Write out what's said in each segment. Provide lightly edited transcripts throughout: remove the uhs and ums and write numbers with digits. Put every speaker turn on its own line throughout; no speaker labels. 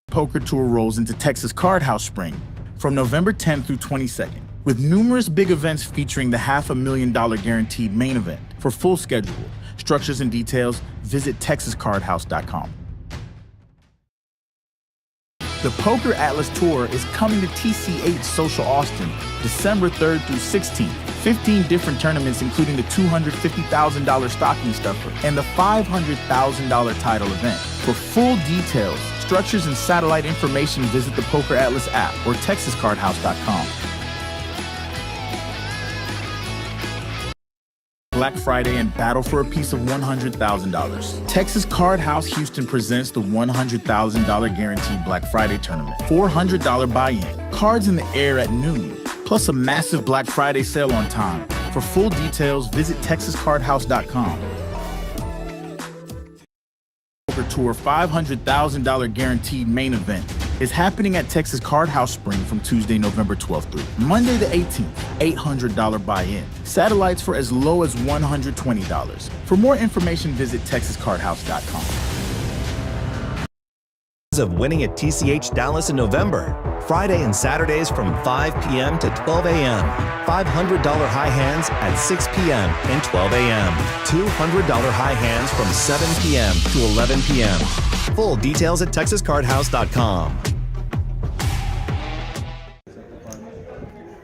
Poker Tour rolls into Texas Card House Spring from November 10th through 22nd, with numerous big events featuring the $500,000 guaranteed main event. For full schedule, structures and details, visit texascardhouse.com. The Poker Atlas Tour is coming to TCH Social Austin December 3rd through 16th. 15 different tournaments, including the $250,000 stocking stuffer and the $500,000 title event. For full details, structures, and satellite information, visit the Poker Atlas app or texascardhouse.com. Black Friday and battle for a piece of $100,000. Texas Card House Houston presents the $100,000 guaranteed Black Friday tournament. $400 buy-in, cards in the air at noon, plus a massive Black Friday sale on time. For full details, visit texascardhouse.com. Poker Tour $500,000 guaranteed main event is happening at Texas Card House Spring from Tuesday, November 12th through Monday the 18th. $800 buy-in. Satellites for as low as $120. For more information, visit texascardhouse.com.
Of winning at TCH Dallas in November. Friday and Saturdays from 5 p.m. to 12 a.m. $500 high hands at 6 p.m. and 12 a.m. $200 high hands from 7 p.m. to 11 p.m. Full details at texascardhouse.com.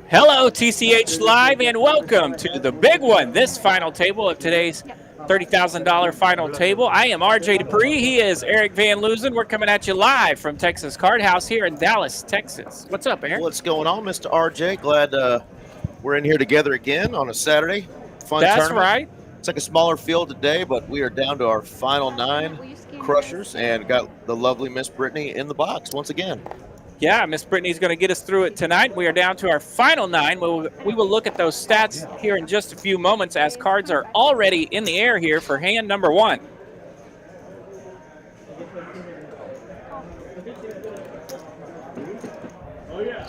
Hello, TCH Live, and welcome to the big one, this final table of today's $30,000 final table. I am RJ Dupree. He is Eric Van Loozen. We're coming at you live from Texas Card House here in Dallas, Texas. What's up, Eric?
What's going on, Mr. RJ? Glad we're in here together again on a Saturday. Fun
That's
tournament.
right.
It's like a smaller field today, but we are down to our final 9 crushers and got the lovely Miss Brittany in the box once again.
Yeah, Miss Brittany's going to get us through it tonight. We are down to our final 9. We will look at those stats here in just a few moments as cards are already in the air here for hand number 1.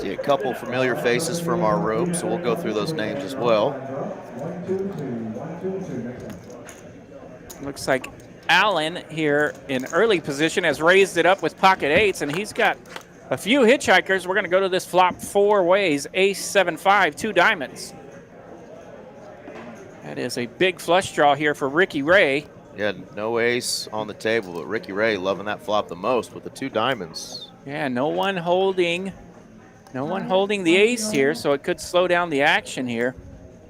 See a couple familiar faces from our room, so we'll go through those names as well.
Looks like Allen here in early position has raised it up with pocket 8s, and he's got a few hitchhikers. We're going to go to this flop 4 ways. Ace, 7, 5, 2 diamonds. That is a big flush draw here for Ricky Ray.
Yeah, no ace on the table, but Ricky Ray loving that flop the most with the 2 diamonds.
Yeah, no one holding the ace here, so it could slow down the action here.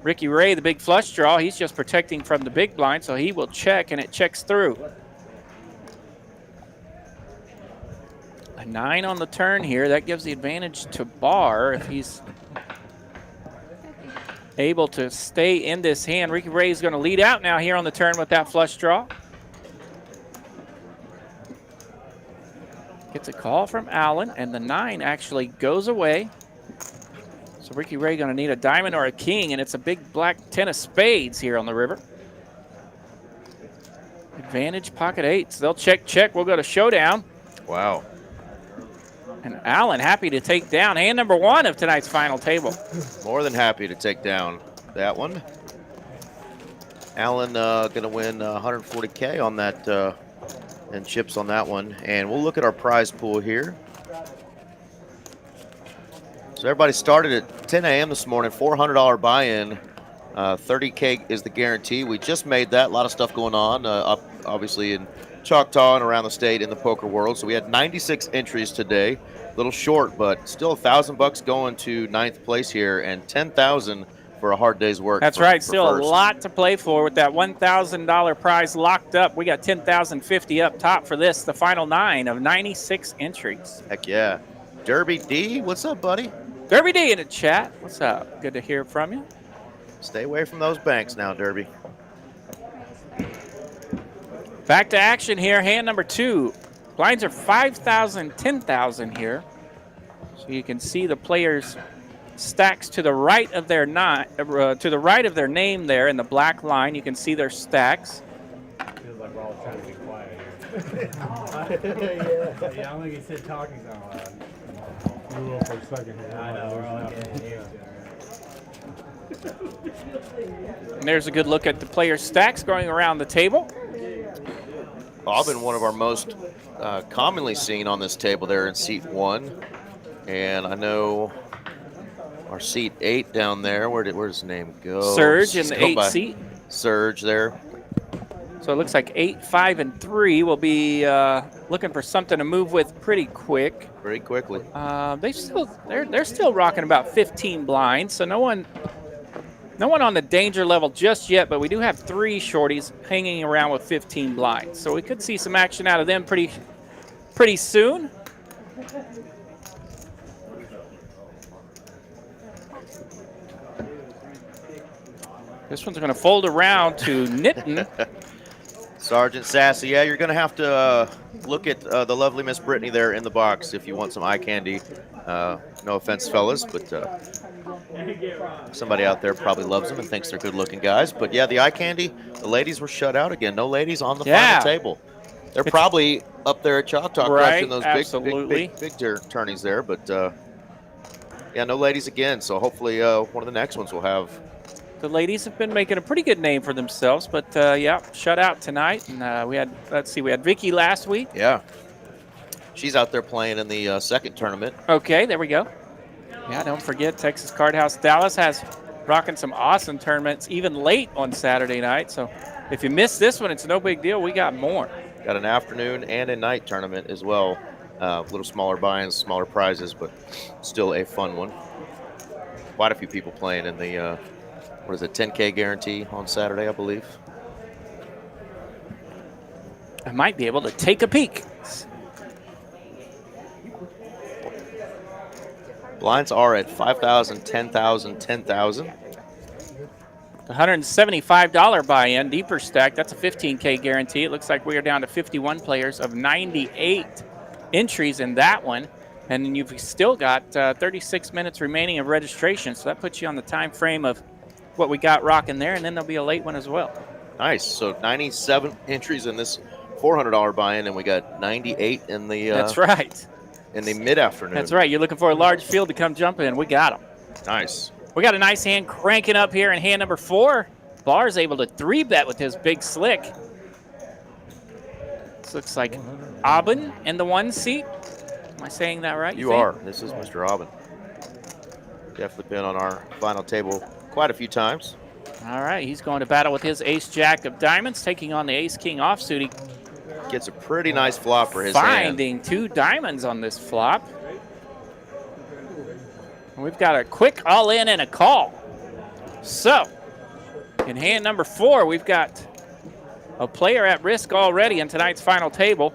Ricky Ray, the big flush draw, he's just protecting from the big blind, so he will check, and it checks through. A 9 on the turn here. That gives the advantage to Barr if he's able to stay in this hand. Ricky Ray is going to lead out now here on the turn with that flush draw. Gets a call from Allen, and the 9 actually goes away. So Ricky Ray going to need a diamond or a king, and it's a big black 10 of spades here on the river. Advantage pocket 8s. They'll check. We'll go to showdown.
Wow.
And Allen happy to take down hand number 1 of tonight's final table.
More than happy to take down that one. Allen going to win 140K on that and chips on that one. And we'll look at our prize pool here. So everybody started at 10 a.m. this morning, $400 buy-in. 30K is the guarantee. We just made that. A lot of stuff going on up obviously in Choctaw and around the state in the poker world. So we had 96 entries today. A little short, but still $1,000 going to 9th place here and $10,000 for a hard day's work.
That's right. Still first. A lot to play for with that $1,000 prize locked up. We got $10,050 up top for this, the final 9 of 96 entries.
Heck yeah. Derby D, what's up, buddy?
Derby D in the chat. What's up? Good to hear from you.
Stay away from those banks now, Derby.
Back to action here, hand number 2. Blinds are 5,000, 10,000 here. So you can see the players' stacks to the right of their name there in the black line. You can see their stacks.
Feels like we're all trying to be quiet here. Yeah, I don't think he said talking so loud. We will for a second here. I know, we're all getting here.
And there's a good look at the players' stacks going around the table.
Aubin, one of our most commonly seen on this table there in seat 1. And I know our seat 8 down there, where'd his name go?
Surge in the 8 seat.
Surge there.
So it looks like 8, 5, and 3 will be looking for something to move with pretty quick.
Very quickly.
They're still rocking about 15 blinds, so no one on the danger level just yet, but we do have 3 shorties hanging around with 15 blinds. So we could see some action out of them pretty soon. This one's going to fold around to Nitin.
Sergeant Sassy, yeah, you're going to have to look at the lovely Miss Brittany there in the box if you want some eye candy. No offense, fellas, but somebody out there probably loves them and thinks they're good-looking guys. But, yeah, the eye candy, the ladies were shut out again. No ladies on the final table. They're probably up there at Choctaw crushing those big tourneys there. But, yeah, no ladies again. So hopefully one of the next ones will have.
The ladies have been making a pretty good name for themselves, but yeah, shut out tonight. And we had Vicky last week.
Yeah. She's out there playing in the second tournament.
Okay, there we go. Yeah, don't forget Texas Card House Dallas has rocking some awesome tournaments even late on Saturday night. So if you missed this one, it's no big deal. We got more.
Got an afternoon and a night tournament as well. A little smaller buy-ins, smaller prizes, but still a fun one. Quite a few people playing in the 10K guarantee on Saturday, I believe.
I might be able to take a peek.
Blinds are at 5,000, 10,000, 10,000.
$175 buy-in, deeper stack. That's a 15K guarantee. It looks like we are down to 51 players of 98 entries in that one. And then you've still got 36 minutes remaining of registration. So that puts you on the time frame of what we got rocking there, and then there'll be a late one as well.
Nice. So 97 entries in this $400 buy-in, and we got 98 in the.
That's right.
In the mid-afternoon.
That's right. You're looking for a large field to come jump in. We got them.
Nice.
We got a nice hand cranking up here in hand number 4. Barr's able to 3-bet with his big slick. This looks like Aubin in the 1 seat. Am I saying that right?
You are. This is Mr. Aubin. Definitely been on our final table quite a few times.
All right, he's going to battle with his ace-jack of diamonds, taking on the ace-king offsuit. He
gets a pretty nice flop for his
finding
hand.
2 diamonds on this flop. And we've got a quick all-in and a call. So, in hand number 4, we've got a player at risk already in tonight's final table.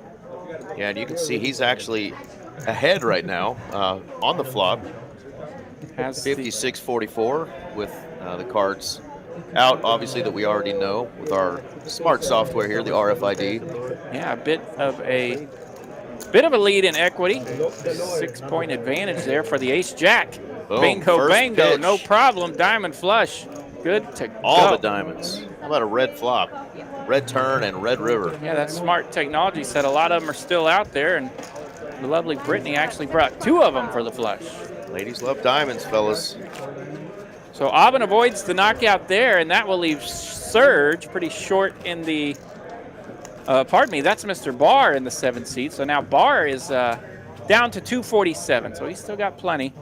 Yeah, and you can see he's actually ahead right now on the flop. Has 56-44 with the cards out, obviously, that we already know with our smart software here, the RFID.
Yeah, a bit of a lead in equity. 6-point advantage there for the ace-jack. Bingo, bango, pitch. No problem. Diamond flush. Good to go.
All the diamonds. How about a red flop? Red turn and red river.
Yeah, that smart technology said a lot of them are still out there, and the lovely Brittany actually brought 2 of them for the flush.
Ladies love diamonds, fellas.
So Aubin avoids the knockout there, and that will leave Surge pretty short in the, pardon me, that's Mr. Barr in the 7th seat. So now Barr is down to 247, so he's still got plenty.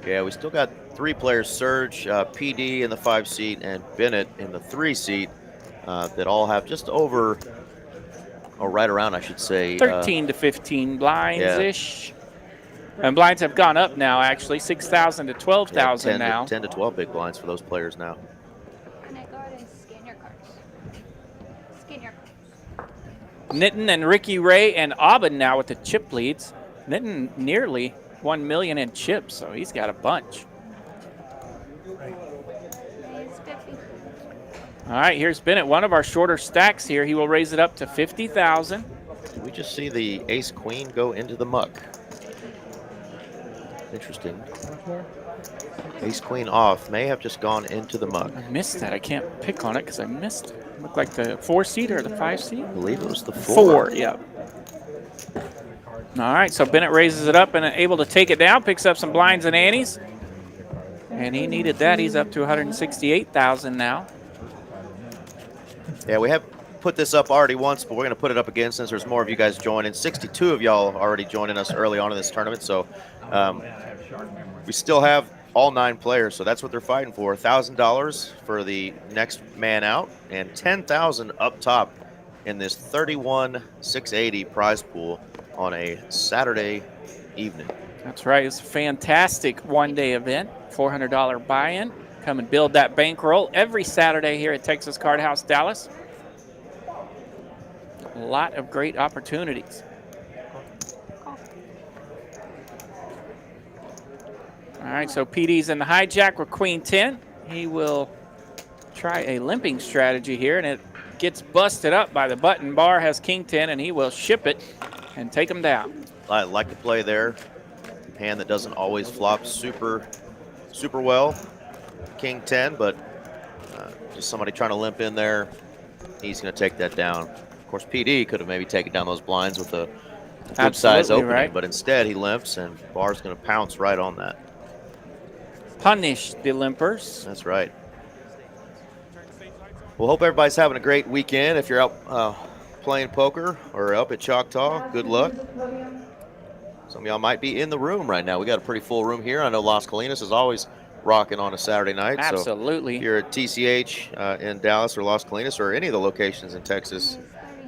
Yeah, we still got 3 players, Surge, PD in the 5 seat, and Bennett in the 3 seat, that all have just over, or right around, I should say.
13 to 15 blinds-ish. Yeah. And blinds have gone up now, actually, 6,000 to 12,000 now.
10 to 12 big blinds for those players now.
Can I go ahead and scan your cards? Scan your cards.
Nitin and Ricky Ray and Aubin now with the chip leads. Nitin nearly 1 million in chips, so he's got a bunch. All right, here's Bennett, one of our shorter stacks here. He will raise it up to 50,000.
Did we just see the ace-queen go into the muck? Interesting. Ace-queen off. May have just gone into the muck.
I missed that. I can't pick on it because I missed it. Looked like the 4-seat or the 5-seat?
I believe it was the 4.
4, yeah. All right, so Bennett raises it up and able to take it down, picks up some blinds and antes. And he needed that. He's up to 168,000 now.
Yeah, we have put this up already once, but we're going to put it up again since there's more of you guys joining. 62 of y'all already joining us early on in this tournament, so we still have all 9 players, so that's what they're fighting for. $1,000 for the next man out, and $10,000 up top in this 31,680 prize pool on a Saturday evening.
That's right. It's a fantastic one-day event. $400 buy-in. Come and build that bankroll every Saturday here at Texas Card House Dallas. A lot of great opportunities. All right, so PD's in the hijack with Queen 10. He will try a limping strategy here, and it gets busted up by the button. Bar has King 10, and he will ship it and take him down.
I like to play there. Hand that doesn't always flop super well. King 10, but just somebody trying to limp in there, he's going to take that down. Of course, PD could have maybe taken down those blinds with a good size opening,
right.
But instead he limps, and Bar's going to pounce right on that.
Punish the limpers.
That's right. Well, hope everybody's having a great weekend. If you're out playing poker or up at Choctaw, good luck. Some of y'all might be in the room right now. We got a pretty full room here. I know Las Colinas is always rocking on a Saturday night.
Absolutely.
So if you're at TCH in Dallas or Las Colinas or any of the locations in Texas,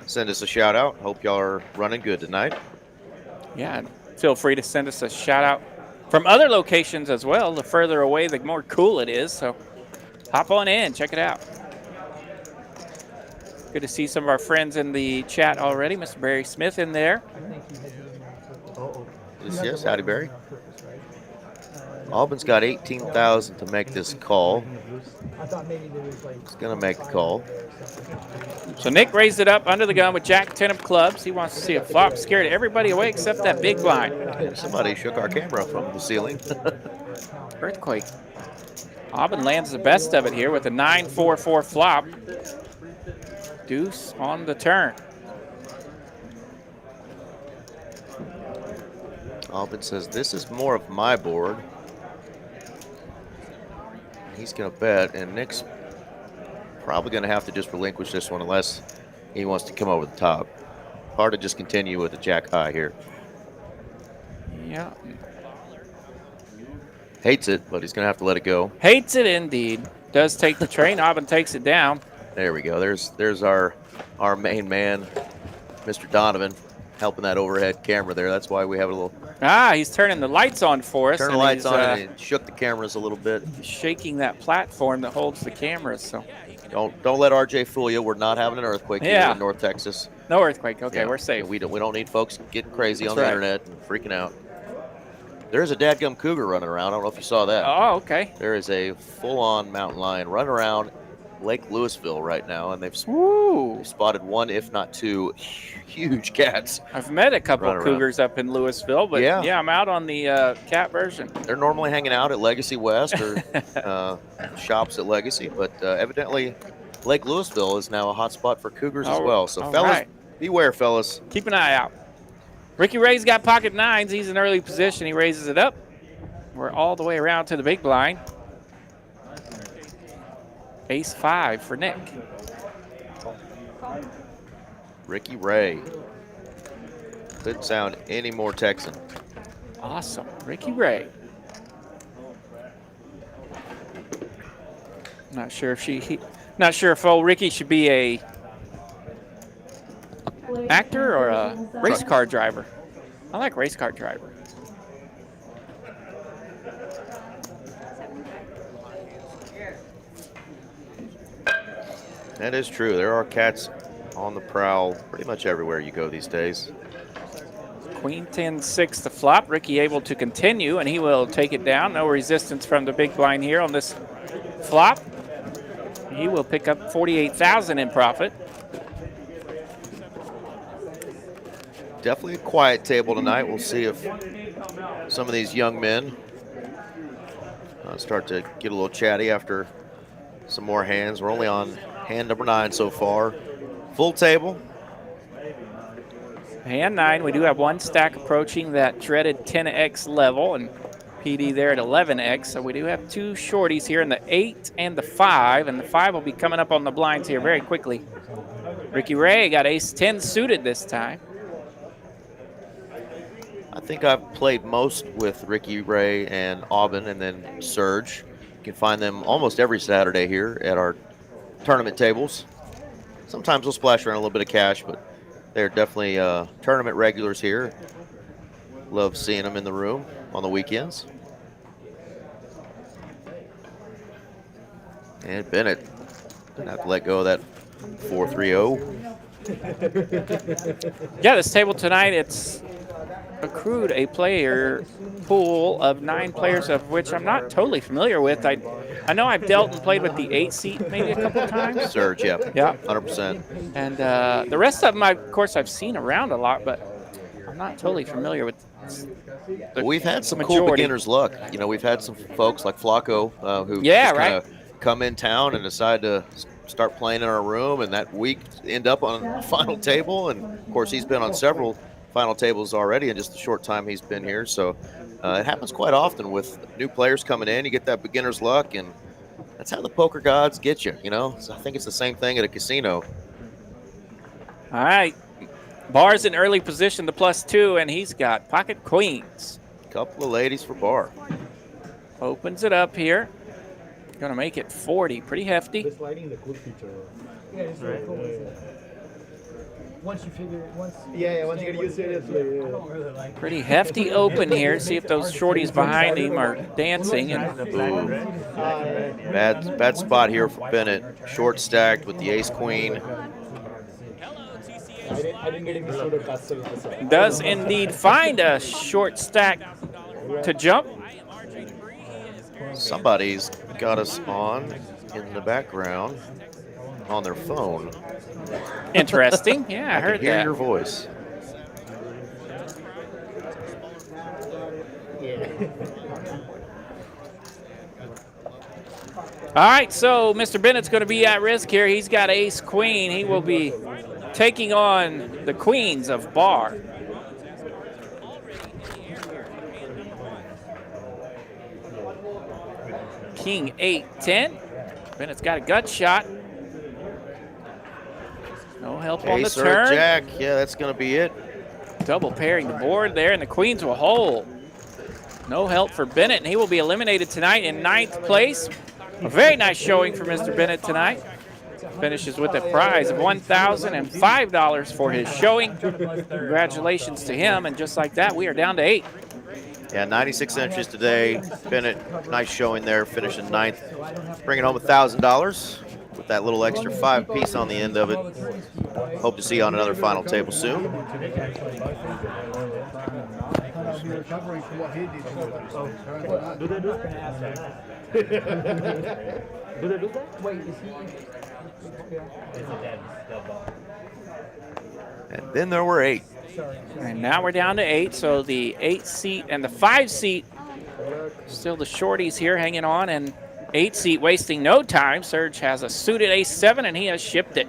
send us a shout out. Hope y'all are running good tonight.
Yeah, feel free to send us a shout out from other locations as well. The further away, the more cool it is. So hop on in, check it out. Good to see some of our friends in the chat already. Mr. Barry Smith in there.
Yes, howdy, Barry. Auburn's got 18,000 to make this call. He's going to make the call.
So Nick raised it up under the gun with Jack 10 of clubs. He wants to see a flop. Scared everybody away except that big blind.
Somebody shook our camera from the ceiling.
Earthquake. Auburn lands the best of it here with a 9-4-4 flop. Deuce on the turn.
Auburn says, this is more of my board. He's going to bet, and Nick's probably going to have to just relinquish this one unless he wants to come over the top. Hard to just continue with the jack high here.
Yeah.
Hates it, but he's going to have to let it go.
Hates it indeed. Does take the train. Auburn takes it down.
There we go. There's our main man, Mr. Donovan, helping that overhead camera there. That's why we have a little...
He's turning the lights on for us.
Turn the lights on and shook the cameras a little bit.
Shaking that platform that holds the cameras. So
don't let RJ fool you. We're not having an earthquake here in North Texas.
No earthquake. Okay, we're safe.
We don't need folks getting crazy on the internet and freaking out. There is a dadgum cougar running around. I don't know if you saw that.
Oh, okay.
There is a full-on mountain lion running around Lake Louisville right now, and they've spotted one, if not two, huge cats.
I've met a couple of cougars up in Louisville, but yeah, I'm out on the cat version.
They're normally hanging out at Legacy West or shops at Legacy, but evidently Lake Louisville is now a hot spot for cougars as well. So fellas, beware, fellas.
Keep an eye out. Ricky Ray's got pocket nines. He's in early position. He raises it up. We're all the way around to the big blind. Ace-5 for Nick.
Ricky Ray. Couldn't sound any more Texan.
Awesome. Ricky Ray. Not sure if old Ricky should be a actor or a race car driver. I like race car driver.
That is true. There are cats on the prowl pretty much everywhere you go these days.
Queen 10-6 the flop. Ricky able to continue, and he will take it down. No resistance from the big blind here on this flop. He will pick up $48,000 in profit.
Definitely a quiet table tonight. We'll see if some of these young men start to get a little chatty after some more hands. We're only on hand number 9 so far. Full table.
Hand 9. We do have one stack approaching that dreaded 10x level, and PD there at 11x. So we do have two shorties here in the 8 and the 5, and the 5 will be coming up on the blinds here very quickly. Ricky Ray got ace-10 suited this time.
I think I've played most with Ricky Ray and Aubin, and then Serge. You can find them almost every Saturday here at our tournament tables. Sometimes we'll splash around a little bit of cash, but they're definitely tournament regulars here. Love seeing them in the room on the weekends. And Bennett didn't have to let go of that 4-3-0.
Yeah, this table tonight, it's accrued a player pool of 9 players, of which I'm not totally familiar with. I know I've dealt and played with the 8 seat maybe a couple of times.
Serge, yeah.
Yeah.
100%.
And the rest of them, of course, I've seen around a lot, but I'm not totally familiar with the
We've had some
majority.
cool beginner's luck. You know, we've had some folks like Flacco who
Yeah,
just
right.
kinda come in town and decide to start playing in our room, and that week end up on the final table. And of course, he's been on several final tables already in just the short time he's been here. So it happens quite often with new players coming in. You get that beginner's luck, and that's how the poker gods get you. You know, so I think it's the same thing at a casino.
All right. Bar's in early position, the +2, and he's got pocket queens.
Couple of ladies for Bar.
Opens it up here. Going to make it 40. Pretty hefty.
Just lighting the glue feature. Yeah, it's really cool. Once you figure it, once you get used to it, it's like, I don't really like
Pretty hefty open here. See if those shorties behind him are dancing. And
Bad spot here for Bennett. Short stacked with the ace-queen.
I didn't get any sort of custody.
does indeed find a short stack to jump.
Somebody's got us on in the background on their phone.
Interesting. Yeah, I heard
Hear
that.
your voice.
All right, so Mr. Bennett's going to be at risk here. He's got ace queen. He will be taking on the queens of Bar. King 8-10. Bennett's got a gut shot. No help on the
Ace or
turn.
jack. Yeah, that's going to be it.
Double pairing the board there, and the queens will hold. No help for Bennett, and he will be eliminated tonight in 9th place. A very nice showing for Mr. Bennett tonight. Finishes with a prize of $1,005 for his showing. Congratulations to him, and just like that, we are down to 8.
Yeah, 96 entries today. Bennett, nice showing there, finishing 9th. Bringing home $1,000 with that little extra 5-piece on the end of it. Hope to see you on another final table soon. And then there were 8.
And now we're down to 8, so the 8-seat and the 5-seat, still the shorties here hanging on, and 8-seat wasting no time. Serge has a suited ace-7, and he has shipped it.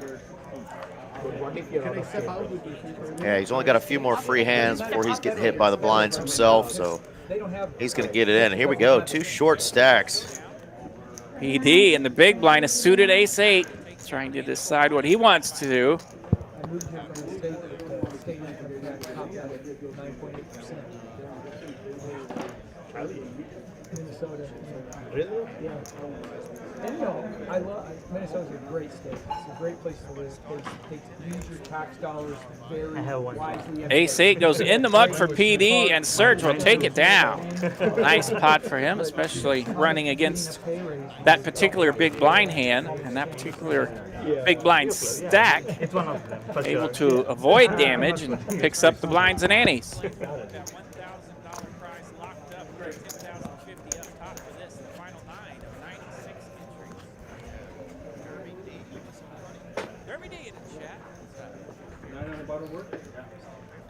Yeah, he's only got a few more free hands before he's getting hit by the blinds himself, so he's going to get it in. And here we go, 2 short stacks.
PD and the big blind, a suited ace-8, trying to decide what he wants to do.
Really? Yeah. And you know, Minnesota's a great state. It's a great place to live. They use your tax dollars very wisely.
Ace-8 goes in the muck for PD, and Serge will take it down. Nice pot for him, especially running against that particular big blind hand and that particular big blind stack. Able to avoid damage and picks up the blinds and antes.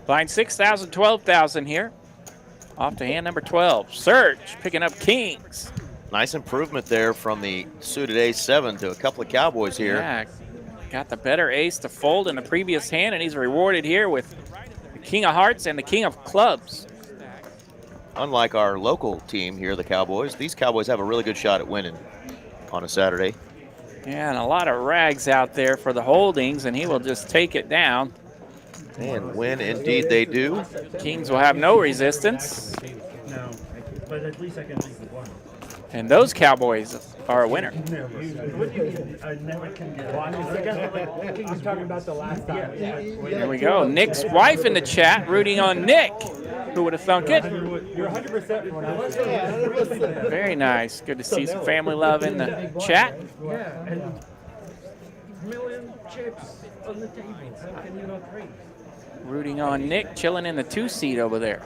Blind 6,000, 12,000 here. Off to hand number 12. Serge picking up kings.
Nice improvement there from the suited ace-7 to a couple of cowboys here.
Yeah, got the better ace to fold in the previous hand, and he's rewarded here with the king of hearts and the king of clubs.
Unlike our local team here, the Cowboys, these Cowboys have a really good shot at winning on a Saturday.
Yeah, and a lot of rags out there for the holdings, and he will just take it down.
And win indeed they do.
Kings will have no resistance.
No, but at least I can leave the one.
And those Cowboys are a winner.
I never can get one. I'm talking about the last time.
There we go. Nick's wife in the chat rooting on Nick. Who would have thunk it?
You're 100%.
Very nice. Good to see some family love in the chat.
Yeah, and million chips on the table. How can you not raise?
Rooting on Nick, chilling in the 2-seat over there.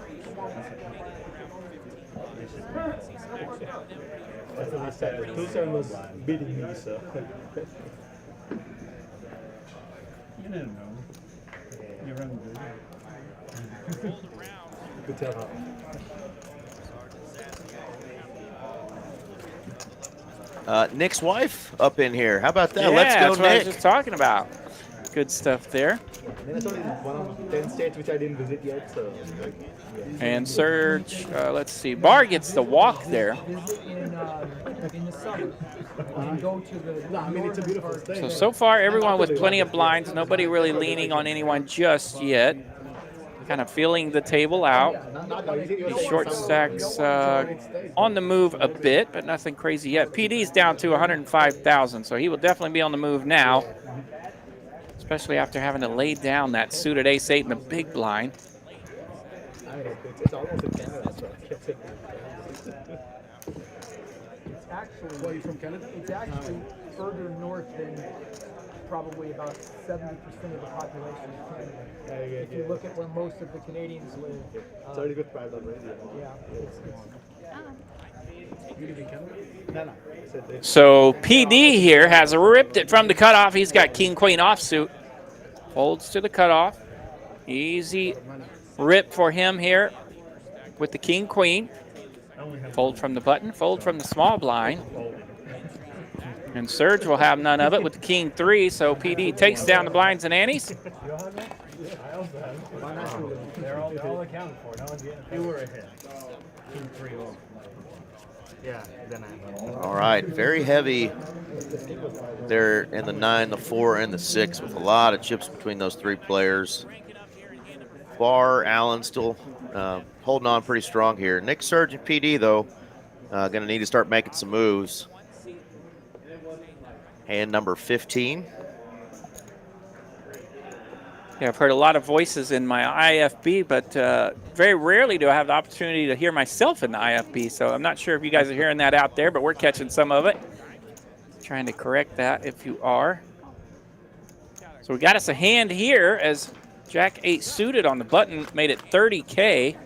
That's what I said. Tucson was beating me, so. You don't know. You're running good. Good tell.
Nick's wife up in here. How about that?
Yeah,
Let's go,
that's what I was
Nick.
just talking about. Good stuff there.
That's only one of 10 states which I didn't visit yet, so.
And Serge, let's see. Bar gets the walk there.
Visit in the summer and go to the.
No, I mean, it's a beautiful state.
So far, everyone with plenty of blinds. Nobody really leaning on anyone just yet. Kind of feeling the table out. These short stacks on the move a bit, but nothing crazy yet. PD's down to 105,000, so he will definitely be on the move now, especially after having to lay down that suited ace-8 in the big blind.
It's almost in Canada, so.
It's actually.
Well, you from Canada?
It's actually further north than probably about 70% of the population of Canada. If you look at where most of the Canadians live.
It's already good private radio.
Yeah, it's
You live in Canada? No, no.
So PD here has ripped it from the cutoff. He's got king-queen offsuit. Folds to the cutoff. Easy rip for him here with the king-queen. Fold from the button, fold from the small blind. And Serge will have none of it with the king-3, so PD takes down the blinds and antes.
I also have. They're all accounted for. No one's getting. You were ahead. King 3 off.
Yeah, then
All right, very heavy there in the 9, the 4, and the 6 with a lot of chips between those three players. Barr, Allen still holding on pretty strong here. Nick, Serge, and PD, though, going to need to start making some moves. Hand number 15.
Yeah, I've heard a lot of voices in my IFB, but very rarely do I have the opportunity to hear myself in the IFB. So I'm not sure if you guys are hearing that out there, but we're catching some of it. Trying to correct that if you are. So we got us a hand here as Jack 8 suited on the button made it 30K.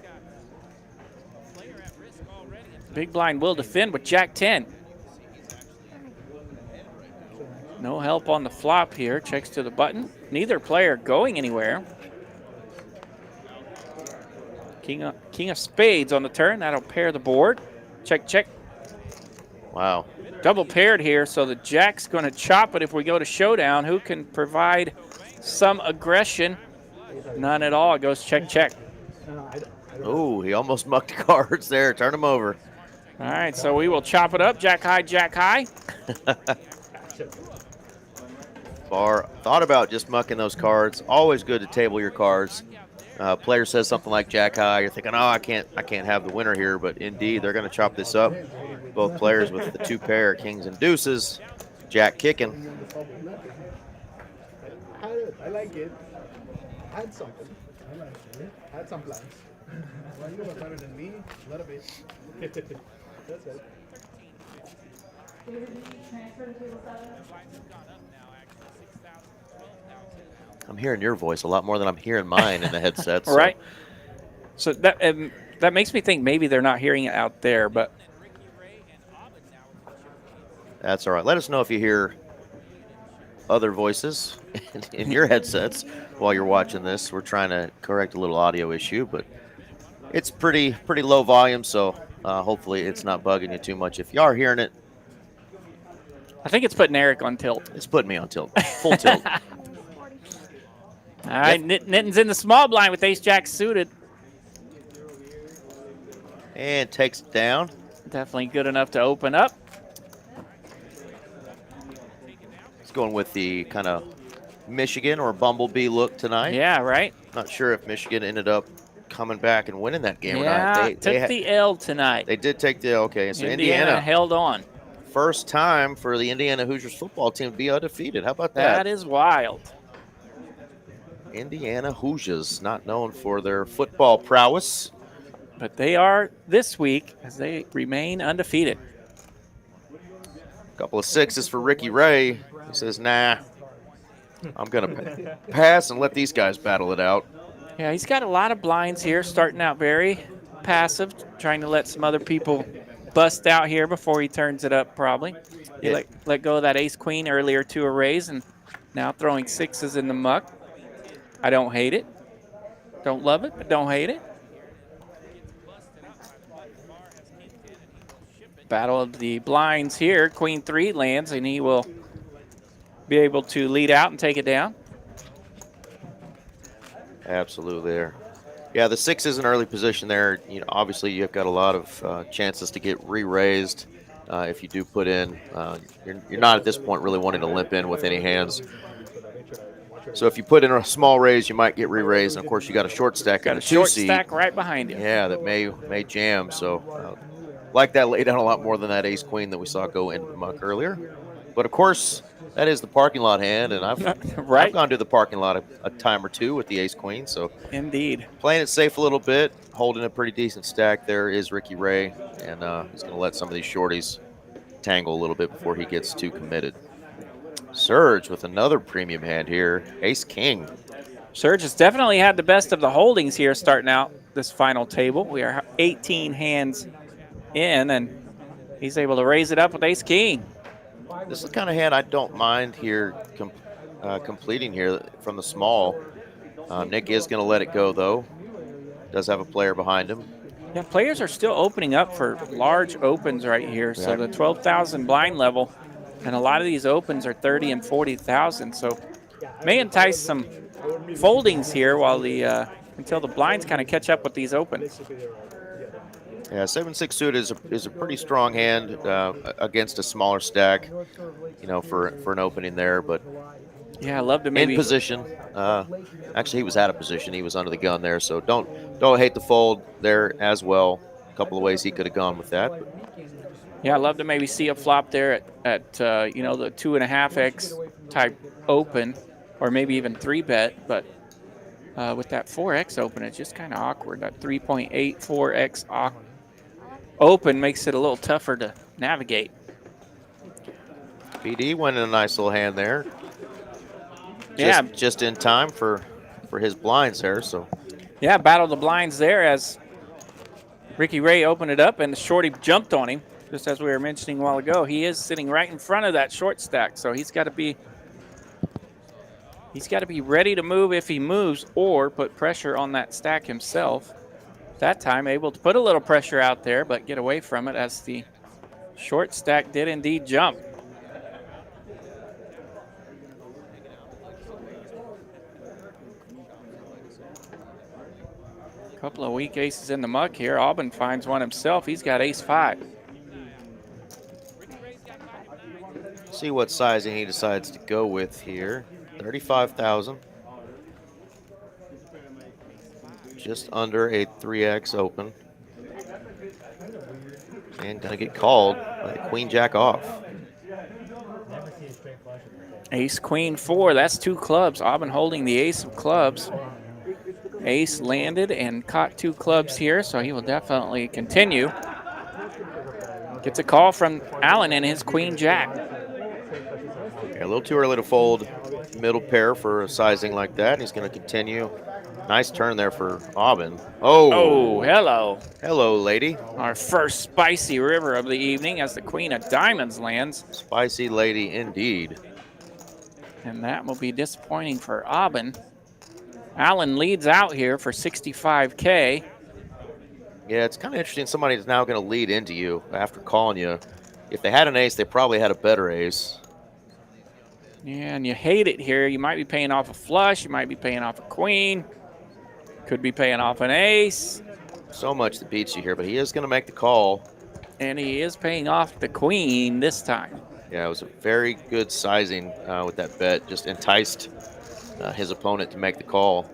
Big blind will defend with Jack 10. No help on the flop here. Checks to the button. Neither player going anywhere. King of spades on the turn. That'll pair the board. Check, check.
Wow.
Double paired here, so the Jack's going to chop it if we go to showdown. Who can provide some aggression? None at all. It goes check, check.
Oh, he almost mucked cards there. Turn him over.
All right, so we will chop it up. Jack high, Jack high.
Barr thought about just mucking those cards. Always good to table your cards. Player says something like Jack high. You're thinking, oh, I can't have the winner here. But indeed, they're going to chop this up. Both players with the two pair, kings and deuces. Jack kicking.
I like it. I had something. I had some plans. Well, you were better than me. A little bit. That's it.
I'm hearing your voice a lot more than I'm hearing mine in the headset. So.
Right. So that makes me think maybe they're not hearing it out there, but
That's all right. Let us know if you hear other voices in your headsets while you're watching this. We're trying to correct a little audio issue, but it's pretty low volume, so hopefully it's not bugging you too much. If you are hearing it,
I think it's putting Eric on tilt.
it's putting me on tilt, full tilt.
All right, Nitton's in the small blind with ace-jack suited.
And takes it down.
Definitely good enough to open up.
going with the kind of Michigan or Bumblebee look tonight.
Yeah, right?
Not sure if Michigan ended up coming back and winning that game or
Yeah,
not.
took the L tonight.
They did take the L. Okay, so
Indiana held on.
First time for the Indiana Hoosiers football team to be undefeated. How about that?
That is wild.
Indiana Hoosiers, not known for their football prowess.
But they are this week as they remain undefeated.
A couple of sixes for Ricky Ray. He says, nah, I'm going to pass and let these guys battle it out.
Yeah, he's got a lot of blinds here, starting out very passive, trying to let some other people bust out here before he turns it up probably. He let go of that ace-queen earlier to a raise, and now throwing sixes in the muck. I don't hate it. Don't love it, but don't hate it. Battle of the blinds here. Queen 3 lands, and he will be able to lead out and take it down.
Absolutely there. Yeah, the 6 is an early position there. You know, obviously you've got a lot of chances to get re-raised if you do put in. You're not at this point really wanting to limp in with any hands. So if you put in a small raise, you might get re-raised. And of course, you got a short stack.
Got a short stack right behind him.
Yeah, that may jam. So like that lay down a lot more than that ace queen that we saw go into the muck earlier. But of course, that is the parking lot hand, and I've gone to the parking lot a time or two with the ace queen. So
indeed,
playing it safe a little bit, holding a pretty decent stack. There is Ricky Ray, and he's going to let some of these shorties tangle a little bit before he gets too committed. Serge with another premium hand here, ace king.
Serge has definitely had the best of the holdings here starting out this final table. We are 18 hands in, and he's able to raise it up with ace king.
This is the kind of hand I don't mind here completing here from the small. Nick is going to let it go, though. Does have a player behind him.
Yeah, players are still opening up for large opens right here. Yeah. So the 12,000 blind level, and a lot of these opens are 30 and 40,000. So may entice some foldings here while the until the blinds kind of catch up with these opens.
Yeah, 7-6 suit is a pretty strong hand against a smaller stack, you know, for an opening there. But
yeah, I love to maybe
in position. Actually, he was out of position. He was under the gun there. So don't hate the fold there as well. A couple of ways he could have gone with that.
Yeah, I love to maybe see a flop there at you know, the 2.5x type open, or maybe even 3-bet. But with that 4x open, it's just kind of awkward. That 3.84x open makes it a little tougher to navigate.
PD went in a nice little hand there. Just in time for his blinds there. So
yeah, battle the blinds there as Ricky Ray opened it up and the shorty jumped on him. Just as we were mentioning a while ago, he is sitting right in front of that short stack, so he's got to be ready to move if he moves, or put pressure on that stack himself. That time able to put a little pressure out there, but get away from it as the short stack did indeed jump. Couple of weak aces in the muck here. Aubin finds one himself. He's got ace-5.
See what sizing he decides to go with here. 35,000. Just under a 3x open. And gonna get called by the queen jack off.
Ace queen 4, that's 2 clubs. Aubin holding the ace of clubs. Ace landed and caught 2 clubs here, so he will definitely continue. Gets a call from Allen and his queen jack.
Yeah, a little too early to fold middle pair for a sizing like that. He's going to continue. Nice turn there for Aubin.
Oh, hello.
Hello, lady.
Our first spicy river of the evening as the queen of diamonds lands.
Spicy lady indeed.
And that will be disappointing for Aubin. Allen leads out here for 65K.
Yeah, it's kind of interesting. Somebody's now going to lead into you after calling you. If they had an ace, they probably had a better ace.
Yeah, and you hate it here. You might be paying off a flush. You might be paying off a queen. Could be paying off an ace.
So much that beats you here, but he is going to make the call.
And he is paying off the queen this time.
Yeah, it was a very good sizing with that bet. Just enticed his opponent to make the call.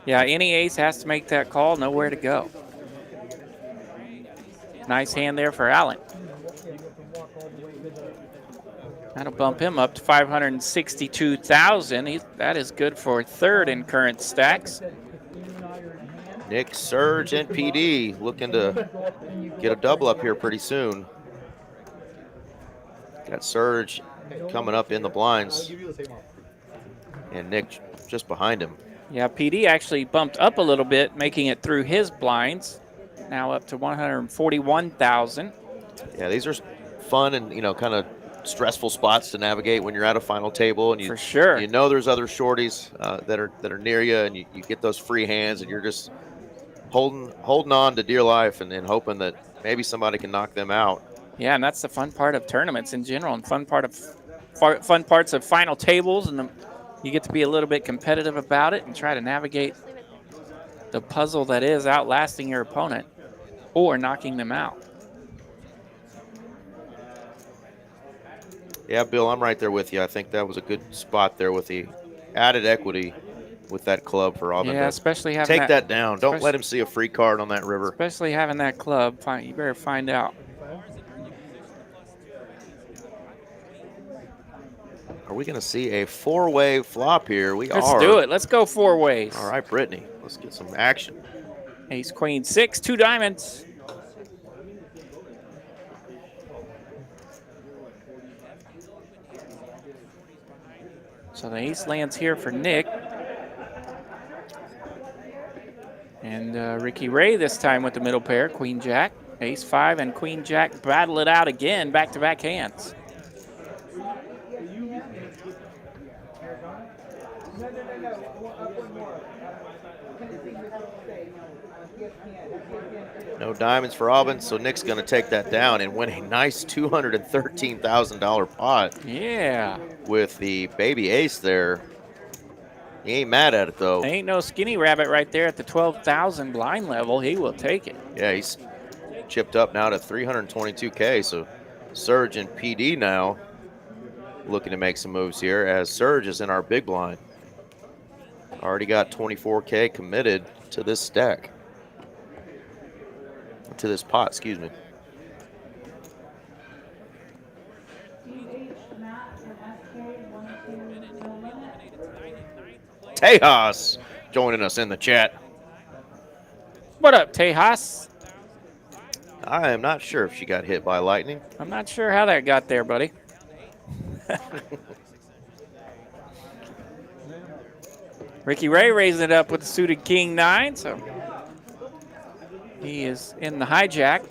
Yeah, any ace has to make that call, nowhere to go. Nice hand there for Allen. That'll bump him up to 562,000. That is good for third in current stacks.
Nick, Surge, and PD looking to get a double up here pretty soon. Got Surge coming up in the blinds, and Nick just behind him.
Yeah, PD actually bumped up a little bit, making it through his blinds. Now up to 141,000.
Yeah, these are fun and kind of stressful spots to navigate when you're at a final table, and
For sure.
you know there's other shorties that are near you, and you get those free hands, and you're just holding on to dear life and hoping that maybe somebody can knock them out.
Yeah, and that's the fun part of tournaments in general, and fun parts of final tables, and you get to be a little bit competitive about it and try to navigate the puzzle that is outlasting your opponent or knocking them out.
Yeah, Bill, I'm right there with you. I think that was a good spot there with the added equity with that club for Auburn.
Yeah, especially having
take that down. Don't let him see a free card on that river.
Especially having that club. You better find out.
Are we going to see a four-way flop here?
Let's do it. Let's go 4 ways.
All right, Brittany. Let's get some action.
Ace, queen, 6, 2 diamonds. So the ace lands here for Nick. And Ricky Ray this time with the middle pair, queen, jack. Ace 5 and queen, jack battle it out again, back-to-back hands.
No diamonds for Auburn, so Nick's going to take that down and win a nice $213,000 pot.
Yeah.
With the baby ace there. He ain't mad at it, though.
Ain't no skinny rabbit right there at the 12,000 blind level. He will take it.
Yeah, he's chipped up now to 322K, so Surge and PD now looking to make some moves here as Surge is in our big blind. Already got 24K committed to this stack. To this pot, excuse me. Tejas joining us in the chat.
What up, Tejas?
I am not sure if she got hit by lightning.
I'm not sure how that got there, buddy. Ricky Ray raising it up with the suited king 9, so he is in the hijack.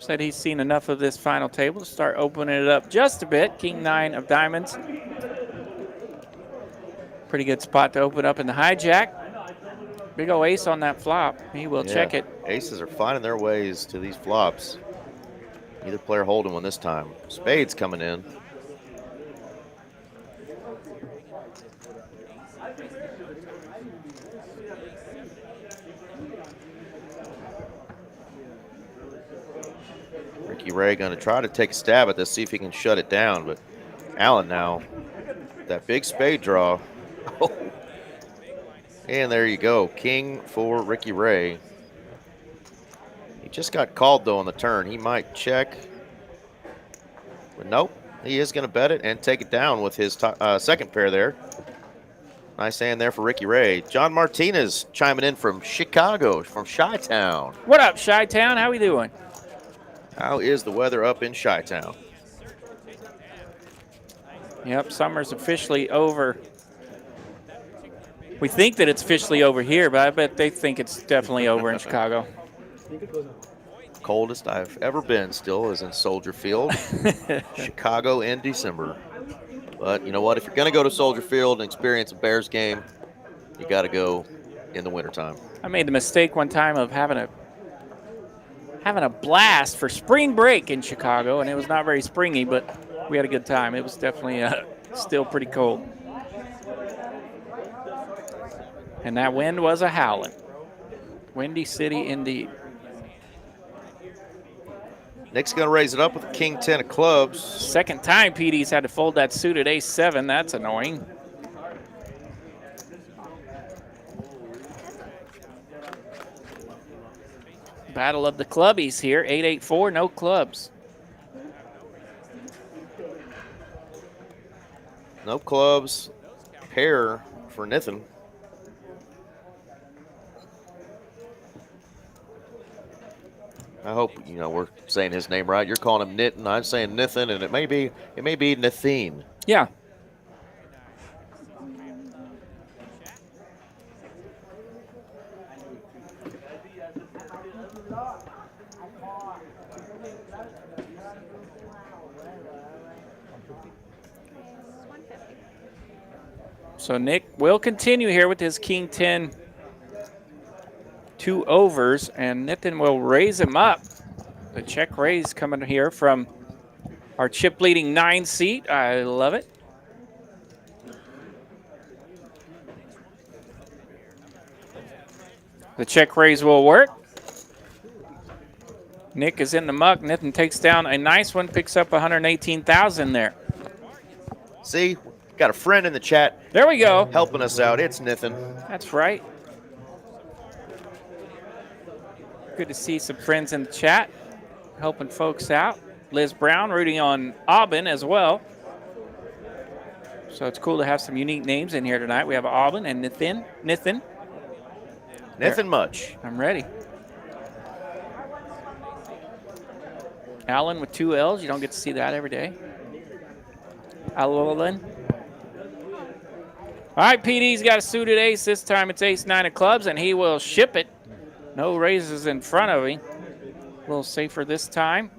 Said he's seen enough of this final table to start opening it up just a bit. King 9 of diamonds. Pretty good spot to open up in the hijack. Big ol' ace on that flop. He will check it.
Aces are finding their ways to these flops. Neither player holding one this time. Spades coming in. Ricky Ray going to try to take a stab at this, see if he can shut it down, but Allen now, that big spade draw. And there you go, king for Ricky Ray. He just got called, though, on the turn. He might check. But nope, he is going to bet it and take it down with his second pair there. Nice hand there for Ricky Ray. John Martinez chiming in from Chicago, from Chi-Town.
What up, Chi-Town? How we doing?
How is the weather up in Chi-Town?
Yep, summer's officially over. We think that it's officially over here, but I bet they think it's definitely over in Chicago.
Coldest I've ever been still is in Soldier Field, Chicago in December. But you know what? If you're going to go to Soldier Field and experience a Bears game, you got to go in the wintertime.
I made the mistake one time of having a blast for spring break in Chicago, and it was not very springy, but we had a good time. It was definitely still pretty cold. And that wind was a howling. Windy city indeed.
Nick's going to raise it up with the king 10 of clubs.
Second time PD's had to fold that suited ace-7. That's annoying. Battle of the clubbies here. 8-8-4, no clubs.
No clubs. Pair for Nathan. I hope we're saying his name right. You're calling him Nitten. I'm saying Nathan, and it may be Nathan.
Yeah. So Nick will continue here with his king 10, 2 overs, and Nathan will raise him up. The check raise coming here from our chip leading 9 seat. I love it. The check raise will work. Nick is in the muck. Nathan takes down a nice one, picks up 118,000 there.
See, got a friend in the chat.
There we go.
Helping us out. It's Nathan.
That's right. Good to see some friends in the chat helping folks out. Liz Brown rooting on Aubin as well. So it's cool to have some unique names in here tonight. We have Aubin and Nathan.
Nathan Much.
I'm ready. Allen with 2 L's. You don't get to see that every day. Allen. All right, PD's got a suited ace. This time it's ace-9 of clubs, and he will ship it. No raises in front of him. A little safer this time.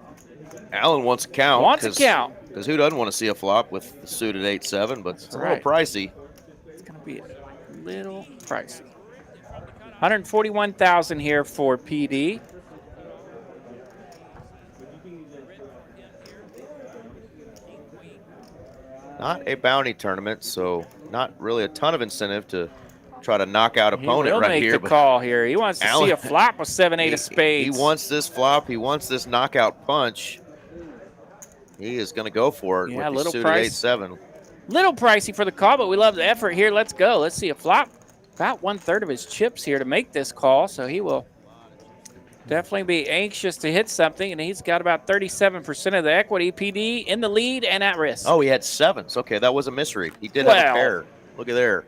Allen wants a count.
Wants a count.
Because who doesn't want to see a flop with the suited 8-7, but it's a little pricey.
It's going to be a little pricey. 141,000 here for PD.
Not a bounty tournament, so not really a ton of incentive to try to knock out opponent right here.
He will make the call here. He wants to see a flop with 7-8 of spades.
He wants this flop. He wants this knockout punch. He is going to go for it with the suited 8-7.
Little pricey for the call, but we love the effort here. Let's go. Let's see a flop. About 1/3 of his chips here to make this call, so he will definitely be anxious to hit something, and he's got about 37% of the equity. PD in the lead and at risk.
Oh, he had 7s. Okay, that was a mystery. He did have a pair. Look at there.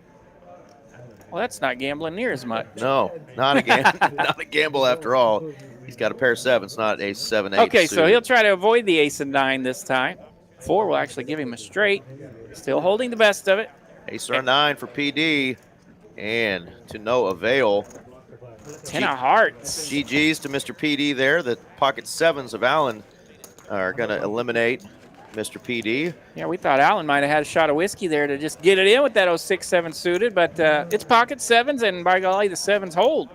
Well, that's not gambling near as much.
No, not a gamble after all. He's got a pair of 7s, not a 7-8.
Okay, so he'll try to avoid the ace and 9 this time. 4 will actually give him a straight. Still holding the best of it.
Ace or 9 for PD, and to no avail.
10 of hearts.
GG's to Mr. PD there. The pocket 7s of Allen are going to eliminate Mr. PD.
Yeah, we thought Allen might have had a shot of whiskey there to just get it in with that 06-7 suited, but it's pocket 7s, and by golly, the 7s hold.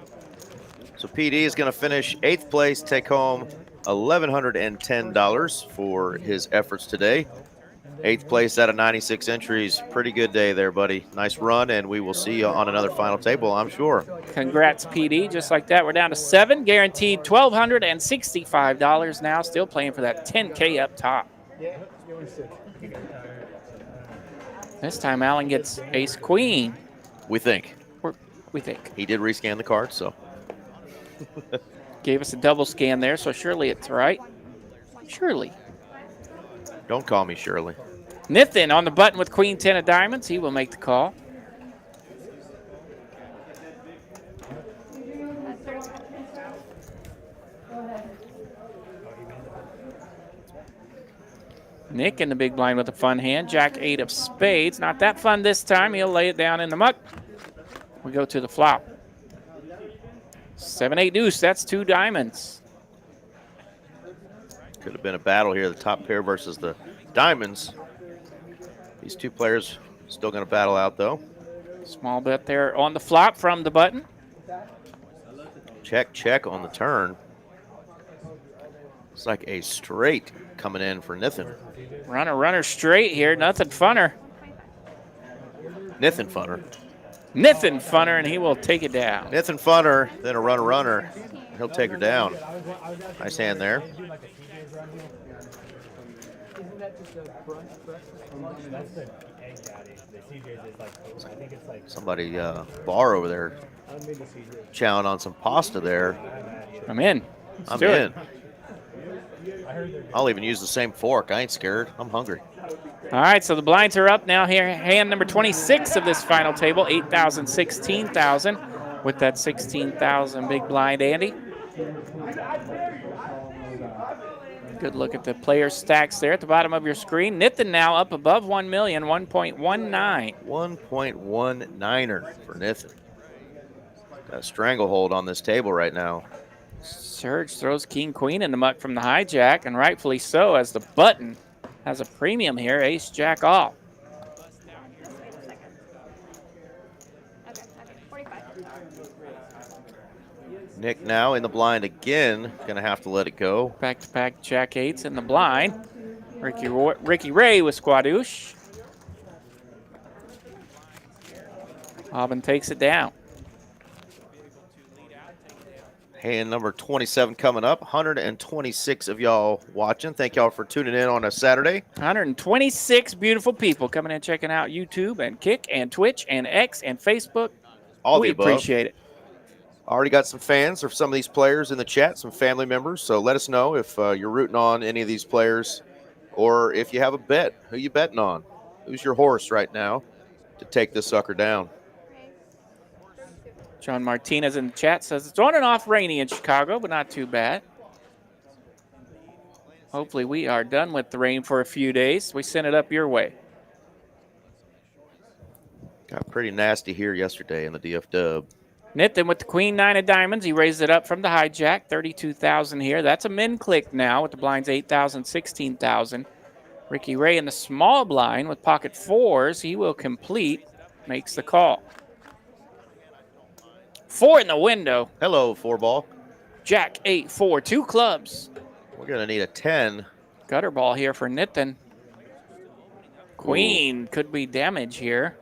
So PD is going to finish 8th place, take home $1,110 for his efforts today. 8th place out of 96 entries. Pretty good day there, buddy. Nice run, and we will see you on another final table, I'm sure.
Congrats, PD. Just like that, we're down to 7. Guaranteed $1,265 now. Still playing for that $10K up top. This time, Allen gets ace-queen.
We think.
We think.
He did rescan the card, so.
Gave us a double scan there, so surely it's right. Surely.
Don't call me Shirley.
Nathan on the button with queen 10 of diamonds. He will make the call. Nick in the big blind with a fun hand. Jack 8 of spades. Not that fun this time. He'll lay it down in the muck. We go to the flop. 7-8 deuce. That's 2 diamonds.
Could have been a battle here. The top pair versus the diamonds. These two players still going to battle out, though.
Small bet there on the flop from the button.
Check, check on the turn. Looks like a straight coming in for Nathan.
Runner straight here. Nothing funner.
Nathan funner.
Nathan funner, and he will take it down.
Nathan funner, then a runner. He'll take her down. Nice hand there.
around here? Isn't that just a brunch breakfast lunch?
That's the egg daddy. The CJ's is like, I think it's like.
Somebody bar over there chowing on some pasta there.
I'm in.
I'm
do it.
in. I'll even use the same fork. I ain't scared. I'm hungry.
All right, so the blinds are up now here. Hand number 26 of this final table, 8,000, 16,000. With that 16,000 big blind, Andy. Good look at the player stacks there at the bottom of your screen. Nithin now up above 1 million, 1.19.
1.19er for Nithin. Got a stranglehold on this table right now.
Surge throws king queen in the muck from the hijack, and rightfully so, as the button has a premium here. Ace jack off.
Okay, 45.
Nick now in the blind again. Gonna have to let it go.
Back-to-back jack eights in the blind. Ricky Ray with squadoosh. Aubin takes it down.
Hand number 27 coming up. 126 of y'all watching. Thank y'all for tuning in on a Saturday.
126 beautiful people coming in, checking out YouTube and Kick and Twitch and X and Facebook.
All
we
the above.
appreciate it.
Already got some fans of some of these players in the chat, some family members. So let us know if you're rooting on any of these players, or if you have a bet. Who you betting on? Who's your horse right now to take this sucker down?
John Martinez in the chat says it's on and off rainy in Chicago, but not too bad. Hopefully we are done with the rain for a few days. We sent it up your way.
Got pretty nasty here yesterday in the DF Dub.
Nithin with the queen nine of diamonds. He raised it up from the hijack, 32,000 here. That's a min click now with the blinds 8,000, 16,000. Ricky Ray in the small blind with pocket fours. He will complete, makes the call. 4 in the window.
Hello, 4-ball.
Jack 8-4, 2 clubs.
We're going to need a 10.
Gutter ball here for Nithin. Queen could be damage here.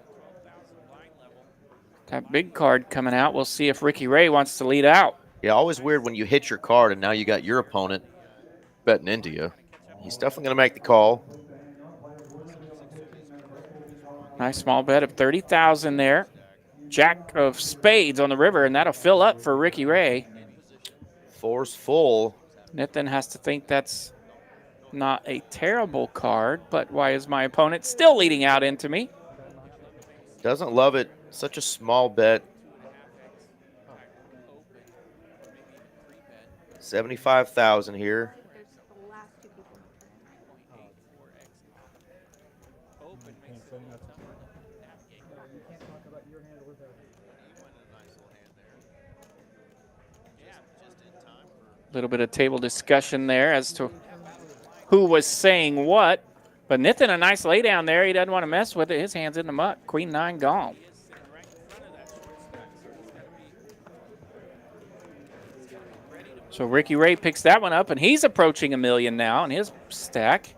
That big card coming out. We'll see if Ricky Ray wants to lead out.
Yeah, always weird when you hit your card and now you got your opponent betting into you. He's definitely going to make the call.
Nice small bet of 30,000 there. Jack of spades on the river, and that'll fill up for Ricky Ray.
4's full.
Nithin has to think that's not a terrible card, but why is my opponent still leading out into me?
Doesn't love it. Such a small bet. 75,000 here.
A little bit of table discussion there as to who was saying what. But Nithin, a nice lay down there. He doesn't want to mess with it. His hand's in the muck. Queen 9 gone. So Ricky Ray picks that one up, and he's approaching $1 million now in his stack.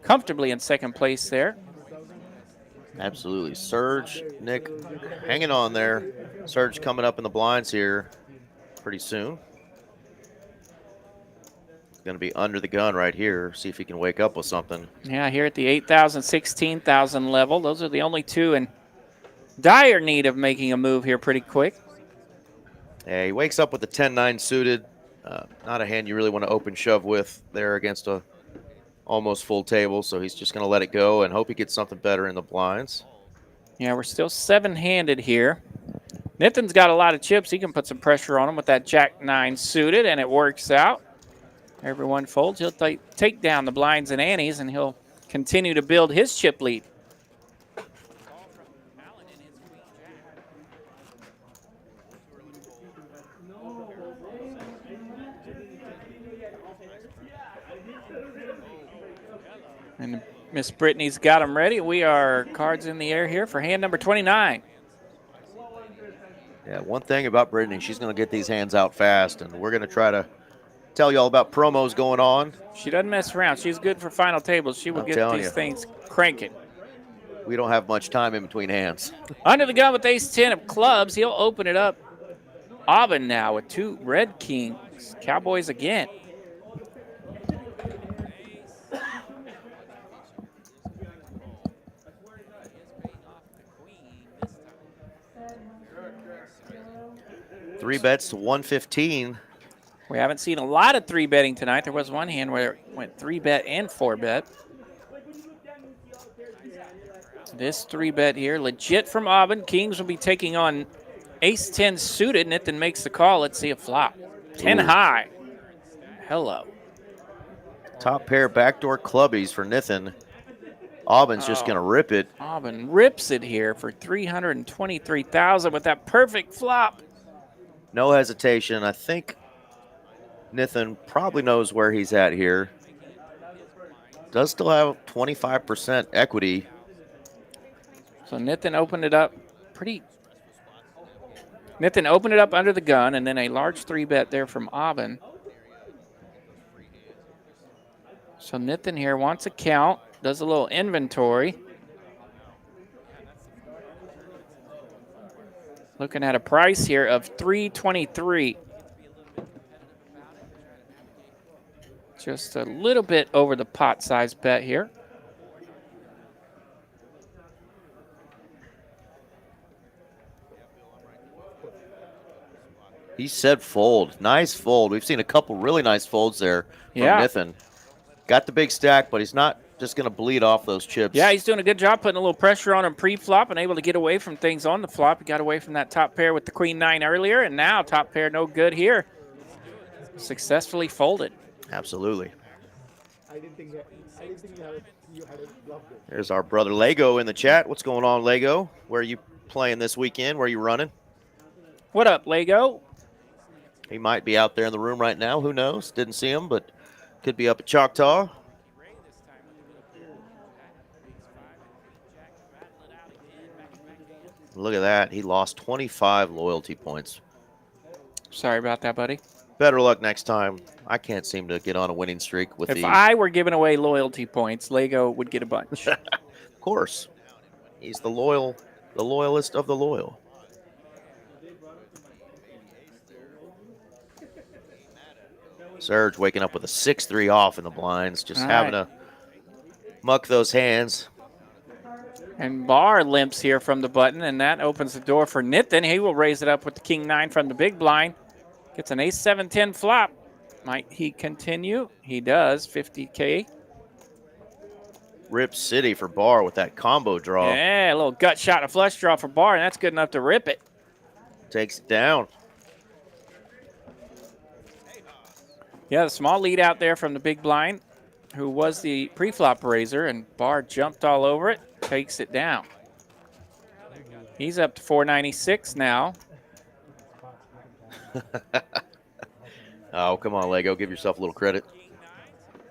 Comfortably in second place there.
Absolutely. Surge, Nick, hanging on there. Surge coming up in the blinds here pretty soon. Going to be under the gun right here. See if he can wake up with something.
Yeah, here at the 8,000, 16,000 level. Those are the only two in dire need of making a move here pretty quick.
Yeah, he wakes up with the 10-9 suited. Not a hand you really want to open shove with there against a almost full table. So he's just going to let it go and hope he gets something better in the blinds.
Yeah, we're still 7-handed here. Nithin's got a lot of chips. He can put some pressure on him with that Jack 9 suited, and it works out. Everyone folds. He'll take down the blinds and antes, and he'll continue to build his chip lead. And Miss Brittany's got them ready. We are cards in the air here for hand number 29.
Yeah, one thing about Brittany, she's going to get these hands out fast, and we're going to try to tell you all about promos going on.
She doesn't mess around. She's good for final tables. She will get these things cranking.
We don't have much time in between hands.
Under the gun with ace-10 of clubs. He'll open it up. Aubin now with 2 red kings. Cowboys again.
3 bets to 115.
We haven't seen a lot of 3-betting tonight. There was one hand where it went 3-bet and 4-bet. This 3-bet here, legit from Auburn. Kings will be taking on ace-10 suited. Nithin makes the call. Let's see a flop. 10 high. Hello.
Top pair backdoor clubbies for Nithin. Auburn's just going to rip it.
Auburn rips it here for $323,000 with that perfect flop.
No hesitation. I think Nithin probably knows where he's at here. Does still have 25% equity.
So Nithin opened it up Nithin opened it up under the gun, and then a large 3-bet there from Auburn. So Nithin here wants a count, does a little inventory. Looking at a price here of $323. Just a little bit over the pot size bet here.
He said fold. Nice fold. We've seen a couple really nice folds there from Nithin. Got the big stack, but he's not just going to bleed off those chips.
Yeah, he's doing a good job putting a little pressure on him pre-flop and able to get away from things on the flop. He got away from that top pair with the queen-9 earlier, and now top pair no good here. Successfully folded.
Absolutely.
I didn't think you had a bluff there.
There's our brother Lego in the chat. What's going on, Lego? Where are you playing this weekend? Where are you running?
What up, Lego?
He might be out there in the room right now. Who knows? Didn't see him, but could be up at Choctaw. Look at that. He lost 25 loyalty points.
Sorry about that, buddy.
Better luck next time. I can't seem to get on a winning streak with
If I were giving away loyalty points, Lego would get a bunch.
Of course. He's the loyalist of the loyal. Serge waking up with a 6-3 off in the blinds, just having to muck those hands.
And Barr limps here from the button, and that opens the door for Nithin. He will raise it up with the king-9 from the big blind. Gets an ace-7-10 flop. Might he continue? He does, 50K.
Rip City for Barr with that combo draw.
Yeah, a little gut shot, a flush draw for Barr, and that's good enough to rip it.
Takes it down.
Yeah, the small lead out there from the big blind, who was the pre-flop raiser, and Barr jumped all over it, takes it down. He's up to 496 now.
Oh, come on, Lego. Give yourself a little credit.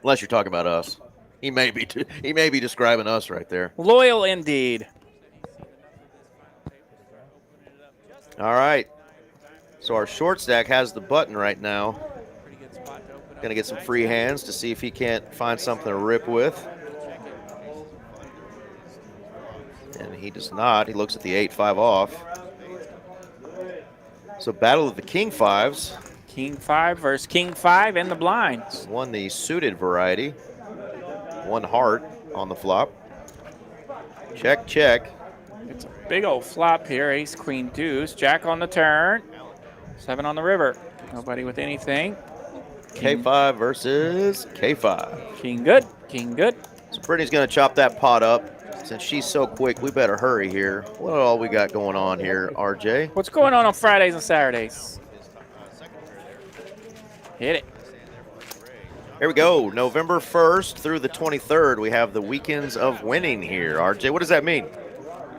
Unless you're talking about us. He may be describing us right there.
Loyal indeed.
All right. So our short stack has the button right now. Going to get some free hands to see if he can't find something to rip with. And he does not. He looks at the 8-5 off. So battle of the king fives.
King 5 versus king 5 in the blinds.
Won the suited variety. 1 heart on the flop. Check, check.
It's a big old flop here. Ace, queen, deuce. Jack on the turn. 7 on the river. Nobody with anything.
K5 versus K5.
King good. King good.
So Brittany's going to chop that pot up. Since she's so quick, we better hurry here. What all we got going on here, RJ?
What's going on Fridays and Saturdays? Hit it.
Here we go. November 1st through the 23rd, we have the Weekends of Winning here. RJ, what does that mean?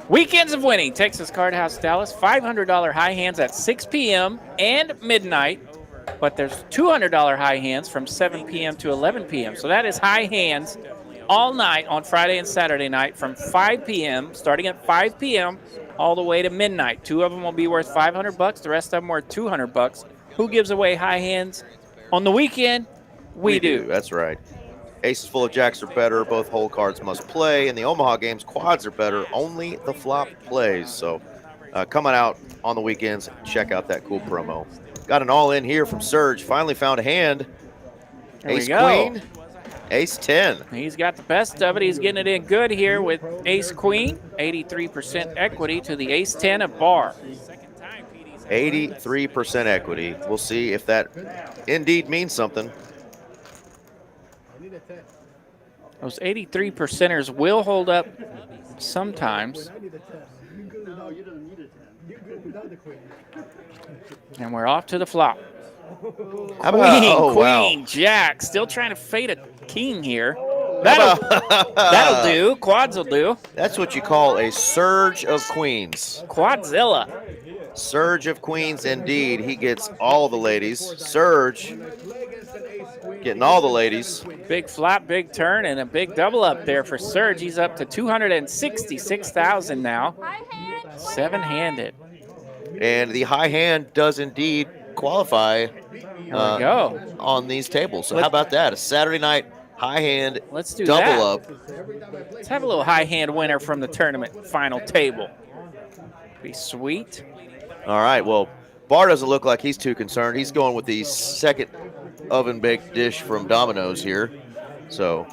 Weekends of Winning. Texas Card House Dallas. $500 high hands at 6 p.m. and midnight. But there's $200 high hands from 7 p.m. to 11 p.m. So that is high hands all night on Friday and Saturday night from 5 p.m., starting at 5 p.m. all the way to midnight. 2 of them will be worth $500. The rest of them worth $200. Who gives away high hands on the weekend? We do.
That's right. Aces full of jacks are better. Both hole cards must play. In the Omaha games, quads are better. Only the flop plays. So coming out on the weekends, check out that cool promo. Got an all-in here from Serge. Finally found a hand. Ace-queen, ace-10.
He's got the best of it. He's getting it in good here with ace-queen. 83% equity to the ace-10 of Barr.
83% equity. We'll see if that indeed means something.
I need a 10.
Those 83 percenters will hold up sometimes.
I need a 10. You good without, you don't need a 10. You good without the queen.
And we're off to the flop.
How about,
Queen, Jack. Still trying to fade a king here. That'll do. Quads will do.
That's what you call a surge of queens.
Quadzilla.
Surge of queens, indeed. He gets all the ladies. Surge getting all the ladies.
Big flop, big turn, and a big double up there for Serge. He's up to 266,000 now. Seven-handed.
And the high hand does indeed qualify on these tables. So how about that? A Saturday night high hand
Let's do
double
that.
up.
Let's have a little high hand winner from the tournament final table. Be sweet.
All right, well, Bar doesn't look like he's too concerned. He's going with the second oven-baked dish from Domino's here. So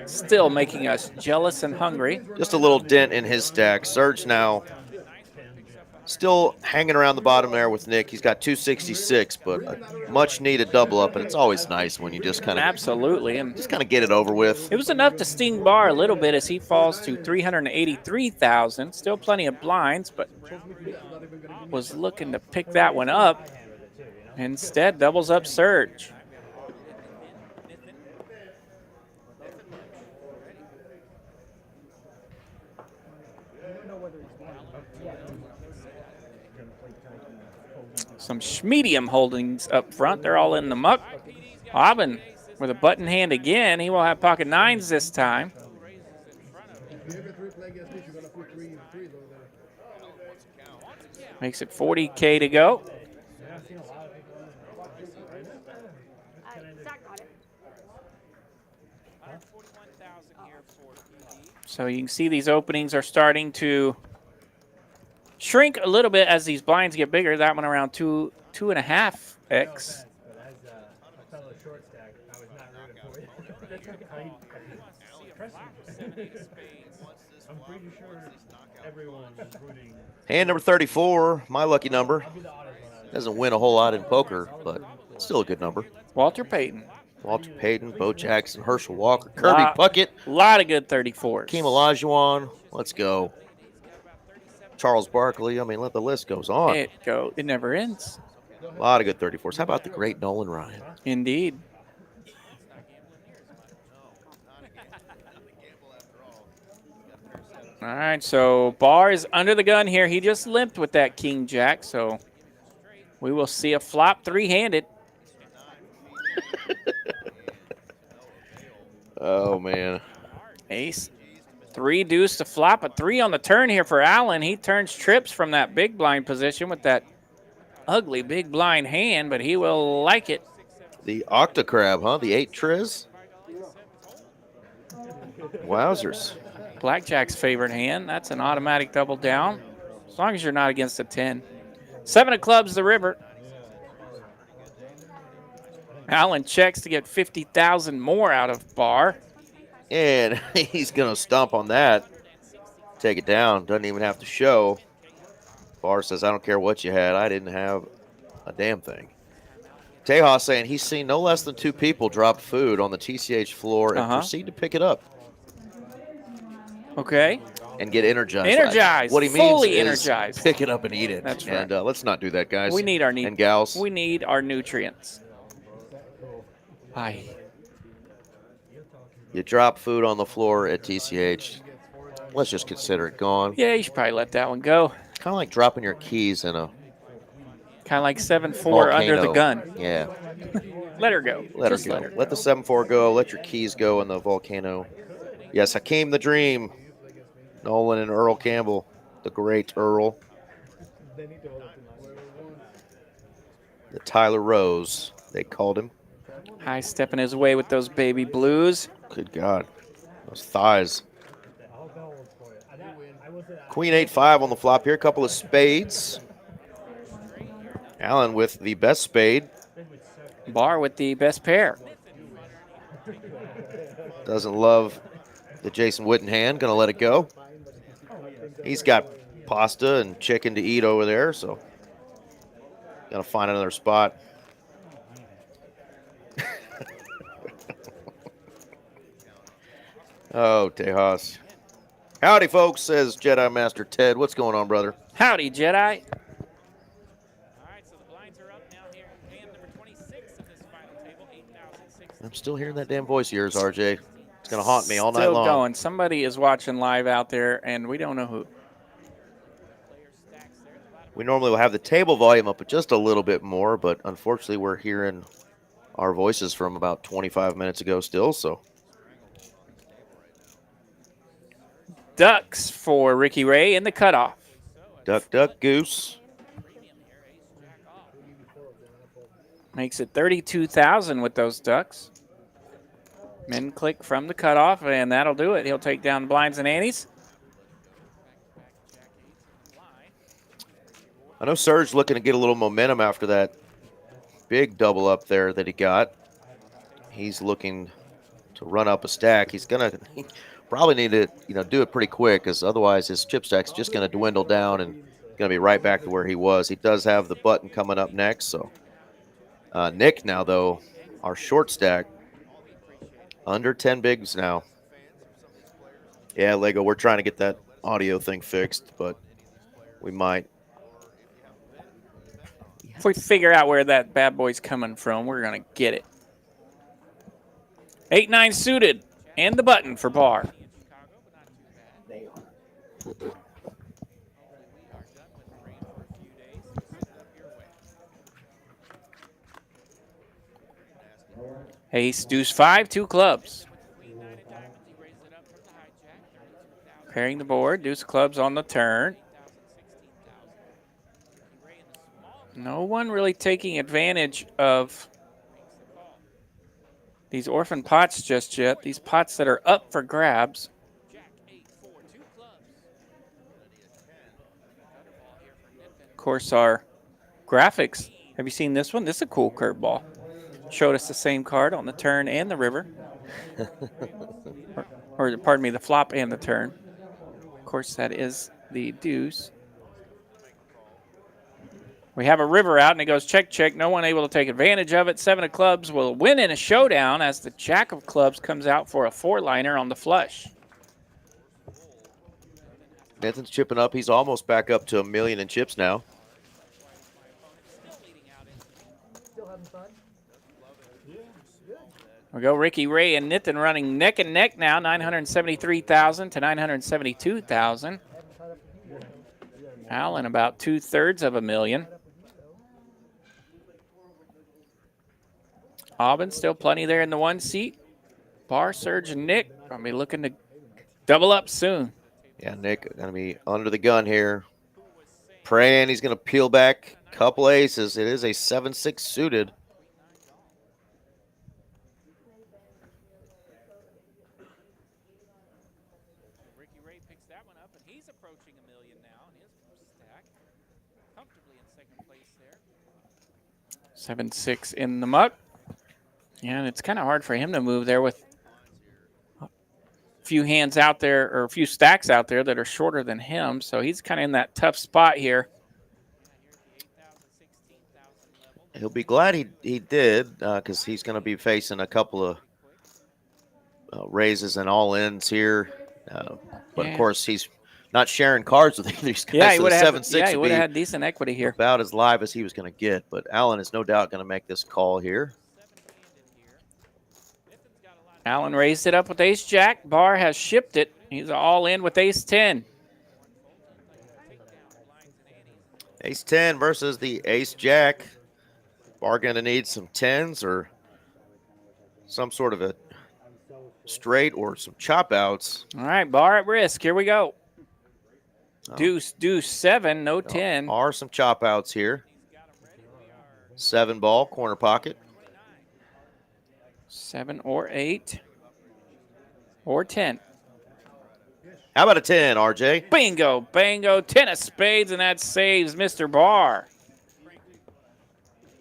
Still making us jealous and hungry.
just a little dent in his stack. Serge now still hanging around the bottom there with Nick. He's got 266, but a much-needed double up, and it's always nice when you just kind of
Absolutely. And
get it over with.
it was enough to sting Barr a little bit as he falls to 383,000. Still plenty of blinds, but was looking to pick that one up. Instead, doubles up Serge. Some medium holdings up front. They're all in the muck. Aubin with a button hand again. He will have pocket nines this time. Makes it 40K to go. So you can see these openings are starting to shrink a little bit as these blinds get bigger. That one around 2.5x.
Hand number 34, my lucky number. Doesn't win a whole lot in poker, but still a good number.
Walter Payton.
Walter Payton, Bo Jackson, Herschel Walker, Kirby Puckett.
A lot of good 34s.
Keem Olajuwon. Let's go. Charles Barkley. I mean, let the list goes on.
It never ends.
A lot of good 34s. How about the great Nolan Ryan?
Indeed. All right, so Barr is under the gun here. He just limped with that king jack, so we will see a flop three-handed.
Oh, man.
Ace. 3 deuce to flop, a 3 on the turn here for Allen. He turns trips from that big blind position with that ugly big blind hand, but he will like it.
The Octocrab, huh? The 8 Triz? Wowzers.
Blackjack's favorite hand. That's an automatic double down, as long as you're not against a 10. 7 of clubs, the river. Allen checks to get 50,000 more out of Barr.
And he's going to stomp on that. Take it down. Doesn't even have to show. Barr says, I don't care what you had. I didn't have a damn thing. Tejas saying he's seen no less than 2 people drop food on the TCH floor and proceed to pick it up.
Okay.
And get energized.
Energized.
What he means
fully
is
energized.
pick it up and eat it.
That's right.
And let's not do that, guys.
We need our
and gals.
We need our nutrients. Aye.
You drop food on the floor at TCH. Let's just consider it gone.
Yeah, you should probably let that one go.
Kind of like dropping your keys in a
kind of like 7-4
volcano.
under the gun.
Yeah.
Let her go.
Let her go. Let the 7-4 go. Let your keys go in the volcano. Yes, Hakeem the Dream. Nolan and Earl Campbell. The great Earl. The Tyler Rose, they called him.
High stepping his way with those baby blues.
Good God. Those thighs. Queen 8-5 on the flop here. A couple of spades. Allen with the best spade.
Barr with the best pair.
Doesn't love the Jason Witten hand. Going to let it go. He's got pasta and chicken to eat over there, so Got to find another spot. Oh, Tejas. Howdy, folks, says Jedi Master Ted. What's going on, brother?
Howdy, Jedi. All right, so the blinds are up now here. Hand number 26 of this final table, 8,060.
I'm still hearing that damn voice of yours, RJ. It's going to haunt me all night
Still
long.
going. Somebody is watching live out there, and we don't know who.
We normally will have the table volume up just a little bit more, but unfortunately we're hearing our voices from about 25 minutes ago still, so.
Ducks for Ricky Ray in the cutoff.
Duck, duck, goose.
Makes it 32,000 with those ducks. Men click from the cutoff, and that'll do it. He'll take down blinds and antes.
I know Serge looking to get a little momentum after that big double up there that he got. He's looking to run up a stack. He's going to probably need to, do it pretty quick, because otherwise his chip stack's just going to dwindle down and going to be right back to where he was. He does have the button coming up next. So Nick now, though, our short stack, under 10 bigs now. Yeah, Lego, we're trying to get that audio thing fixed, but we might.
If we figure out where that bad boy's coming from, we're going to get it. 8-9 suited, and the button for par. Ace, deuce 5, 2 clubs. Pairing the board, deuce clubs on the turn. No one really taking advantage of these orphan pots just yet. These pots that are up for grabs. Of course, our graphics. Have you seen this one? This is a cool curveball. Showed us the same card on the turn and the river. or pardon me, the flop and the turn. Of course, that is the deuce. We have a river out, and it goes check, check. No one able to take advantage of it. 7 of clubs will win in a showdown as the jack of clubs comes out for a 4-liner on the flush.
Nathan's chipping up. He's almost back up to $1 million in chips now.
We go Ricky Ray and Nathan running neck and neck now, 973,000 to 972,000. Allen about 2/3 of $1 million. Aubin still plenty there in the 1 seat. Bar, Serge, and Nick going to be looking to double up soon.
Yeah, Nick going to be under the gun here. Praying he's going to peel back a couple aces. It is a 7-6 suited.
Ricky Ray picks that one up, and he's approaching $1 million now in his stack. Comfortably in second place there. 7-6 in the muck. Yeah, and it's kind of hard for him to move there with a few hands out there, or a few stacks out there that are shorter than him. So he's kind of in that tough spot here.
He'll be glad he did, because he's going to be facing a couple of raises and all-ins here. But, of course, he's not sharing cards with these guys.
Yeah, he
so
would have
7-6
had decent equity here.
About as live as he was going to get. But Allen is no doubt going to make this call here.
Allen raised it up with ace-jack. Barr has shipped it. He's all in with ace-10.
Ace-10 versus the ace-jack. Barr going to need some 10s or some sort of a straight or some chop outs.
All right, Barr at risk. Here we go. Deuce, deuce, 7, no 10.
Are some chop outs here. 7 ball, corner pocket.
7 or 8 or 10.
How about a 10, RJ?
Bingo, bango, 10 of spades, and that saves Mr. Barr.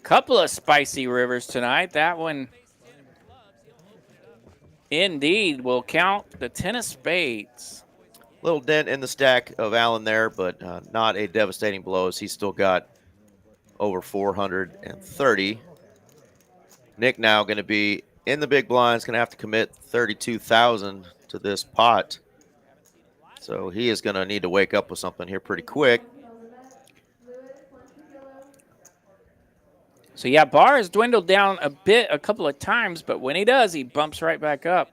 Couple of spicy rivers tonight. That one indeed will count the 10 of spades.
Little dent in the stack of Allen there, but not a devastating blow, as he's still got over 430. Nick now going to be in the big blinds, going to have to commit 32,000 to this pot. So he is going to need to wake up with something here pretty quick.
So, yeah, Barr has dwindled down a bit a couple of times, but when he does, he bumps right back up.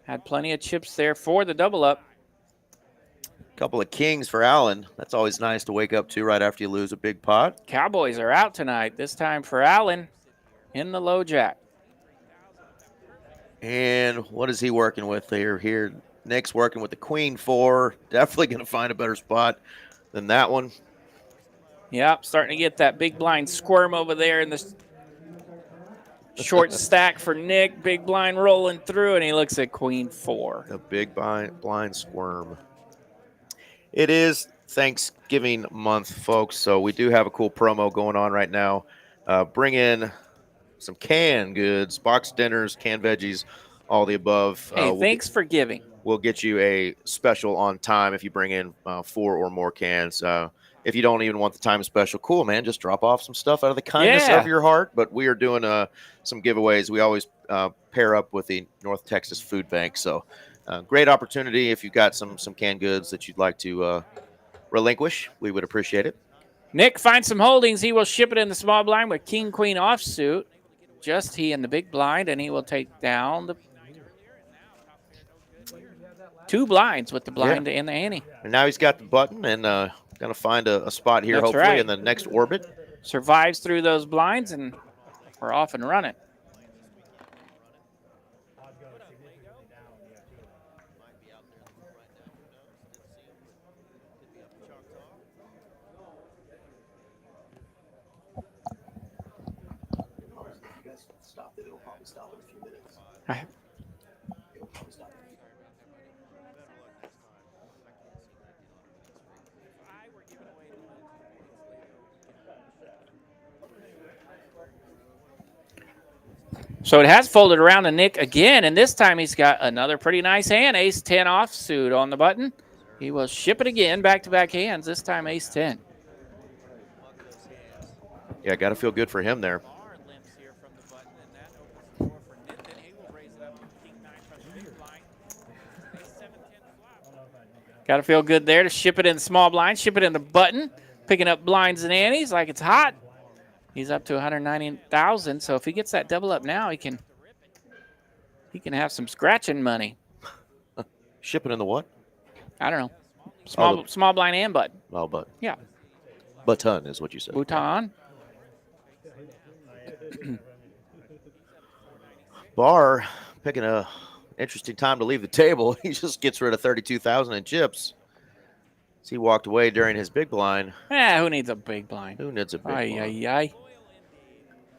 Had plenty of chips there for the double up.
Couple of kings for Allen. That's always nice to wake up to right after you lose a big pot.
Cowboys are out tonight. This time for Allen in the low jack.
And what is he working with here? Nick's working with the queen 4. Definitely going to find a better spot than that one.
Yep, starting to get that big blind squirm over there in the short stack for Nick. Big blind rolling through, and he looks at queen 4.
The big blind squirm. It is Thanksgiving month, folks, so we do have a cool promo going on right now. Bring in some canned goods, boxed dinners, canned veggies, all the above.
Hey, thanks for giving.
We'll get you a special on time if you bring in 4 or more cans. If you don't even want the time special, cool, man. Just drop off some stuff out of the kindness of your heart. But we are doing some giveaways. We always pair up with the North Texas Food Bank. So great opportunity. If you've got some canned goods that you'd like to relinquish, we would appreciate it.
Nick finds some holdings. He will ship it in the small blind with king, queen offsuit. Just he in the big blind, and he will take down the 2 blinds with the blind and the ante.
And now he's got the button and going to find a spot here,
That's
hopefully,
right.
in the next orbit.
Survives through those blinds, and we're off and running. So it has folded around to Nick again, and this time he's got another pretty nice hand. Ace-10 offsuit on the button. He will ship it again, back-to-back hands, this time ace-10.
Yeah, got to feel good for him there.
Got to feel good there to ship it in the small blind, ship it in the button, picking up blinds and antes like it's hot. He's up to 190,000, so if he gets that double up now, he can have some scratching money.
Shipping in the what?
I don't know. Small blind and button.
Oh, but.
Yeah.
Button is what you said.
Bhutan.
Barr picking a interesting time to leave the table. He just gets rid of 32,000 in chips. So he walked away during his big blind.
Who needs a big blind?
Who needs a big blind?
Ay.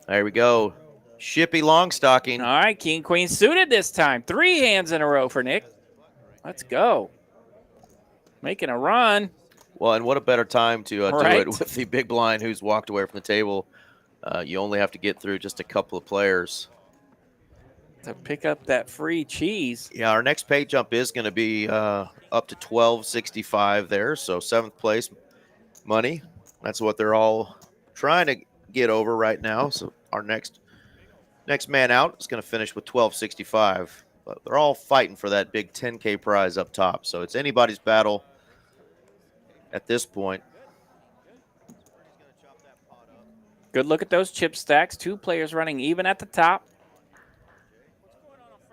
There we go. Shippy long stocking.
All right, king, queen suited this time. 3 hands in a row for Nick. Let's go. Making a run.
Well, and what a better time to do it with the big blind who's walked away from the table. You only have to get through just a couple of players
to pick up that free cheese.
Yeah, our next pay jump is going to be up to $12.65 there. So 7th place money. That's what they're all trying to get over right now. So our next man out is going to finish with $12.65. But they're all fighting for that big 10K prize up top. So it's anybody's battle at this point.
Good look at those chip stacks. 2 players running even at the top.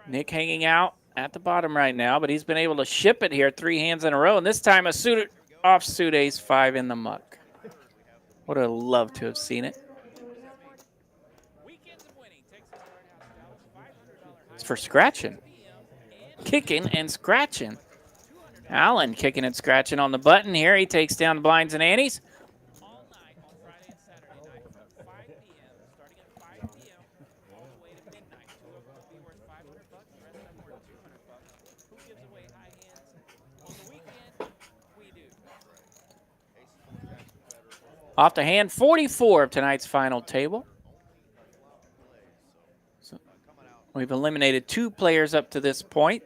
Nick hanging out at the bottom right now, but he's been able to ship it here 3 hands in a row, and this time a suited offsuit ace-5 in the muck. Would have loved to have seen it. It's for scratching. Kicking and scratching. Allen kicking and scratching on the button here. He takes down the blinds and antes. Off to hand 44 of tonight's final table. So we've eliminated 2 players up to this point.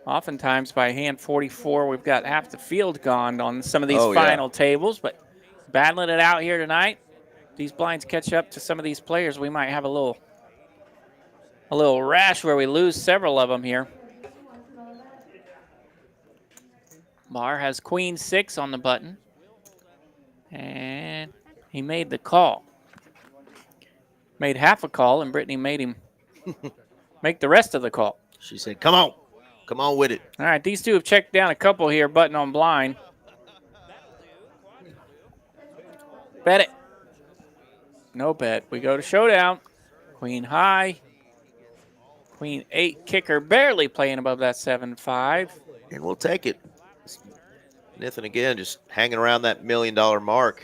Oftentimes by hand 44, we've got half the field gone on some of these
Oh, yeah.
final tables, but battling it out here tonight. These blinds catch up to some of these players. We might have a little rash where we lose several of them here. Barr has queen 6 on the button, and he made the call. Made half a call, and Brittany made him make the rest of the call.
She said, come on. Come on with it.
All right, these two have checked down a couple here, button on blind. Bet it. No bet. We go to showdown. Queen high. Queen 8 kicker barely playing above that 7-5.
And we'll take it. Nathan again just hanging around that $1 million mark.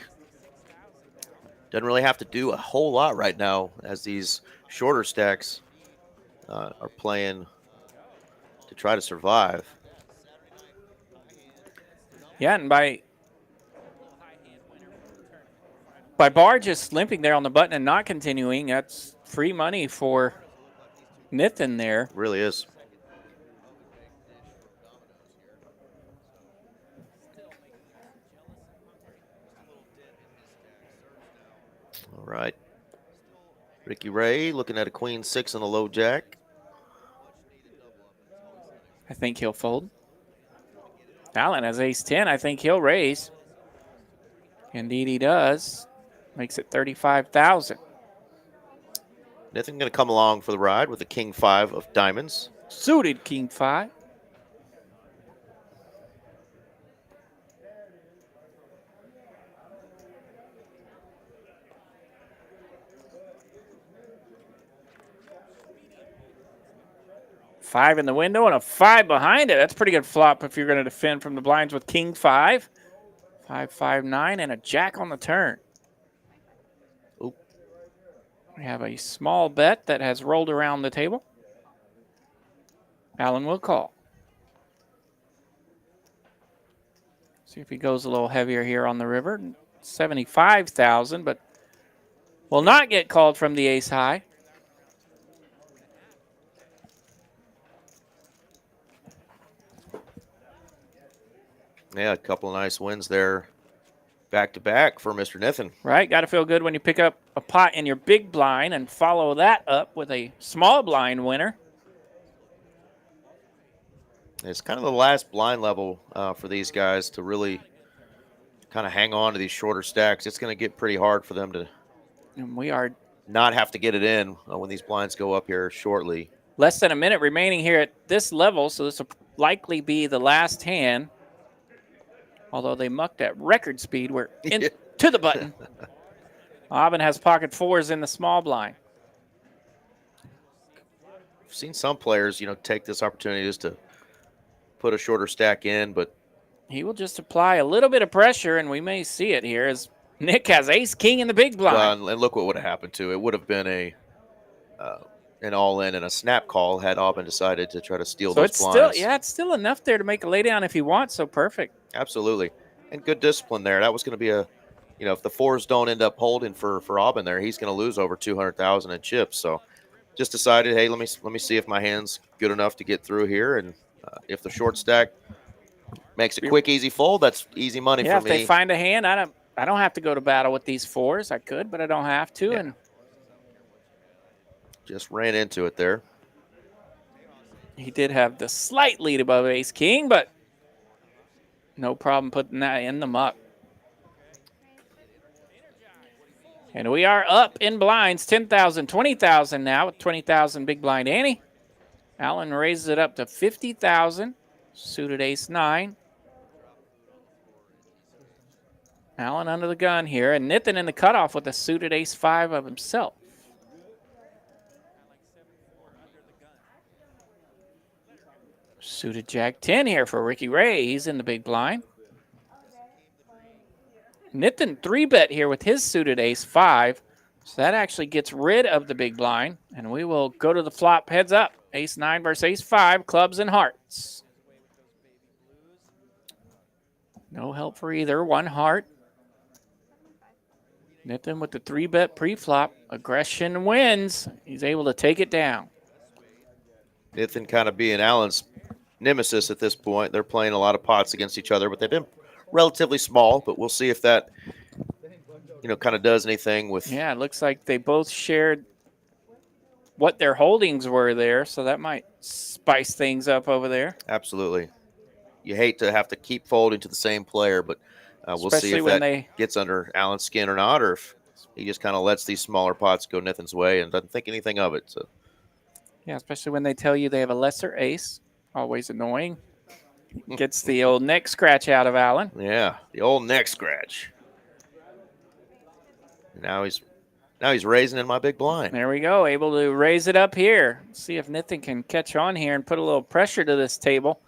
Doesn't really have to do a whole lot right now as these shorter stacks are playing to try to survive.
Yeah, and by Barr just limping there on the button and not continuing, that's free money for Nathan there.
Really is. All right. Ricky Ray looking at a queen 6 on the low jack.
I think he'll fold. Allen has ace 10. I think he'll raise. Indeed he does. Makes it 35,000.
Nathan going to come along for the ride with the king 5 of diamonds.
Suited king 5. Five in the window and a 5 behind it. That's a pretty good flop if you're going to defend from the blinds with king 5. 5, 5, 9, and a jack on the turn.
Oop.
We have a small bet that has rolled around the table. Allen will call. See if he goes a little heavier here on the river. 75,000, but will not get called from the ace high.
Yeah, a couple of nice wins there back-to-back for Mr. Nathan.
Right, got to feel good when you pick up a pot in your big blind and follow that up with a small blind winner.
It's kind of the last blind level for these guys to really kind of hang on to these shorter stacks. It's going to get pretty hard for them to
And we are
not have to get it in when these blinds go up here shortly.
less than a minute remaining here at this level, so this will likely be the last hand. Although they mucked at record speed, we're in to the button. Aubin has pocket 4s in the small blind.
I've seen some players, take this opportunity just to put a shorter stack in, but
He will just apply a little bit of pressure, and we may see it here as Nick has ace-king in the big blind.
and look what would have happened to it. It would have been an all-in and a snap call had Aubin decided to try to steal those blinds.
It's still enough there to make a laydown if he wants, so perfect.
Absolutely. And good discipline there. That was going to be if the 4s don't end up holding for Aubin there, he's going to lose over 200,000 in chips. So just decided, hey, let me see if my hand's good enough to get through here. And if the short stack makes a quick, easy fold, that's easy money for me.
If they find a hand, I don't have to go to battle with these 4s. I could, but I don't have to.
Yeah.
And
just ran into it there.
he did have the slight lead above ace-king, but no problem putting that in the muck. And we are up in blinds, 10,000, 20,000 now with 20,000 big blind Annie. Allen raises it up to 50,000, suited ace-9. Allen under the gun here, and Nathan in the cutoff with a suited ace-5 of himself. Suited jack-10 here for Ricky Ray. He's in the big blind. Nathan 3-bet here with his suited ace-5. So that actually gets rid of the big blind. And we will go to the flop heads up. Ace-9 versus ace-5, clubs and hearts. No help for either, 1 heart. Nathan with the 3-bet pre-flop. Aggression wins. He's able to take it down.
Nathan kind of being Allen's nemesis at this point. They're playing a lot of pots against each other, but they've been relatively small. But we'll see if that, kind of does anything with.
Yeah, it looks like they both shared what their holdings were there, so that might spice things up over there.
Absolutely. You hate to have to keep folding to the same player, but we'll see if that gets under Alan's skin or not, or if he just kind of lets these smaller pots go Nathan's way and doesn't think anything of it. So.
Yeah, especially when they tell you they have a lesser ace. Always annoying. Gets the old neck scratch out of Alan.
Yeah, the old neck scratch. Now he's raising in my big blind.
There we go, able to raise it up here. See if Nathan can catch on here and put a little pressure to this table.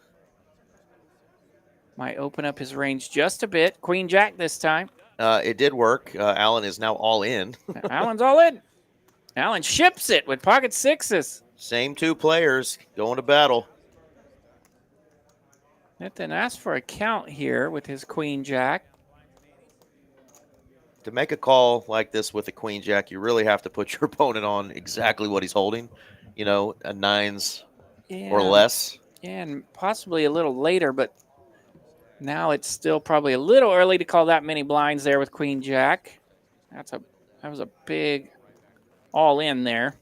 Might open up his range just a bit. Queen Jack this time.
It did work. Alan is now all in.
Alan's all in. Alan ships it with pocket sixes.
Same two players going to battle.
Nathan asked for a count here with his Queen Jack.
To make a call like this with a Queen Jack, you really have to put your opponent on exactly what he's holding. A nines or less.
Yeah, and possibly a little later, but now it's still probably a little early to call that many blinds there with Queen Jack. That was a big all in there.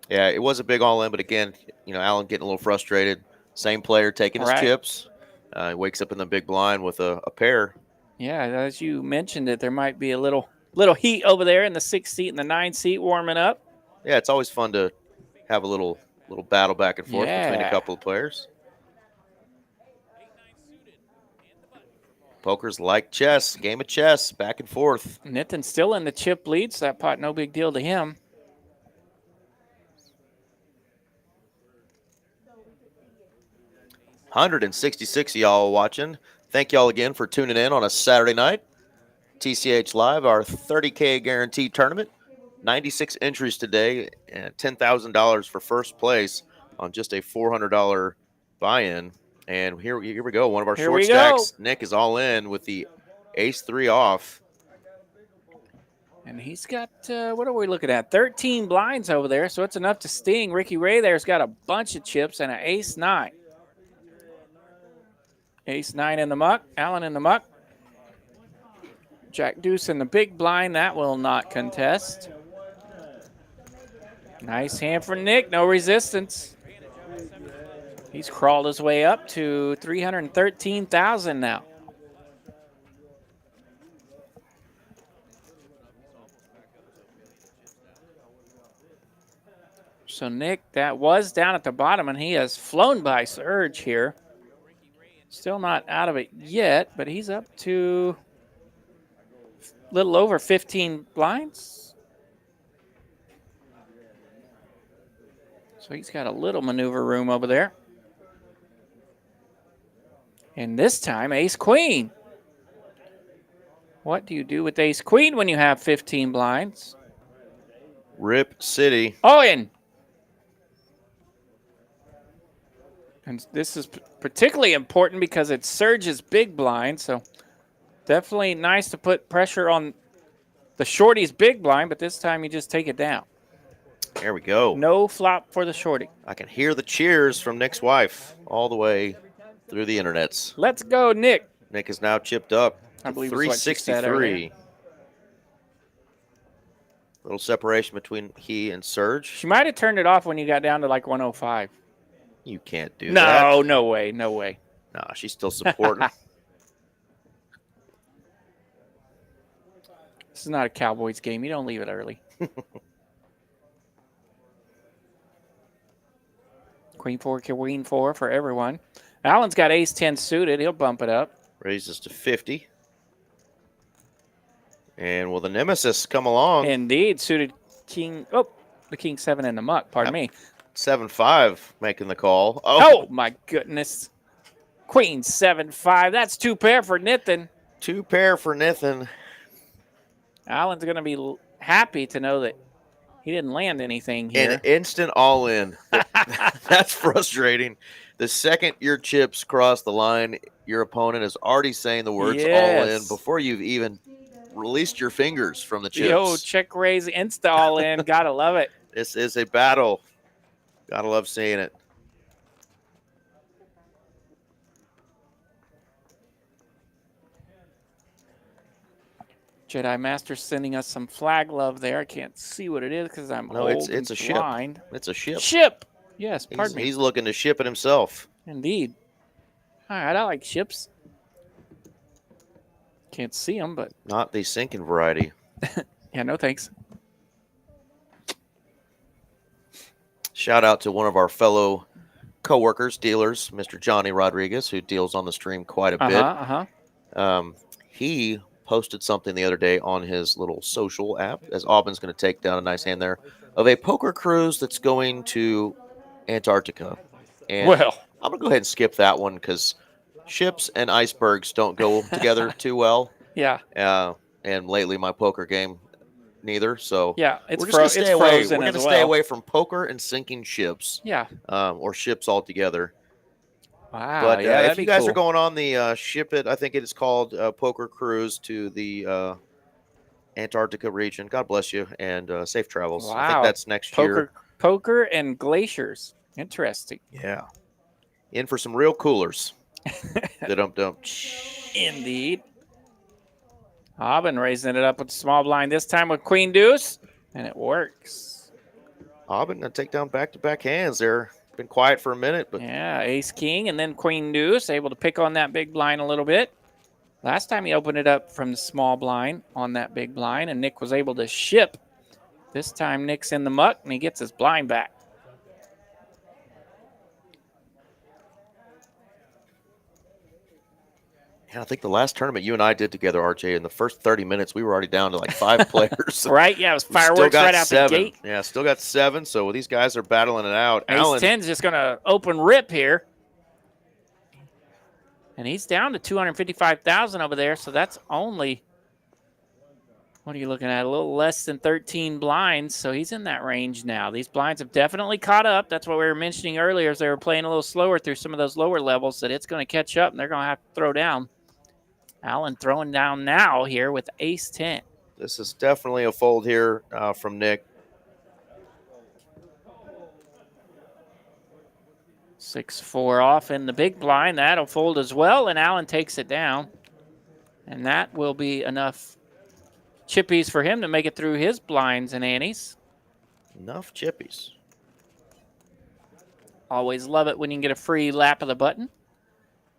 Yeah, it was a big all in, but again, Alan getting a little frustrated. Same player taking his chips. He wakes up in the big blind with a pair.
Yeah, as you mentioned it, there might be a little heat over there in the 6 seat and the 9 seat warming up.
Yeah, it's always fun to have a little battle back and forth between a couple of players. Poker's like chess, game of chess, back and forth.
Nathan's still in the chip lead, so that pot no big deal to him.
$166 y'all watching. Thank y'all again for tuning in on a Saturday night. TCH Live, our 30K guaranteed tournament. 96 entries today and $10,000 for first place on just a $400 buy-in. And here we go. One of our short stacks. Nick is all in with the ace-3 off.
And he's got, what are we looking at? 13 blinds over there, so it's enough to sting. Ricky Ray there's got a bunch of chips and an ace-9. Ace-9 in the muck. Alan in the muck. Jack deuce in the big blind. That will not contest. Nice hand for Nick. No resistance. He's crawled his way up to 313,000 now. So Nick, that was down at the bottom, and he has flown by Surge here. Still not out of it yet, but he's up to a little over 15 blinds. So he's got a little maneuver room over there. And this time, ace-queen. What do you do with ace-queen when you have 15 blinds?
Rip City.
Oh, and this is particularly important because it's Surge's big blind, so definitely nice to put pressure on the shorty's big blind, but this time you just take it down.
There we go.
No flop for the shorty.
I can hear the cheers from Nick's wife all the way through the internets.
Let's go, Nick.
Nick is now chipped up to
I believe
363. Little separation between he and Surge.
She might have turned it off when you got down to like 105.
You can't do that.
No, no way, no way.
Nah, she's still supporting.
This is not a Cowboys game. You don't leave it early. Queen 4, Queen 4 for everyone. Alan's got ace-10 suited. He'll bump it up.
Raises to 50. And will the nemesis come along?
Indeed. Suited king. Oh, the king 7 in the muck. Pardon me.
7-5 making the call.
Oh, my goodness. Queen 7-5. That's 2 pair for Nathan.
2 pair for Nathan.
Alan's going to be happy to know that he didn't land anything here.
An instant all in. That's frustrating. The second your chips cross the line, your opponent is already saying the words all in before you've even released your fingers from the chips.
Yo, check raise, insta all in. Gotta love it.
This is a battle. Gotta love seeing it.
Jedi Master sending us some flag love there. I can't see what it is because I'm
No,
old
it's
and
a ship.
blind.
It's a ship.
Ship. Yes, pardon me.
He's looking to ship it himself.
Indeed. All right, I like ships. Can't see them, but
Not the sinking variety.
yeah, no thanks.
Shout out to one of our fellow co-workers, dealers, Mr. Johnny Rodriguez, who deals on the stream quite a bit. He posted something the other day on his little social app, as Auburn's going to take down a nice hand there, of a poker cruise that's going to Antarctica. And
Well,
I'm going to go ahead and skip that one because ships and icebergs don't go together too well.
Yeah.
And lately my poker game, neither. So
yeah, it's
we're just going to stay away.
frozen
We're going to
as
stay
well.
away from poker and sinking ships.
Yeah.
Or ships altogether.
Wow.
But
yeah,
if you guys are going on the ship it, I think it is called Poker Cruise to the Antarctica region. God bless you and safe travels.
Wow.
I think that's next year.
Poker and glaciers. Interesting.
Yeah. In for some real coolers. Dum.
Indeed. Aubin raising it up with the small blind this time with Queen Deuce, and it works.
Aubin going to take down back-to-back hands there. Been quiet for a minute, but
yeah, Ace King and then Queen Deuce, able to pick on that big blind a little bit. Last time he opened it up from the small blind on that big blind, and Nick was able to ship. This time Nick's in the muck, and he gets his blind back.
yeah, I think the last tournament you and I did together, RJ, in the first 30 minutes, we were already down to like 5 players.
Right? Yeah, it was fireworks right out the gate.
Yeah, still got 7, so these guys are battling it out.
Ace 10's just going to open rip here. And he's down to 255,000 over there, so that's only, what are you looking at, a little less than 13 blinds, so he's in that range now. These blinds have definitely caught up. That's what we were mentioning earlier as they were playing a little slower through some of those lower levels, that it's going to catch up and they're going to have to throw down. Allen throwing down now here with Ace 10.
This is definitely a fold here from Nick.
6-4 off in the big blind. That'll fold as well, and Allen takes it down. And that will be enough chippies for him to make it through his blinds and antes.
Enough chippies.
Always love it when you can get a free lap of the button.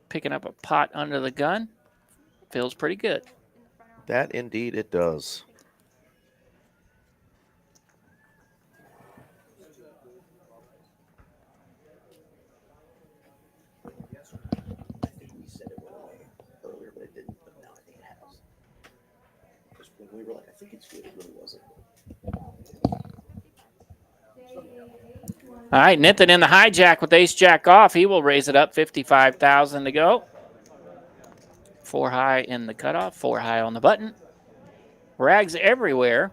Picking up a pot under the gun. Feels pretty good.
That indeed it does.
All right, Nathan in the hijack with ace jack off. He will raise it up, 55,000 to go. 4 high in the cutoff, 4 high on the button. Rags everywhere.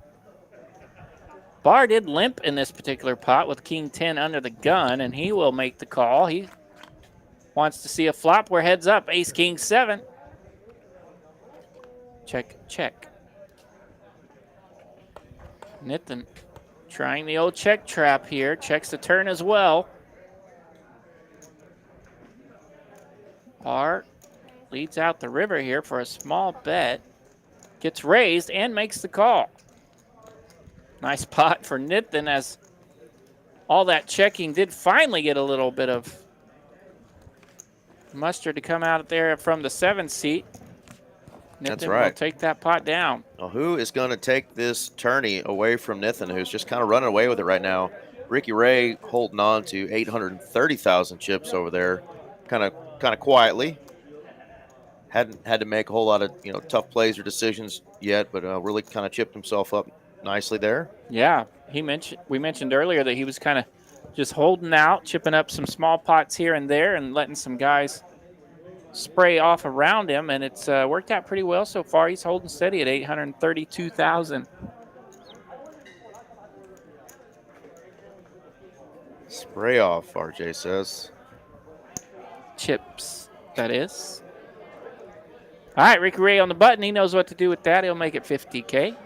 Barr did limp in this particular pot with king 10 under the gun, and he will make the call. He wants to see a flop. We're heads up, ace king 7. Check, check. Nathan trying the old check trap here. Checks the turn as well. Barr leads out the river here for a small bet. Gets raised and makes the call. Nice pot for Nathan, as all that checking did finally get a little bit of mustard to come out there from the 7th seat.
That's
Nathan
right.
will take that pot down.
Well, who is going to take this tourney away from Nathan, who's just kind of running away with it right now? Ricky Ray holding on to 830,000 chips over there, kind of quietly. Hadn't had to make a whole lot of tough plays or decisions yet, but really kind of chipped himself up nicely there.
Yeah, we mentioned earlier that he was kind of just holding out, chipping up some small pots here and there, and letting some guys spray off around him, and it's worked out pretty well so far. He's holding steady at 832,000.
Spray off, RJ says.
Chips, that is. All right, Ricky Ray on the button. He knows what to do with that. He'll make it 50K.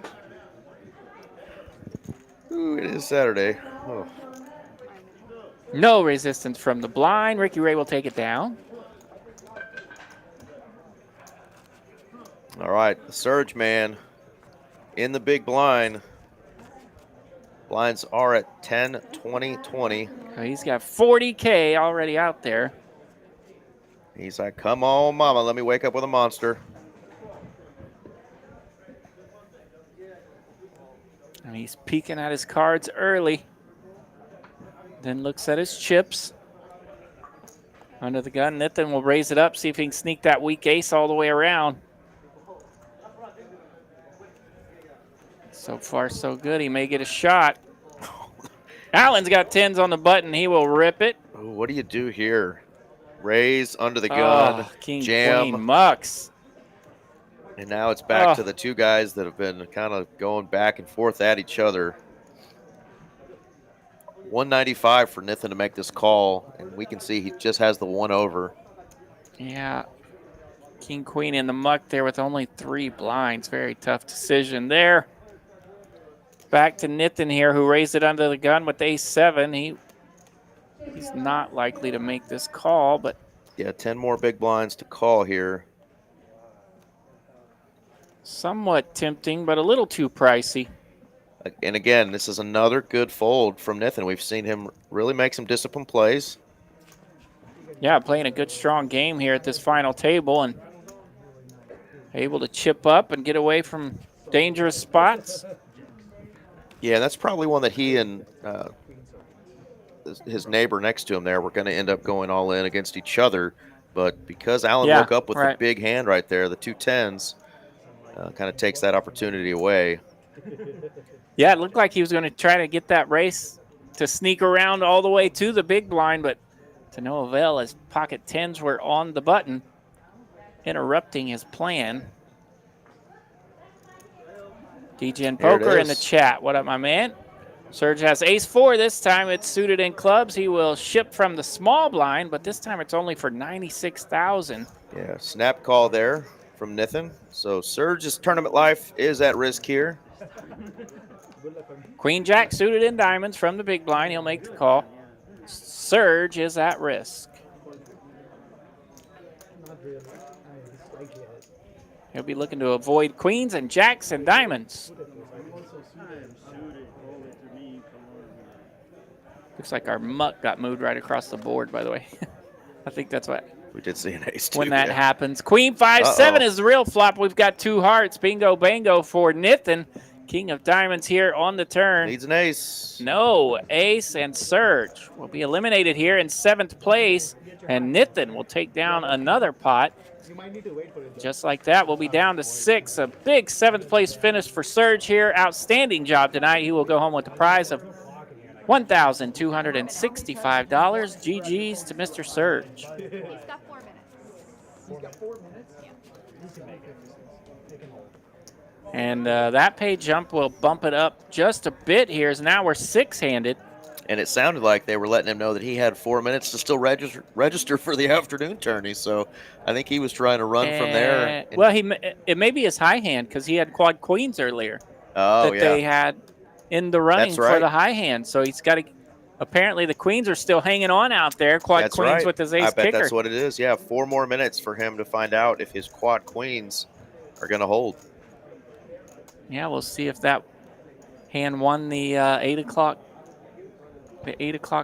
Ooh, it is Saturday. Oh.
No resistance from the blind. Ricky Ray will take it down.
All right, the Surge Man in the big blind. Blinds are at 10, 20, 20.
He's got 40K already out there.
He's like, come on, mama, let me wake up with a monster.
And he's peeking at his cards early. Then looks at his chips. Under the gun, Nathan will raise it up, see if he can sneak that weak ace all the way around. So far, so good. He may get a shot. Allen's got 10s on the button. He will rip it.
Ooh, what do you do here? Raise under the gun,
King,
jam.
queen, mucks.
And now it's back to the two guys that have been kind of going back and forth at each other. 195 for Nathan to make this call, and we can see he just has the one over.
Yeah. King, queen in the muck there with only 3 blinds. Very tough decision there. Back to Nathan here, who raised it under the gun with ace-7. He's not likely to make this call, but...
Yeah, 10 more big blinds to call here.
Somewhat tempting, but a little too pricey.
And again, this is another good fold from Nathan. We've seen him really make some disciplined plays.
Yeah, playing a good, strong game here at this final table and able to chip up and get away from dangerous spots.
Yeah, that's probably one that he and his neighbor next to him there were going to end up going all in against each other. But because Allen woke up with a big hand right there, the 2 10s, kind of takes that opportunity away.
Yeah, it looked like he was going to try to get that race to sneak around all the way to the big blind, but to no avail as pocket 10s were on the button, interrupting his plan. DGen Poker in the chat. What up, my man? Serge has ace-4 this time. It's suited in clubs. He will ship from the small blind, but this time it's only for 96,000.
Yeah, snap call there from Nathan. So Serge's tournament life is at risk here.
Queen Jack suited in diamonds from the big blind. He'll make the call. Serge is at risk. He'll be looking to avoid queens and jacks and diamonds. Looks like our muck got moved right across the board, by the way. I think that's what.
We did see an ace, too.
When that happens. Queen 5-7 is the real flop. We've got 2 hearts. Bingo, bango for Nathan. King of diamonds here on the turn.
Needs an ace.
No, ace and Serge will be eliminated here in 7th place. And Nathan will take down another pot. Just like that, we'll be down to 6. A big 7th place finish for Serge here. Outstanding job tonight. He will go home with the prize of $1,265. GG's to Mr. Serge.
He's got 4 minutes.
He's got 4 minutes?
Yeah.
And that pay jump will bump it up just a bit here, as now we're 6-handed.
And it sounded like they were letting him know that he had 4 minutes to still register for the afternoon tourney. So I think he was trying to run from there.
Well, it may be his high hand because he had quad queens earlier that they had in the running for the high hand. So he's got to – apparently the queens are still hanging on out there, quad queens with his ace kicker.
I bet that's what it is. Yeah, 4 more minutes for him to find out if his quad queens are going to hold.
Yeah, we'll see if that hand won the 8 o'clock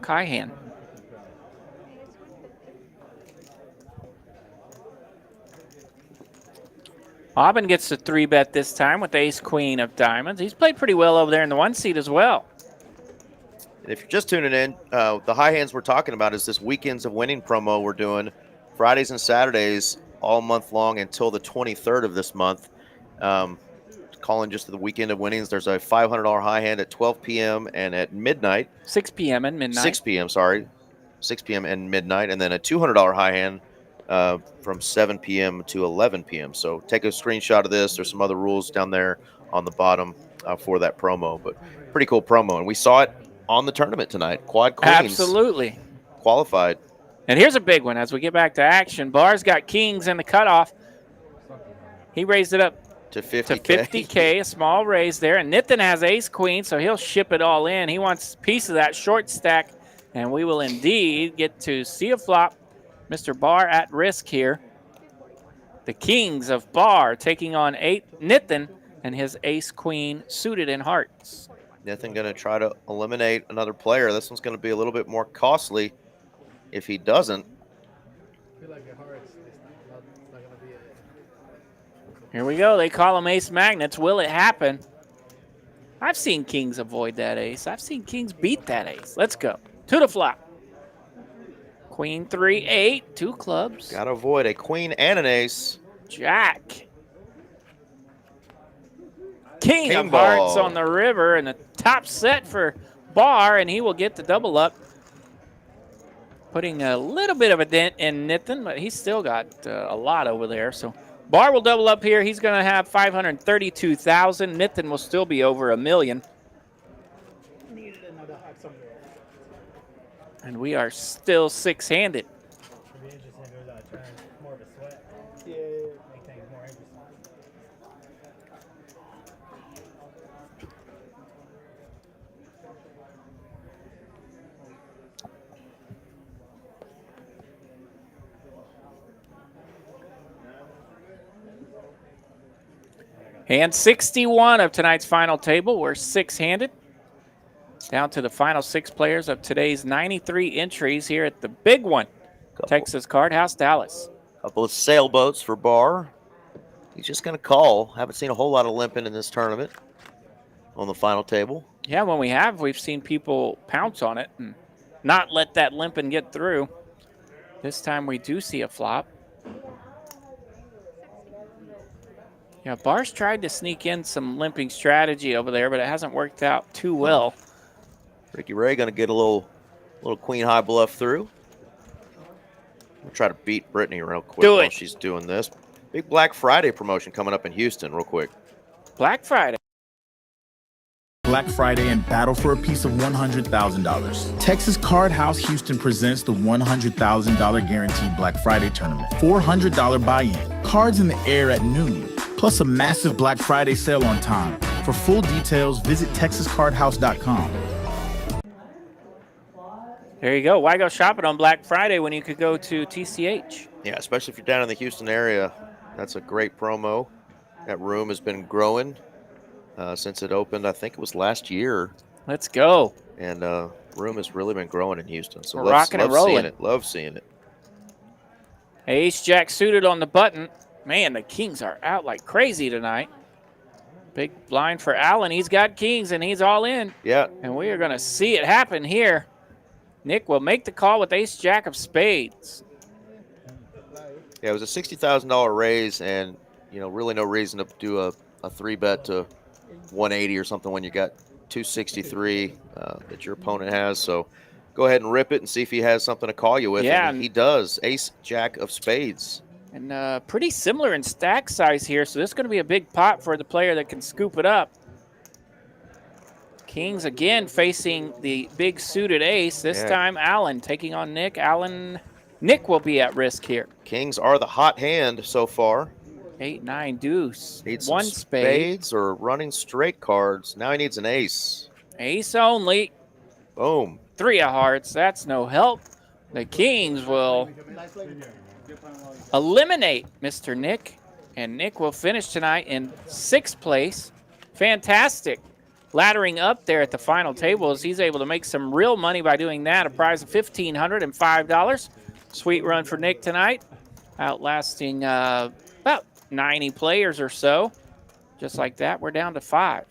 high hand. Aubin gets the 3-bet this time with ace-queen of diamonds. He's played pretty well over there in the 1 seat as well.
If you're just tuning in, the high hands we're talking about is this Weekends of Winning promo we're doing Fridays and Saturdays all month long until the 23rd of this month. Calling just the Weekend of Winnings. There's a $500 high hand at 12 p.m. and at midnight.
6 p.m. and midnight.
6 p.m., sorry. 6 p.m. and midnight. And then a $200 high hand from 7 p.m. to 11 p.m. So take a screenshot of this. There's some other rules down there on the bottom for that promo. But pretty cool promo. And we saw it on the tournament tonight. Quad queens.
Absolutely.
Qualified.
And here's a big one as we get back to action. Barr's got kings in the cutoff. He raised it up
to 50K.
To 50K, a small raise there. And Nathan has ace-queen, so he'll ship it all in. He wants a piece of that short stack, and we will indeed get to see a flop. Mr. Barr at risk here. The kings of Barr taking on Nathan and his ace-queen suited in hearts.
Nathan going to try to eliminate another player. This one's going to be a little bit more costly if he doesn't.
I feel like the hearts, it's not going to be a...
Here we go. They call them ace magnets. Will it happen? I've seen kings avoid that ace. I've seen kings beat that ace. Let's go. To the flop. Queen 3, 8, 2 clubs.
Got to avoid a queen and an ace.
Jack. King of
ball.
hearts on the river, and the top set for Barr, and he will get the double up. Putting a little bit of a dent in Nathan, but he's still got a lot over there. So Barr will double up here. He's going to have 532,000. Nathan will still be over $1 million.
Needed another heart somewhere.
And we are still six-handed.
It'd be interesting if it was turn more of a sweat.
Yeah.
Make things more interesting.
Hand 61 of tonight's final table. We're six-handed. Down to the final 6 players of today's 93 entries here at the big one, Texas Card House, Dallas.
Couple of sailboats for Barr. He's just going to call. Haven't seen a whole lot of limping in this tournament on the final table.
Yeah, when we've seen people pounce on it and not let that limping get through. This time we do see a flop. Yeah, Barr's tried to sneak in some limping strategy over there, but it hasn't worked out too well.
Ricky Ray going to get a little queen high bluff through. We'll try to beat Brittany real quick while she's doing this. Big Black Friday promotion coming up in Houston real quick.
Black Friday.
Black Friday and battle for a piece of $100,000. Texas Card House Houston presents the $100,000 guaranteed Black Friday tournament. $400 buy-in, cards in the air at noon, plus a massive Black Friday sale on time. For full details, visit TexasCardHouse.com.
There you go. Why go shopping on Black Friday when you could go to TCH?
Yeah, especially if you're down in the Houston area. That's a great promo. That room has been growing since it opened. I think it was last year.
Let's go.
And room has really been growing in Houston. So
We're rocking and rolling.
Seeing it. Love seeing it.
Ace Jack suited on the button. Man, the kings are out like crazy tonight. Big blind for Allen. He's got kings, and he's all in.
Yeah.
And we are going to see it happen here. Nick will make the call with ace jack of spades.
Yeah, it was a $60,000 raise, and really no reason to do a 3-bet to 180 or something when you got 263 that your opponent has. So go ahead and rip it and see if he has something to call you with.
Yeah,
and he does. Ace jack of spades.
And pretty similar in stack size here, so this is going to be a big pot for the player that can scoop it up. Kings again facing the big suited ace. This time Allen taking on Nick. Nick will be at risk here.
Kings are the hot hand so far.
8, 9, deuce.
Needs
one
some
spade.
Spades or running straight cards. Now he needs an ace.
Ace only.
Boom.
3 of hearts. That's no help. The Kings will eliminate Mr. Nick. And Nick will finish tonight in 6th place. Fantastic. Laddering up there at the final table as he's able to make some real money by doing that. A prize of $1,505. Sweet run for Nick tonight. Outlasting about 90 players or so. Just like that, we're down to 5.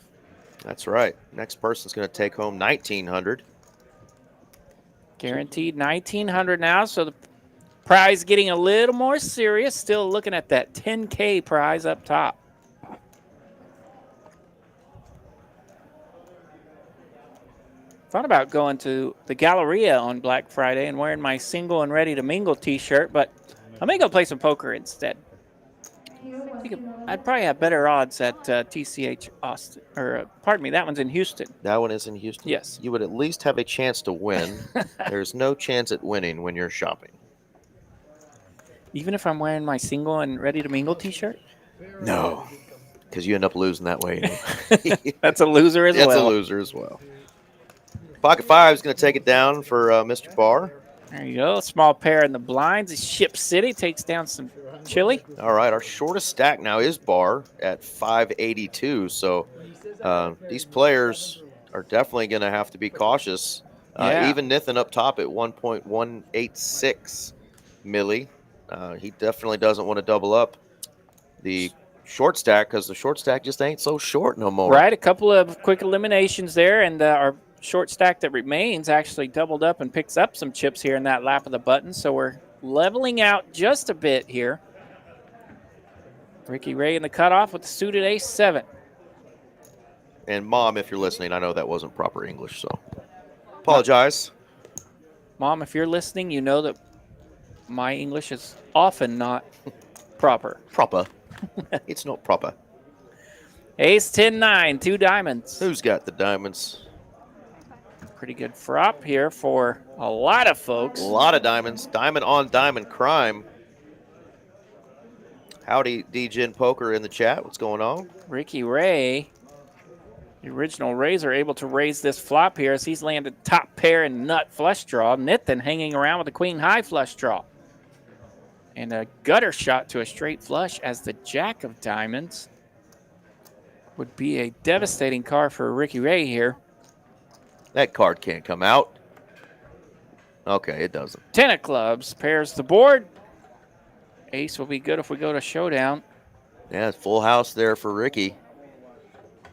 That's right. Next person's going to take home $1,900.
Guaranteed $1,900 now, so the prize getting a little more serious. Still looking at that $10K prize up top. Thought about going to the Galleria on Black Friday and wearing my single and ready to mingle t-shirt, but I may go play some poker instead. I'd probably have better odds at TCH Austin, or pardon me, that one's in Houston.
That one is in Houston?
Yes.
You would at least have a chance to win. There's no chance at winning when you're shopping.
Even if I'm wearing my single and ready to mingle t-shirt?
No, because you end up losing that way.
That's a loser as well.
That's a loser as well. Pocket 5 is going to take it down for Mr. Barr.
There you go. Small pair in the blinds. Ship City takes down some chili.
All right, our shortest stack now is Bar at 582. So these players are definitely going to have to be cautious.
Yeah.
Even Nithin up top at 1.186 milli. He definitely doesn't want to double up the short stack because the short stack just ain't so short no more.
Right, a couple of quick eliminations there, and our short stack that remains actually doubled up and picks up some chips here in that lap of the button. So we're leveling out just a bit here. Ricky Ray in the cutoff with the suited ace-7.
And Mom, if you're listening, I know that wasn't proper English, so apologize.
Mom, if you're listening, you know that my English is often not proper.
Proper. It's not proper.
Ace-10-9, 2 diamonds.
Who's got the diamonds?
Pretty good frop here for a lot of folks.
A lot of diamonds. Diamond on diamond crime. Howdy, DGen Poker in the chat. What's going on?
Ricky Ray, the original raiser, able to raise this flop here as he's landed top pair and nut flush draw. Nithin hanging around with a queen high flush draw. And a gutter shot to a straight flush as the jack of diamonds would be a devastating card for Ricky Ray here.
That card can't come out. Okay, it doesn't.
10 of clubs pairs the board. Ace will be good if we go to showdown.
Yeah, it's full house there for Ricky.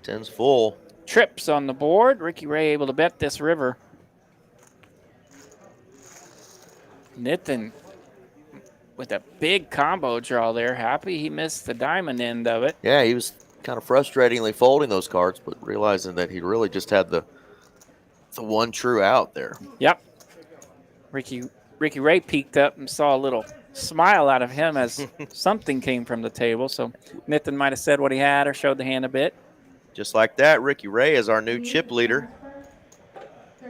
10's full.
Trips on the board. Ricky Ray able to bet this river. Nithin with a big combo draw there. Happy he missed the diamond end of it.
Yeah, he was kind of frustratingly folding those cards, but realizing that he really just had the one true out there.
Yep. Ricky Ray peeked up and saw a little smile out of him as something came from the table. So Nithin might have said what he had or showed the hand a bit.
Just like that, Ricky Ray is our new chip leader.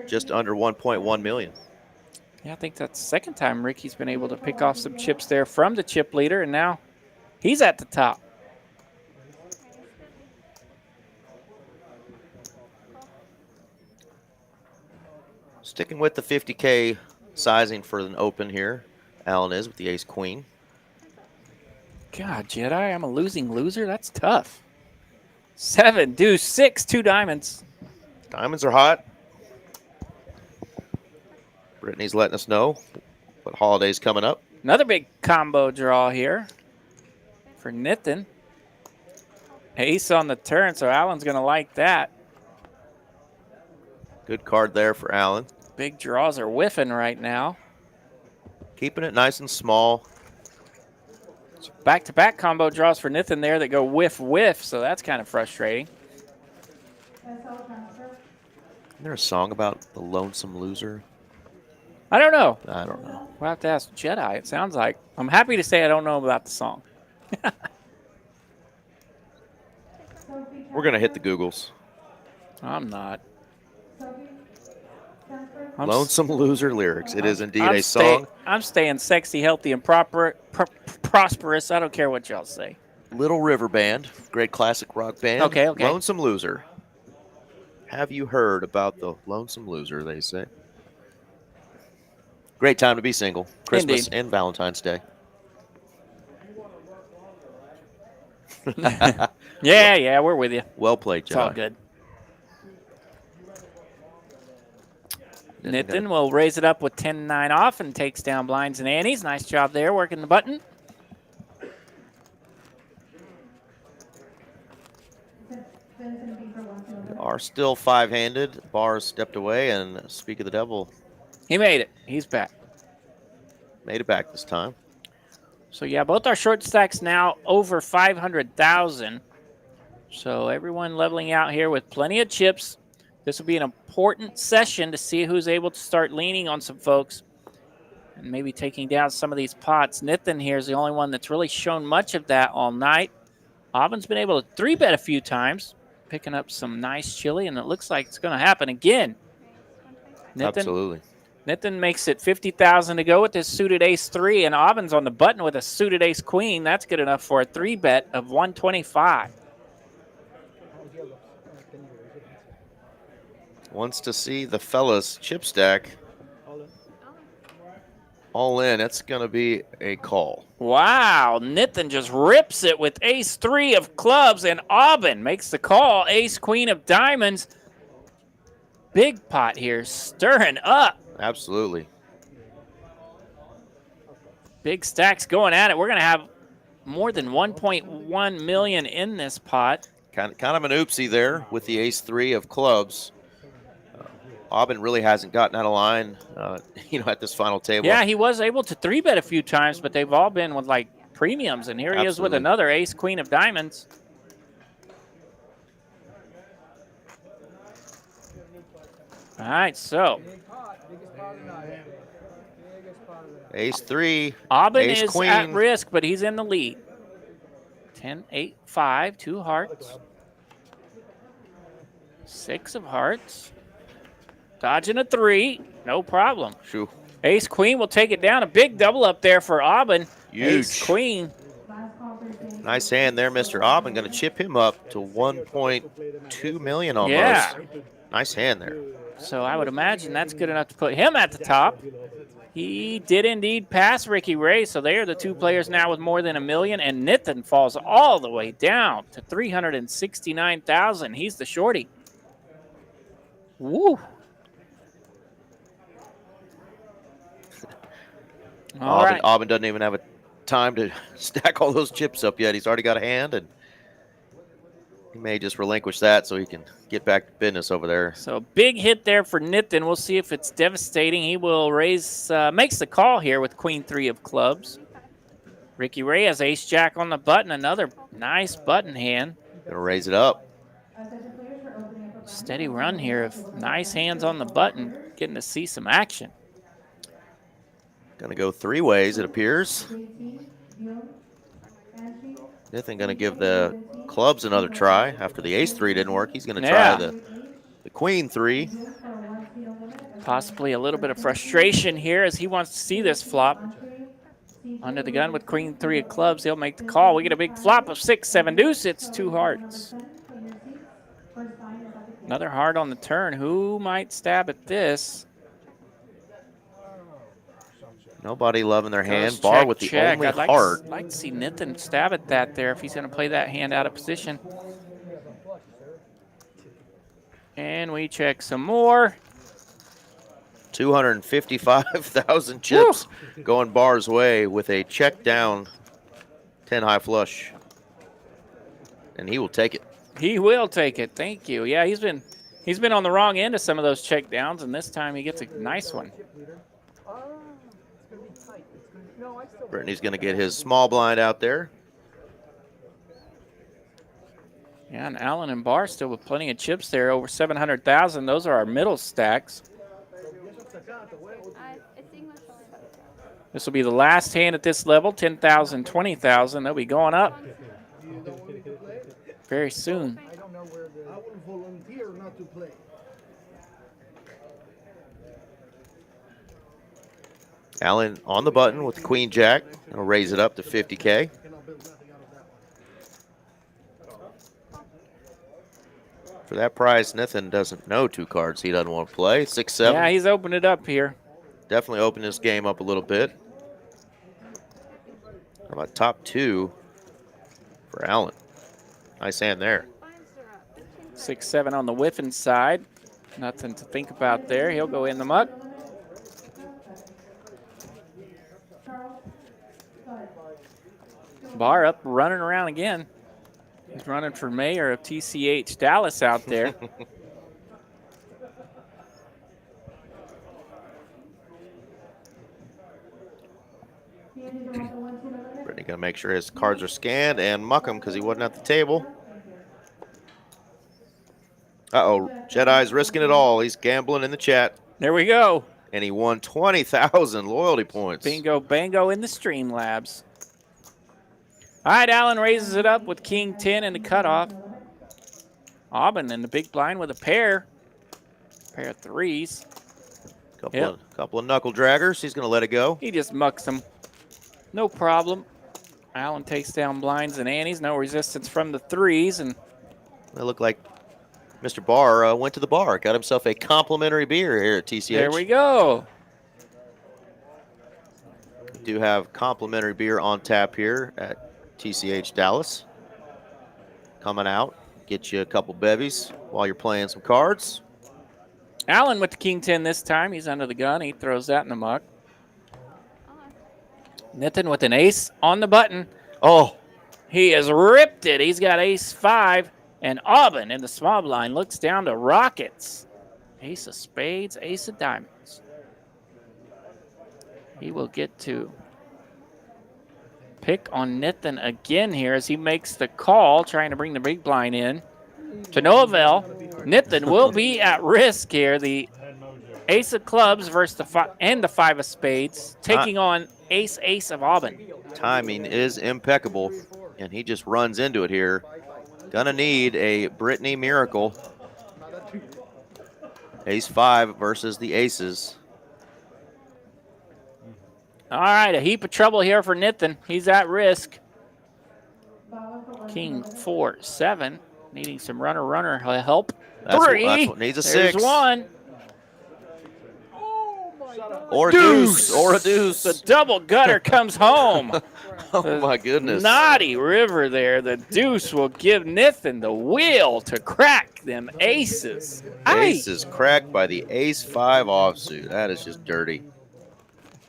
Just under 1.1 million.
Yeah, I think that's the second time Ricky's been able to pick off some chips there from the chip leader, and now he's at the top.
Sticking with the 50K sizing for an open here. Alan is with the ace queen.
God, Jedi, I'm a losing loser? That's tough. 7, deuce, 6, 2 diamonds.
Diamonds are hot. Brittany's letting us know what holiday's coming up.
Another big combo draw here for Nithin. Ace on the turn, so Alan's going to like that.
Good card there for Alan.
Big draws are whiffing right now.
Keeping it nice and small.
Back-to-back combo draws for Nithin there that go whiff, so that's kind of frustrating.
Isn't there a song about the lonesome loser?
I don't know.
I don't know.
We'll have to ask Jedi, it sounds like. I'm happy to say I don't know about the song.
We're going to hit the Googles.
I'm not.
Lonesome Loser lyrics. It is indeed a song.
I'm staying sexy, healthy, and prosperous. I don't care what y'all say.
Little River Band, great classic rock band.
Okay.
Lonesome Loser. Have you heard about the Lonesome Loser, they say? Great time to be single. Christmas
Indeed.
and Valentine's Day.
Yeah, we're with you.
Well played,
It's all
Jedi.
good. Nithin will raise it up with 10-9 off and takes down blinds and antes. Nice job there, working the button.
We are still five-handed. Bars stepped away, and speak of the devil,
He made it. He's back.
made it back this time.
So, yeah, both our short stacks now over 500,000. So everyone leveling out here with plenty of chips. This will be an important session to see who's able to start leaning on some folks and maybe taking down some of these pots. Nithin here is the only one that's really shown much of that all night. Aubin's been able to 3-bet a few times, picking up some nice chili, and it looks like it's going to happen again.
Absolutely.
Nithin makes it 50,000 to go with his suited ace-3, and Aubin's on the button with a suited ace-queen. That's good enough for a 3-bet of 125.
Wants to see the fellas chip stack. All in. That's going to be a call.
Wow, Nathan just rips it with ace-3 of clubs, and Aubin makes the call. Ace-queen of diamonds. Big pot here, stirring up.
Absolutely.
Big stacks going at it. We're going to have more than 1.1 million in this pot.
Kind of an oopsie there with the ace-3 of clubs. Aubin really hasn't gotten out of line, at this final table.
Yeah, he was able to 3-bet a few times, but they've all been with, like, premiums, and here he is with another ace-queen of diamonds. All right, so.
Ace-3.
Aubin
ace
is
queen.
at risk, but he's in the lead. 10, 8, 5, 2 hearts. 6 of hearts. Dodging a 3, no problem.
Shoo.
Ace Queen will take it down. A big double up there for Aubin.
Huge.
Ace Queen.
Nice hand there, Mr. Aubin. Going to chip him up to 1.2 million almost.
Yeah.
Nice hand there.
So I would imagine that's good enough to put him at the top. He did indeed pass Ricky Ray, so they are the two players now with more than $1 million, and Nathan falls all the way down to 369,000. He's the shorty. Woo.
Aubin doesn't even have a time to stack all those chips up yet. He's already got a hand, and he may just relinquish that so he can get back to business over there.
So big hit there for Nathan. We'll see if it's devastating. He will raise, makes the call here with Queen-3 of clubs. Ricky Ray has ace-jack on the button. Another nice button hand.
Gonna raise it up.
Steady run here of nice hands on the button. Getting to see some action.
Gonna go 3 ways, it appears. Nathan gonna give the clubs another try. After the ace-3 didn't work, he's gonna try the Queen-3.
Possibly a little bit of frustration here as he wants to see this flop. Under the gun with Queen-3 of clubs, he'll make the call. We get a big flop of 6, 7 deuce. It's 2 hearts. Another heart on the turn. Who might stab at this?
Nobody loving their hand.
Goes
Bar
check,
with the
check.
only
I'd
heart.
like to see Nathan stab at that there if he's going to play that hand out of position. And we check some more.
255,000 chips going Bar's way with a check down 10 high flush. And he will take it.
He will take it. Thank you. Yeah, he's been on the wrong end of some of those check downs, and this time he gets a nice one.
Brittany's going to get his small blind out there.
Yeah, and Allen and Barr still with plenty of chips there, over 700,000. Those are our middle stacks. This will be the last hand at this level, 10,000, 20,000. They'll be going up very soon.
I will volunteer not to play.
Allen on the button with the Queen Jack. He'll raise it up to 50K. For that price, Nathan doesn't know 2 cards he doesn't want to play. 6, 7.
Yeah, he's opened it up here.
Definitely opened this game up a little bit. How about top 2 for Allen? Nice hand there.
6, 7 on the whiffing side. Nothing to think about there. He'll go in the muck. Barr up, running around again. He's running for mayor of TCH Dallas out there.
Brittany gonna make sure his cards are scanned and muck him because he wasn't at the table. Uh-oh, Jedi's risking it all. He's gambling in the chat.
There we go.
And he won 20,000 loyalty points.
Bingo, bango in the Streamlabs. All right, Allen raises it up with King 10 in the cutoff. Aubin in the big blind with a pair. Pair of 3s.
Couple of knuckle draggers. He's going to let it go.
He just mucks them. No problem. Allen takes down blinds and antes. No resistance from the 3s. And
they look like Mr. Barr went to the bar. Got himself a complimentary beer here at TCH.
There we go.
do have complimentary beer on tap here at TCH Dallas. Coming out, get you a couple bevies while you're playing some cards.
Allen with the king 10 this time. He's under the gun. He throws that in the muck. Nitin with an ace on the button.
Oh,
he has ripped it. He's got ace 5. And Aubin in the small blind looks down to Rockets. Ace of spades, ace of diamonds. He will get to pick on Nitin again here as he makes the call, trying to bring the big blind in. To no avail. Nitin will be at risk here. The ace of clubs versus the 5 of spades, taking on ace of Aubin.
Timing is impeccable, and he just runs into it here. Gonna need a Brittany miracle. Ace 5 versus the aces.
All right, a heap of trouble here for Nitin. He's at risk. King 4, 7, needing some runner help.
That's
3.
That's what needs a
There's
6.
1.
Or a deuce. Or a deuce.
The double gutter comes home.
Oh my goodness.
Naughty river there. The deuce will give Nitin the will to crack them aces.
Ace is cracked by the ace 5 offsuit. That is just dirty.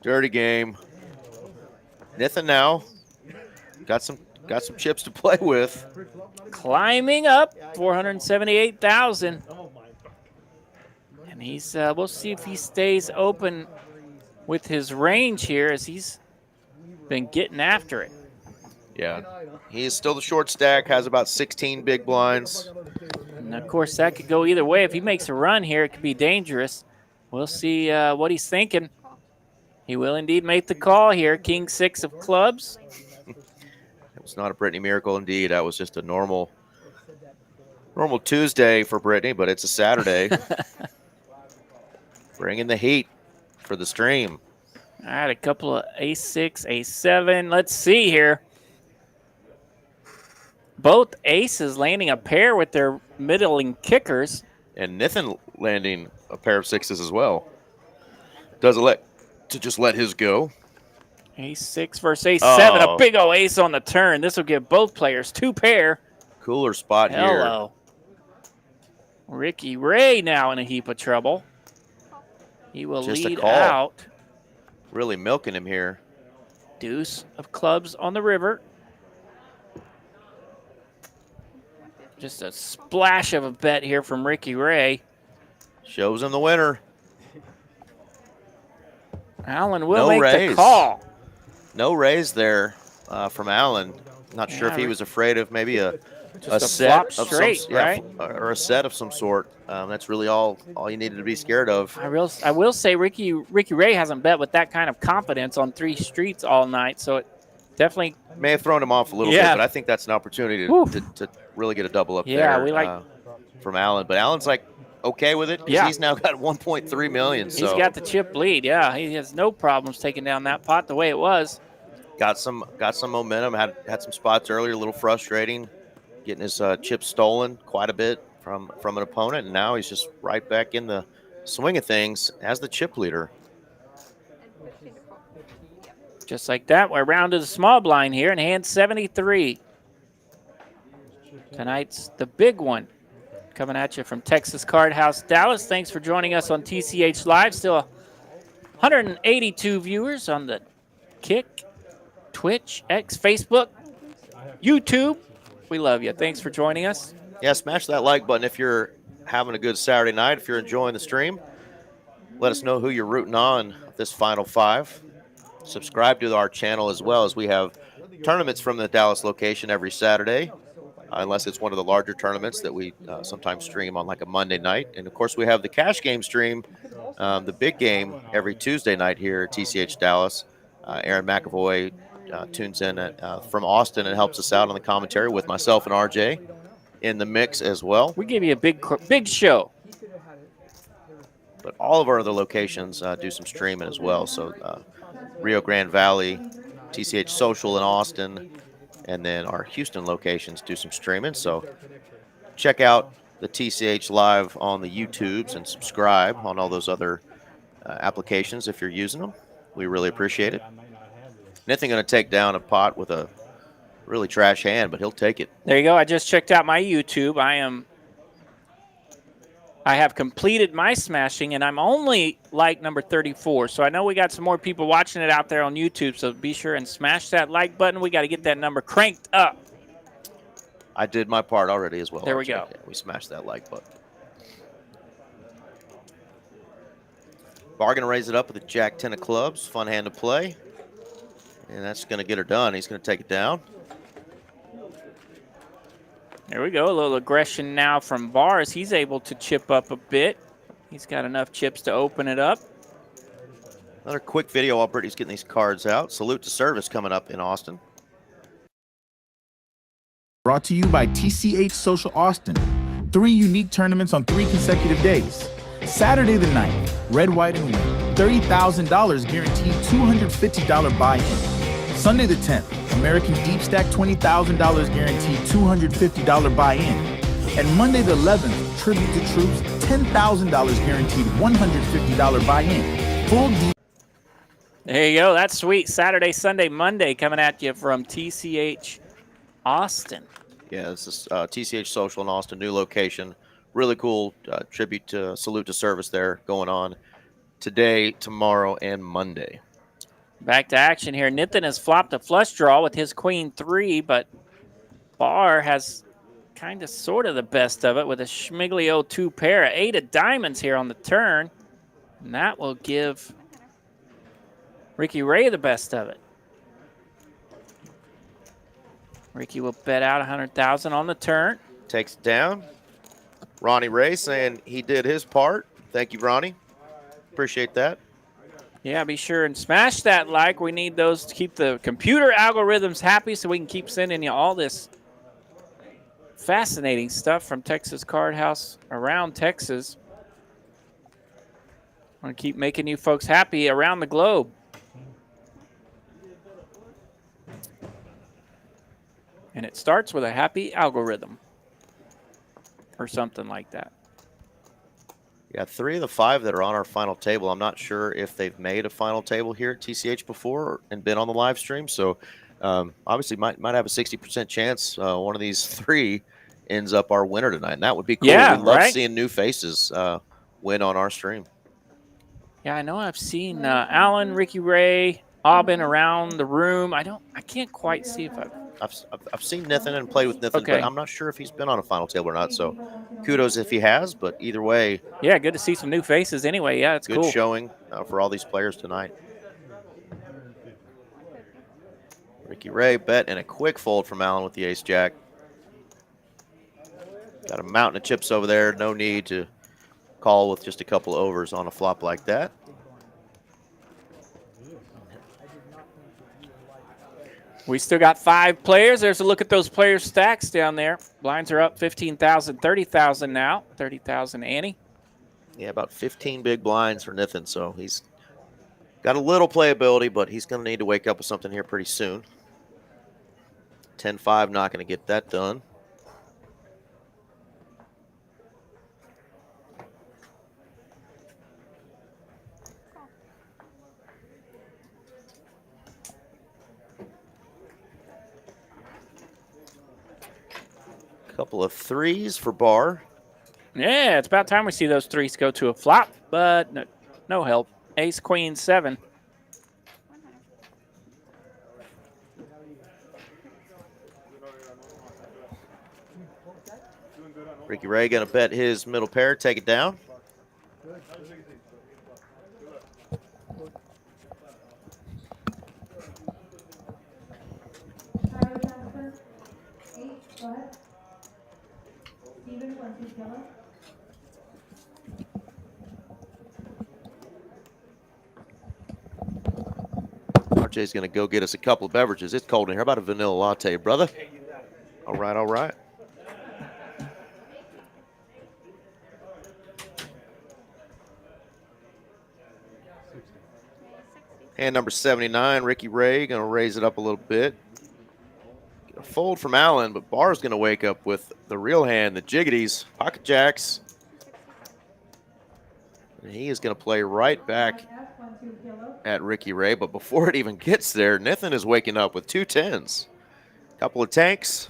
Dirty game. Nitin now got some chips to play with.
Climbing up 478,000. And he's we'll see if he stays open with his range here as he's been getting after it.
Yeah. He is still the short stack, has about 16 big blinds.
And of course, that could go either way. If he makes a run here, it could be dangerous. We'll see what he's thinking. He will indeed make the call here. King 6 of clubs.
It was not a Brittany miracle indeed. That was just a normal Tuesday for Brittany, but it's a Saturday. Bringing the heat for the stream.
All right, a couple of ace 6, ace 7. Let's see here. Both aces landing a pair with their middling kickers.
And Nitin landing a pair of 6s as well. Doesn't let his go.
Ace 6 versus ace 7.
Oh.
A big old ace on the turn. This will give both players 2 pair.
Cooler spot here.
Hello. Ricky Ray now in a heap of trouble. He will
Just a
lead
call.
out.
Really milking him here.
Deuce of clubs on the river. Just a splash of a bet here from Ricky Ray.
Shows him the winner.
Allen will
No
make
raise.
the call.
No raise there from Allen. Not sure if he was afraid of maybe a
flop
set of
straight,
some,
right?
or a set of some sort. That's really all you needed to be scared of.
I will say Ricky Ray hasn't bet with that kind of confidence on 3 streets all night, so it definitely
May have thrown him off a little bit, but I think that's an opportunity to really get a double up there.
Yeah, we like
from Allen. But Allen's like okay with it.
Yeah.
He's now got 1.3 million. So
he's got the chip lead. Yeah, he has no problems taking down that pot the way it was.
got some momentum. Had some spots earlier, a little frustrating, getting his chips stolen quite a bit from an opponent, and now he's just right back in the swing of things as the chip leader.
Just like that, we're around to the small blind here in hand 73. Tonight's the big one. Coming at you from Texas Card House, Dallas. Thanks for joining us on TCH Live. Still 182 viewers on the Kick, Twitch, X, Facebook, YouTube. We love you. Thanks for joining us.
Yeah, smash that like button if you're having a good Saturday night. If you're enjoying the stream, let us know who you're rooting on this Final 5. Subscribe to our channel as well, as we have tournaments from the Dallas location every Saturday, unless it's one of the larger tournaments that we sometimes stream on like a Monday night. And, of course, we have the cash game stream, the big game, every Tuesday night here at TCH Dallas. Aaron McAvoy tunes in from Austin and helps us out on the commentary with myself and RJ in the mix as well.
We give you a big show.
But all of our other locations do some streaming as well. So Rio Grande Valley, TCH Social in Austin, and then our Houston locations do some streaming. So check out the TCH Live on the YouTubes and subscribe on all those other applications if you're using them. We really appreciate it. Nathan going to take down a pot with a really trash hand, but he'll take it.
There you go. I just checked out my YouTube. I have completed my smashing, and I'm only like number 34. So I know we got some more people watching it out there on YouTube, so be sure and smash that like button. We got to get that number cranked up.
I did my part already as well.
There we go.
Yeah, we smashed that like button. Bar going to raise it up with a Jack 10 of clubs. Fun hand to play. And that's going to get her done. He's going to take it down.
There we go. A little aggression now from Bars. He's able to chip up a bit. He's got enough chips to open it up.
Another quick video while Brittany's getting these cards out. Salute to Service coming up in Austin.
Brought to you by TCH Social Austin. 3 unique tournaments on 3 consecutive days. Saturday the 9th, Red, White, and Win. $30,000 guaranteed $250 buy-in. Sunday the 10th, American Deep Stack $20,000 guaranteed $250 buy-in. And Monday the 11th, Tribute to Troops $10,000 guaranteed $150 buy-in. Full deep.
There you go. That's sweet. Saturday, Sunday, Monday coming at you from TCH Austin.
Yeah, this is TCH Social in Austin, new location. Really cool tribute to Salute to Service there going on today, tomorrow, and Monday.
Back to action here. Nathan has flopped a flush draw with his queen 3, but Bar has kind of sort of the best of it with a Schmiglio 2 pair. 8 of diamonds here on the turn. And that will give Ricky Ray the best of it. Ricky will bet out 100,000 on the turn.
Takes it down. Ronnie Ray saying he did his part. Thank you, Ronnie. Appreciate that.
Yeah, be sure and smash that like. We need those to keep the computer algorithms happy so we can keep sending you all this fascinating stuff from Texas Card House around Texas. I want to keep making you folks happy around the globe. And it starts with a happy algorithm or something like that.
Yeah, 3 of the 5 that are on our final table. I'm not sure if they've made a final table here at TCH before and been on the live stream. So obviously might have a 60% chance one of these 3 ends up our winner tonight. And that would be cool.
Yeah,
we love
right?
seeing new faces win on our stream.
Yeah, I know I've seen Alan, Ricky Ray, Aubin around the room. I can't quite see if
I've seen Nathan and played with Nathan,
Okay.
but I'm not sure if he's been on a final table or not. So kudos if he has, but either way,
Yeah, good to see some new faces anyway. Yeah, it's
good
cool.
showing for all these players tonight. Ricky Ray bet and a quick fold from Allen with the ace-jack. Got a mountain of chips over there. No need to call with just a couple overs on a flop like that.
We still got 5 players. There's a look at those players' stacks down there. Blinds are up 15,000, 30,000 now. 30,000 Annie.
Yeah, about 15 big blinds for Nathan, so he's got a little playability, but he's going to need to wake up with something here pretty soon. 10-5, not going to get that done. Couple of 3s for Bar.
Yeah, it's about time we see those 3s go to a flop, but no help. Ace, queen, 7.
Ricky Ray going to bet his middle pair, take it down. RJ's going to go get us a couple of beverages. It's cold in here. How about a vanilla latte, brother? All right, all right. Hand number 79, Ricky Ray going to raise it up a little bit. Get a fold from Allen, but Bar's going to wake up with the real hand, the jiggities, pocket jacks. And he is going to play right back at Ricky Ray. But before it even gets there, Nathan is waking up with 2 10s. Couple of tanks.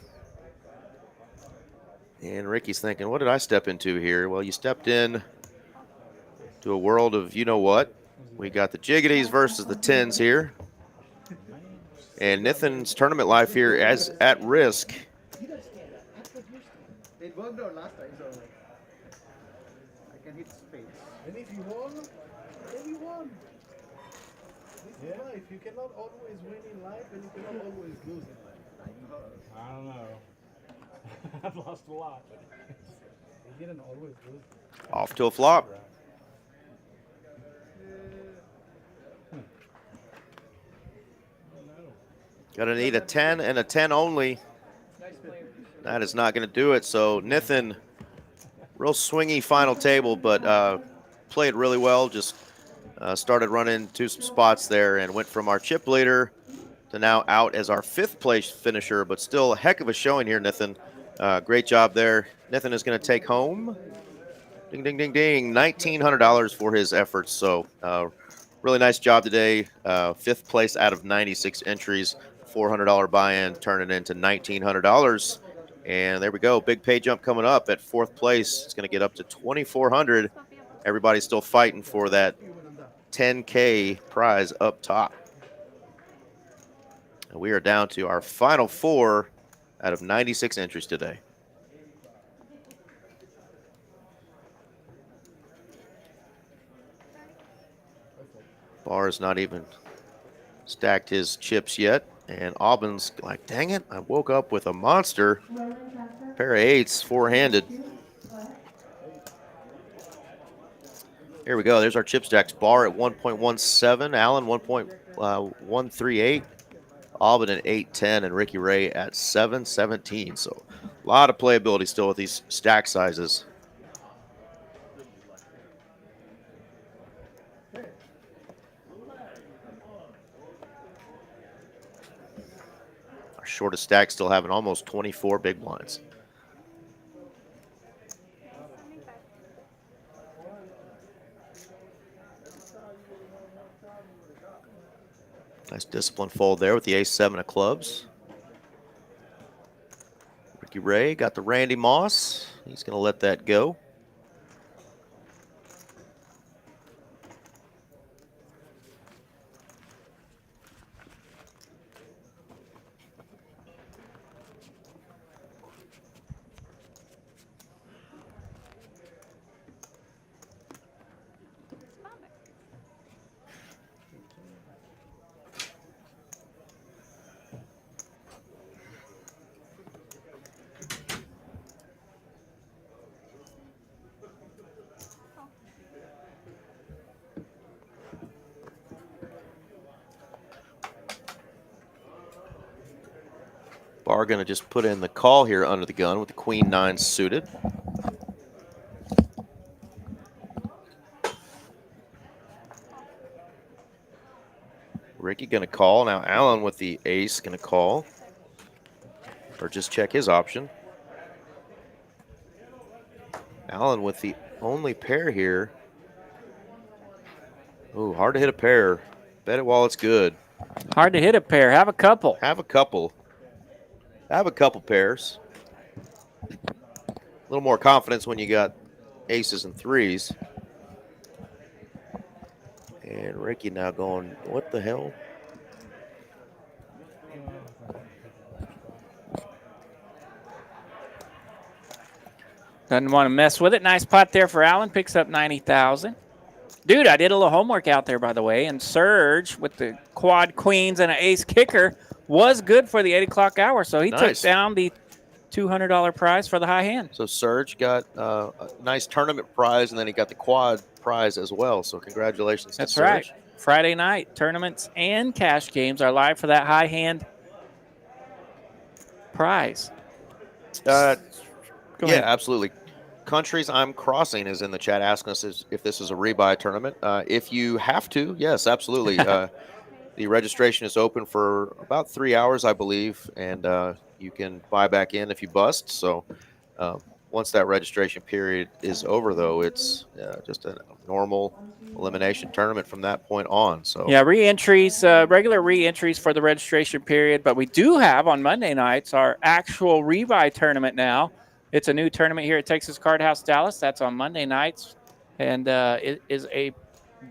And Ricky's thinking, what did I step into here? Well, you stepped in to a world of you know what. We got the jiggities versus the 10s here. And Nathan's tournament life here is at risk.
It worked out last time, so I can hit spades. And if you won, then you won. This is life. You cannot always win in life, and you cannot always lose in life.
I don't know. I've lost a lot, but
You didn't always lose.
Off to a flop. Gonna need a 10 and a 10 only. That is not gonna do it. So Nathan, real swingy final table, but played really well. Just started running to some spots there and went from our chip leader to now out as our 5th place finisher, but still a heck of a showing here, Nathan. Great job there. Nathan is gonna take home, ding, ding, ding, ding, $1,900 for his efforts. So really nice job today. 5th place out of 96 entries, $400 buy-in, turning into $1,900. And there we go. Big pay jump coming up at 4th place. It's going to get up to $2,400. Everybody's still fighting for that $10K prize up top. And we are down to our final 4 out of 96 entries today. Barr is not even stacked his chips yet. And Auburn's like, dang it, I woke up with a monster. Pair of 8s, 4-handed. Here we go. There's our chip stacks. Barr at 1.17, Allen 1.138, Auburn at 8.10, and Ricky Ray at 7.17. So a lot of playability still with these stack sizes. Shortest stack still having almost 24 big blinds. Nice discipline fold there with the ace-7 of clubs. Ricky Ray got the Randy Moss. He's going to let that go. Barr going to just put in the call here under the gun with the Queen-9 suited. Ricky going to call. Now Allen with the ace going to call. Or just check his option. Allen with the only pair here. Ooh, hard to hit a pair. Bet it while it's good.
Hard to hit a pair. Have a couple.
Have a couple. Have a couple pairs. A little more confidence when you got aces and 3s. And Ricky now going, what the hell?
Doesn't want to mess with it. Nice pot there for Allen. Picks up 90,000. Dude, I did a little homework out there, by the way, and Serge with the quad queens and an ace kicker was good for the 8 o'clock hour, so he took down the $200 prize for the high hand.
So Serge got a nice tournament prize, and then he got the quad prize as well, so congratulations to Serge.
That's right. Friday night, tournaments and cash games are live for that high hand prize.
Yeah, absolutely. Countries I'm Crossing is in the chat asking us if this is a rebuy tournament. If you have to, yes, absolutely. The registration is open for about 3 hours, I believe, and you can buy back in if you bust. So Once that registration period is over, though, it's just a normal elimination tournament from that point on. So
yeah, re-entries, regular re-entries for the registration period, but we do have on Monday nights our actual rebuy tournament now. It's a new tournament here at Texas Card House Dallas. That's on Monday nights, and it is a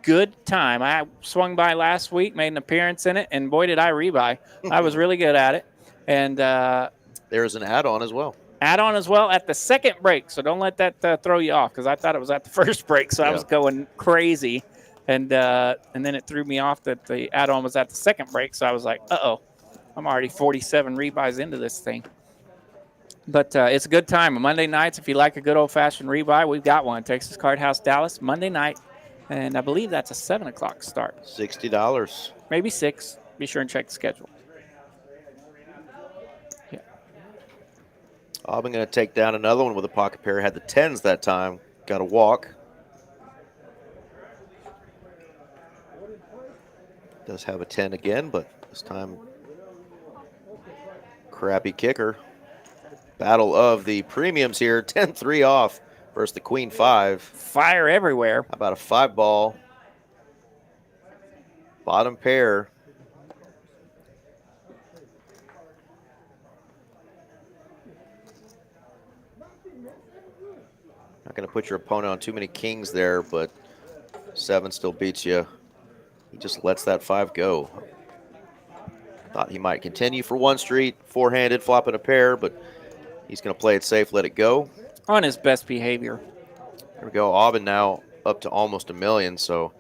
good time. I swung by last week, made an appearance in it, and boy, did I rebuy. I was really good at it. And
there's an add-on as well.
Add-on as well at the second break, so don't let that throw you off, because I thought it was at the first break, so I was going crazy. And then it threw me off that the add-on was at the second break, so I was like, uh-oh, I'm already 47 rebuys into this thing. But it's a good time. Monday nights, if you like a good old-fashioned rebuy, we've got one. Texas Card House Dallas, Monday night, and I believe that's a 7 o'clock start.
$60.
Maybe 6. Be sure and check the schedule. Yeah.
Auburn going to take down another one with a pocket pair. Had the 10s that time. Got a walk. Does have a 10 again, but this time crappy kicker. Battle of the premiums here. 10-3 off versus the Queen 5.
Fire everywhere.
How about a 5 ball? Bottom pair. Not going to put your opponent on too many kings there, but 7 still beats you. He just lets that 5 go. Thought he might continue for one street, four-handed, flopping a pair, but he's going to play it safe, let it go.
On his best behavior.
There we go. Aubin now up to almost $1 million. So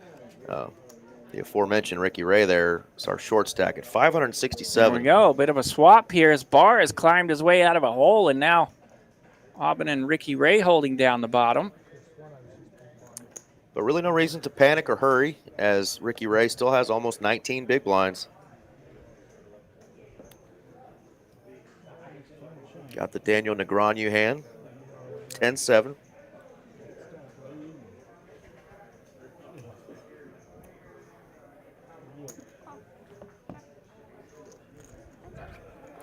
the aforementioned Ricky Ray there is our short stack at 567.
There we go. A bit of a swap here as Barr has climbed his way out of a hole, and now Aubin and Ricky Ray holding down the bottom.
But really no reason to panic or hurry, as Ricky Ray still has almost 19 big blinds. Got the Daniel Negreanu hand, 10-7.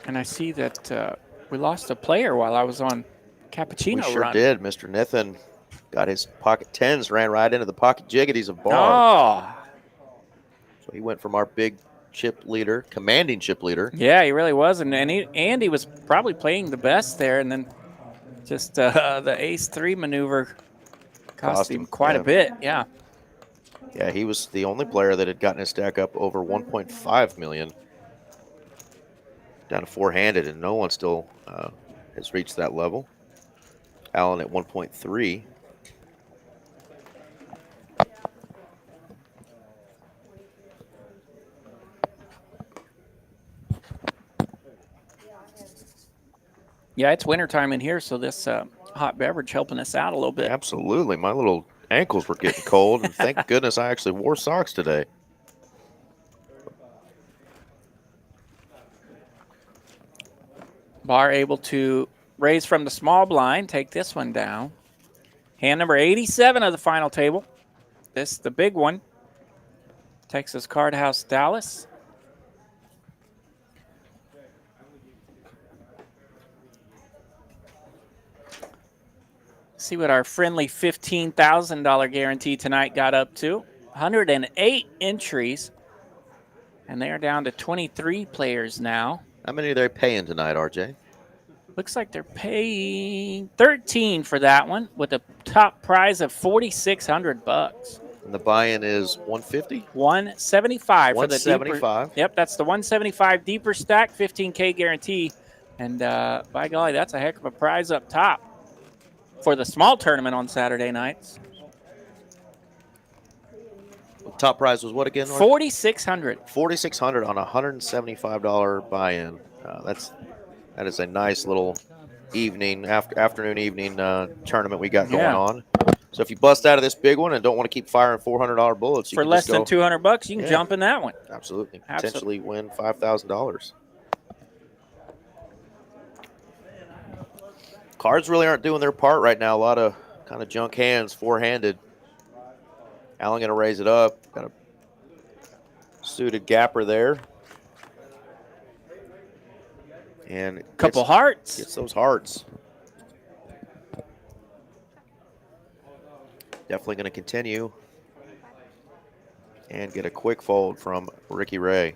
And I see that we lost a player while I was on Cappuccino
We sure
run.
did. Mr. Nithin got his pocket 10s, ran right into the pocket jiggities of Barr.
Oh.
So he went from our big chip leader, commanding chip leader.
Yeah, he really was. And Andy was probably playing the best there. And then just the ace-3 maneuver cost him quite a bit. Yeah.
Yeah, he was the only player that had gotten his stack up over 1.5 million. Down to four-handed, and no one still has reached that level. Allen at 1.3.
Yeah, it's wintertime in here, so this hot beverage helping us out a little bit.
Absolutely. My little ankles were getting cold, and thank goodness I actually wore socks today.
Barr able to raise from the small blind, take this one down. Hand number 87 of the final table. This the big one. Texas Card House Dallas. See what our friendly $15,000 guarantee tonight got up to. 108 entries. And they are down to 23 players now.
How many are they paying tonight, RJ?
Looks like they're paying 13 for that one with a top prize of $4,600.
And the buy-in is 150?
175 for the deeper.
175.
Yep, that's the 175 deeper stack, 15K guarantee. And by golly, that's a heck of a prize up top for the small tournament on Saturday nights.
Top prize was what again?
$4,600.
$4,600 on a $175 buy-in. That is a nice little afternoon evening tournament we got going on. So if you bust out of this big one and don't want to keep firing $400 bullets, you
for
can
less
just
than $200, you can jump in that one.
Absolutely. Potentially win $5,000. Cards really aren't doing their part right now. A lot of kind of junk hands, four-handed. Allen going to raise it up. Got a suited gapper there. And
couple hearts.
Gets those hearts. Definitely going to continue and get a quick fold from Ricky Ray.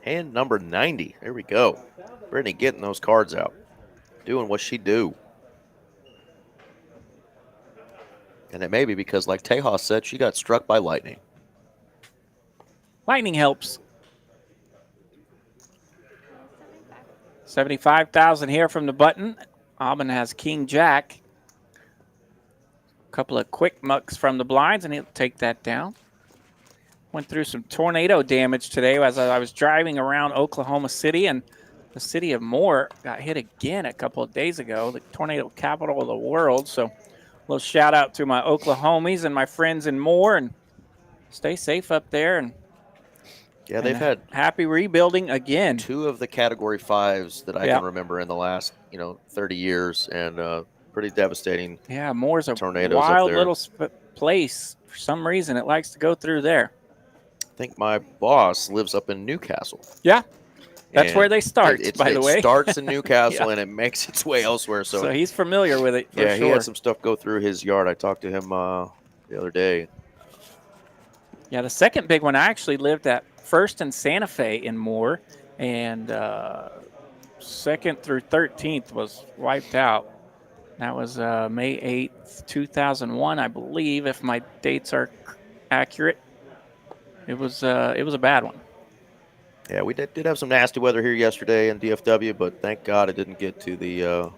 Hand number 90. There we go. Brittany getting those cards out. Doing what she do. And it may be because, like Tejas said, she got struck by lightning.
Lightning helps. 75,000 here from the button. Aubin has King Jack. A couple of quick mucks from the blinds, and he'll take that down. Went through some tornado damage today as I was driving around Oklahoma City, and the city of Moore got hit again a couple of days ago, the tornado capital of the world. So a little shout out to my Oklahomies and my friends in Moore, and stay safe up there. And
yeah, they've had
happy rebuilding again.
2 of the Category 5s that I can remember in the last 30 years, and pretty devastating.
Yeah, Moore's a
tornadoes
wild
up there.
little place. For some reason, it likes to go through there.
I think my boss lives up in Newcastle.
Yeah, that's
And
where they start, by the way.
It starts in Newcastle
Yeah.
and it makes its way elsewhere. So
he's familiar with it, for
yeah,
sure.
he had some stuff go through his yard. I talked to him the other day.
Yeah, the second big one, I actually lived at First and Santa Fe in Moore, and 2nd through 13th was wiped out. That was May 8th, 2001, I believe, if my dates are accurate. It was a bad one.
Yeah, we did have some nasty weather here yesterday in DFW, but thank God it didn't get to the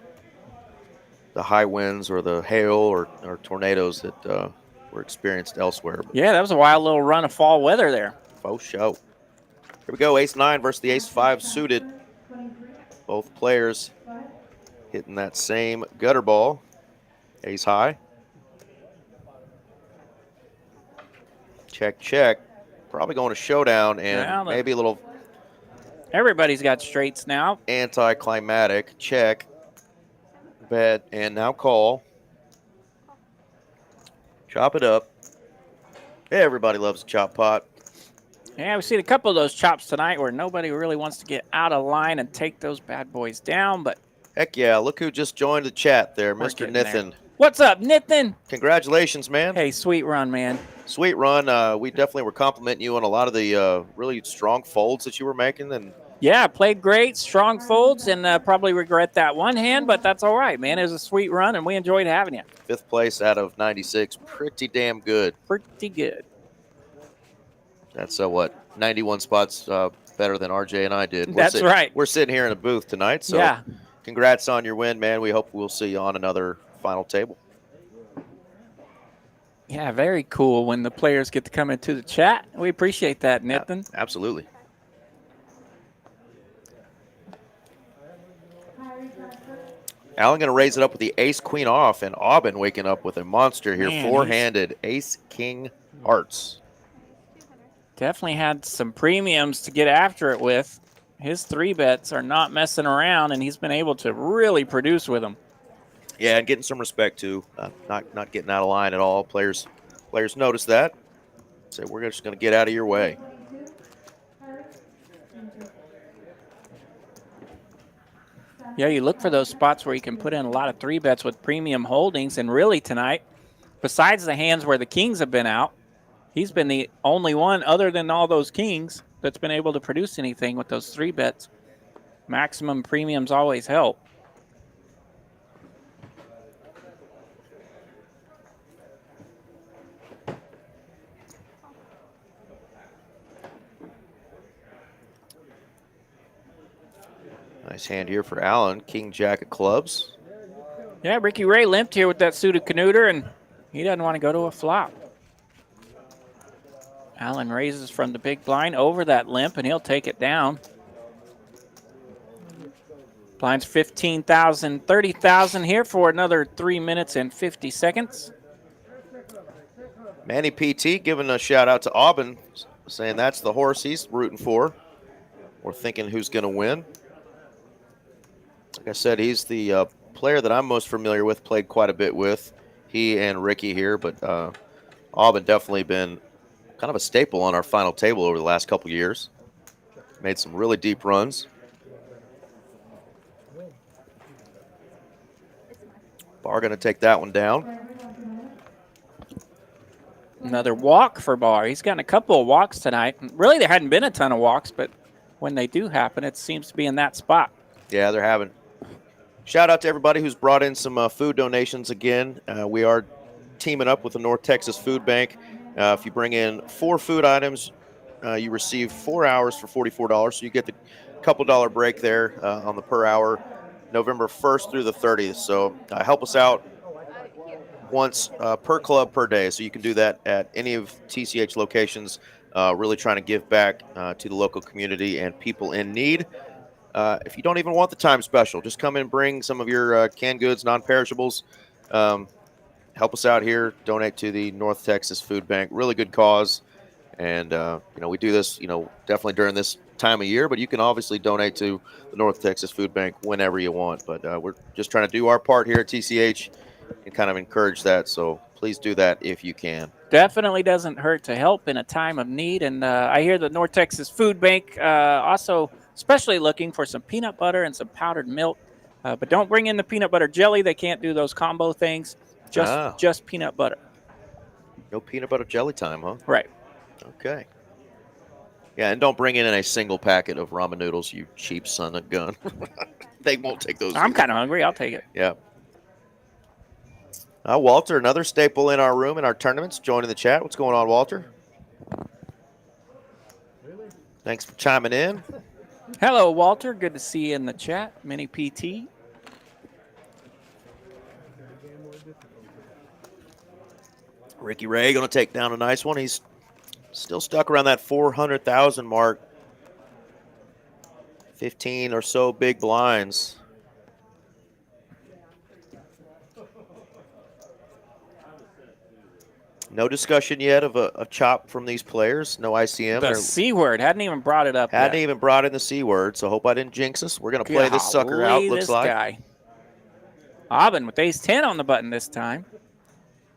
high winds or the hail or tornadoes that were experienced elsewhere. But
yeah, that was a wild little run of fall weather there.
faux show. Here we go, ace-9 versus the ace-5 suited. Both players hitting that same gutter ball, ace high. Check, check. Probably going to showdown and maybe a little
Everybody's got straights now.
anticlimactic. Check, bet, and now call. Chop it up. Everybody loves a chop pot.
Yeah, we've seen a couple of those chops tonight where nobody really wants to get out of line and take those bad boys down, but
Heck yeah, look who just joined the chat there,
we're
Mr.
getting there.
Nithin.
What's up, Nithin?
Congratulations, man.
Hey, sweet run, man.
Sweet run. We definitely were complimenting you on a lot of the really strong folds that you were making. And
Yeah, played great, strong folds, and probably regret that one hand, but that's all right, man. It was a sweet run, and we enjoyed having you.
5th place out of 96. Pretty damn good.
Pretty good.
That's 91 spots better than RJ and I did.
That's right.
We're sitting here in a booth tonight, so
Yeah.
congrats on your win, man. We hope we'll see you on another final table.
Yeah, very cool when the players get to come into the chat. We appreciate that, Nithin.
Absolutely. Allen going to raise it up with the ace-queen off, and Aubin waking up with a monster here,
Man,
four-handed ace-king hearts.
Definitely had some premiums to get after it with. His 3-bets are not messing around, and he's been able to really produce with them.
Yeah, and getting some respect too. Not getting out of line at all. Players notice that. Say we're just going to get out of your way.
Yeah, you look for those spots where you can put in a lot of 3-bets with premium holdings, and really tonight, besides the hands where the kings have been out, he's been the only one other than all those kings that's been able to produce anything with those 3-bets. Maximum premiums always help.
Nice hand here for Allen. King Jack of clubs.
Yeah, Ricky Ray limped here with that suited canuter, and he doesn't want to go to a flop. Allen raises from the big blind over that limp, and he'll take it down. Blinds 15,000, 30,000 here for another 3 minutes and 50 seconds.
Manny PT giving a shout out to Aubin, saying that's the horse he's rooting for. We're thinking who's going to win. Like I said, he's the player that I'm most familiar with, played quite a bit with. he and Ricky here, but Auburn definitely been kind of a staple on our final table over the last couple years. Made some really deep runs. Bar going to take that one down.
Another walk for Barr. He's gotten a couple of walks tonight. Really, there hadn't been a ton of walks, but when they do happen, it seems to be in that spot.
Yeah, they're having. Shout out to everybody who's brought in some food donations again. We are teaming up with the North Texas Food Bank. If you bring in 4 food items, you receive 4 hours for $44. So you get the couple dollar break there on the per hour, November 1st through the 30th. So help us out once per club per day. So you can do that at any of TCH locations. Really trying to give back to the local community and people in need. If you don't even want the time special, just come in and bring some of your canned goods, non-perishables. Help us out here. Donate to the North Texas Food Bank. Really good cause. And, we do this, definitely during this time of year, but you can obviously donate to the North Texas Food Bank whenever you want. But we're just trying to do our part here at TCH and kind of encourage that. So please do that if you can.
Definitely doesn't hurt to help in a time of need. And I hear the North Texas Food Bank also especially looking for some peanut butter and some powdered milk. But don't bring in the peanut butter jelly. They can't do those combo things. Just peanut butter.
No peanut butter jelly time, huh?
Right.
Okay. Yeah, and don't bring in a single packet of ramen noodles, you cheap son of a gun. They won't take those.
I'm kind of hungry. I'll take it.
Yeah. Walter, another staple in our room in our tournaments, joining the chat. What's going on, Walter? Thanks for chiming in.
Hello, Walter. Good to see you in the chat. Mini PT.
Ricky Ray going to take down a nice one. He's still stuck around that 400,000 mark. 15 or so big blinds. No discussion yet of a chop from these players. No ICM.
The C word. Hadn't even brought it up
Hadn't
yet.
even brought in the C word, so hope I didn't jinx us. We're going to play this sucker out, looks like.
Guy. Aubin with ace 10 on the button this time.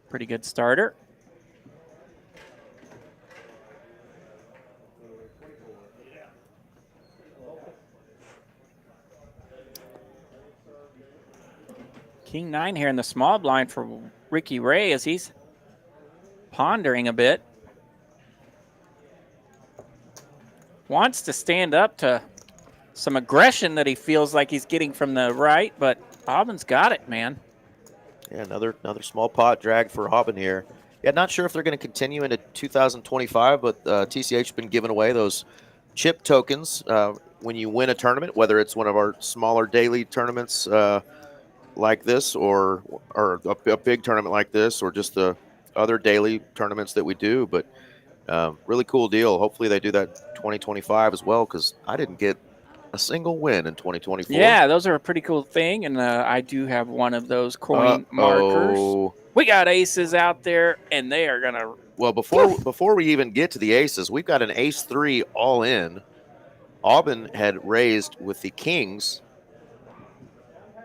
Pretty good starter. King 9 here in the small blind for Ricky Ray as he's pondering a bit. Wants to stand up to some aggression that he feels like he's getting from the right, but Aubin's got it, man.
Yeah, another small pot drag for Auburn here. Yeah, not sure if they're going to continue into 2025, but TCH has been giving away those chip tokens when you win a tournament, whether it's one of our smaller daily tournaments like this or a big tournament like this or just the other daily tournaments that we do. But really cool deal. Hopefully they do that 2025 as well, because I didn't get a single win in 2024.
Yeah, those are a pretty cool thing, and I do have one of those coin markers. We got aces out there, and they are gonna.
Well, before we even get to the aces, we've got an ace 3 all in. Auburn had raised with the kings.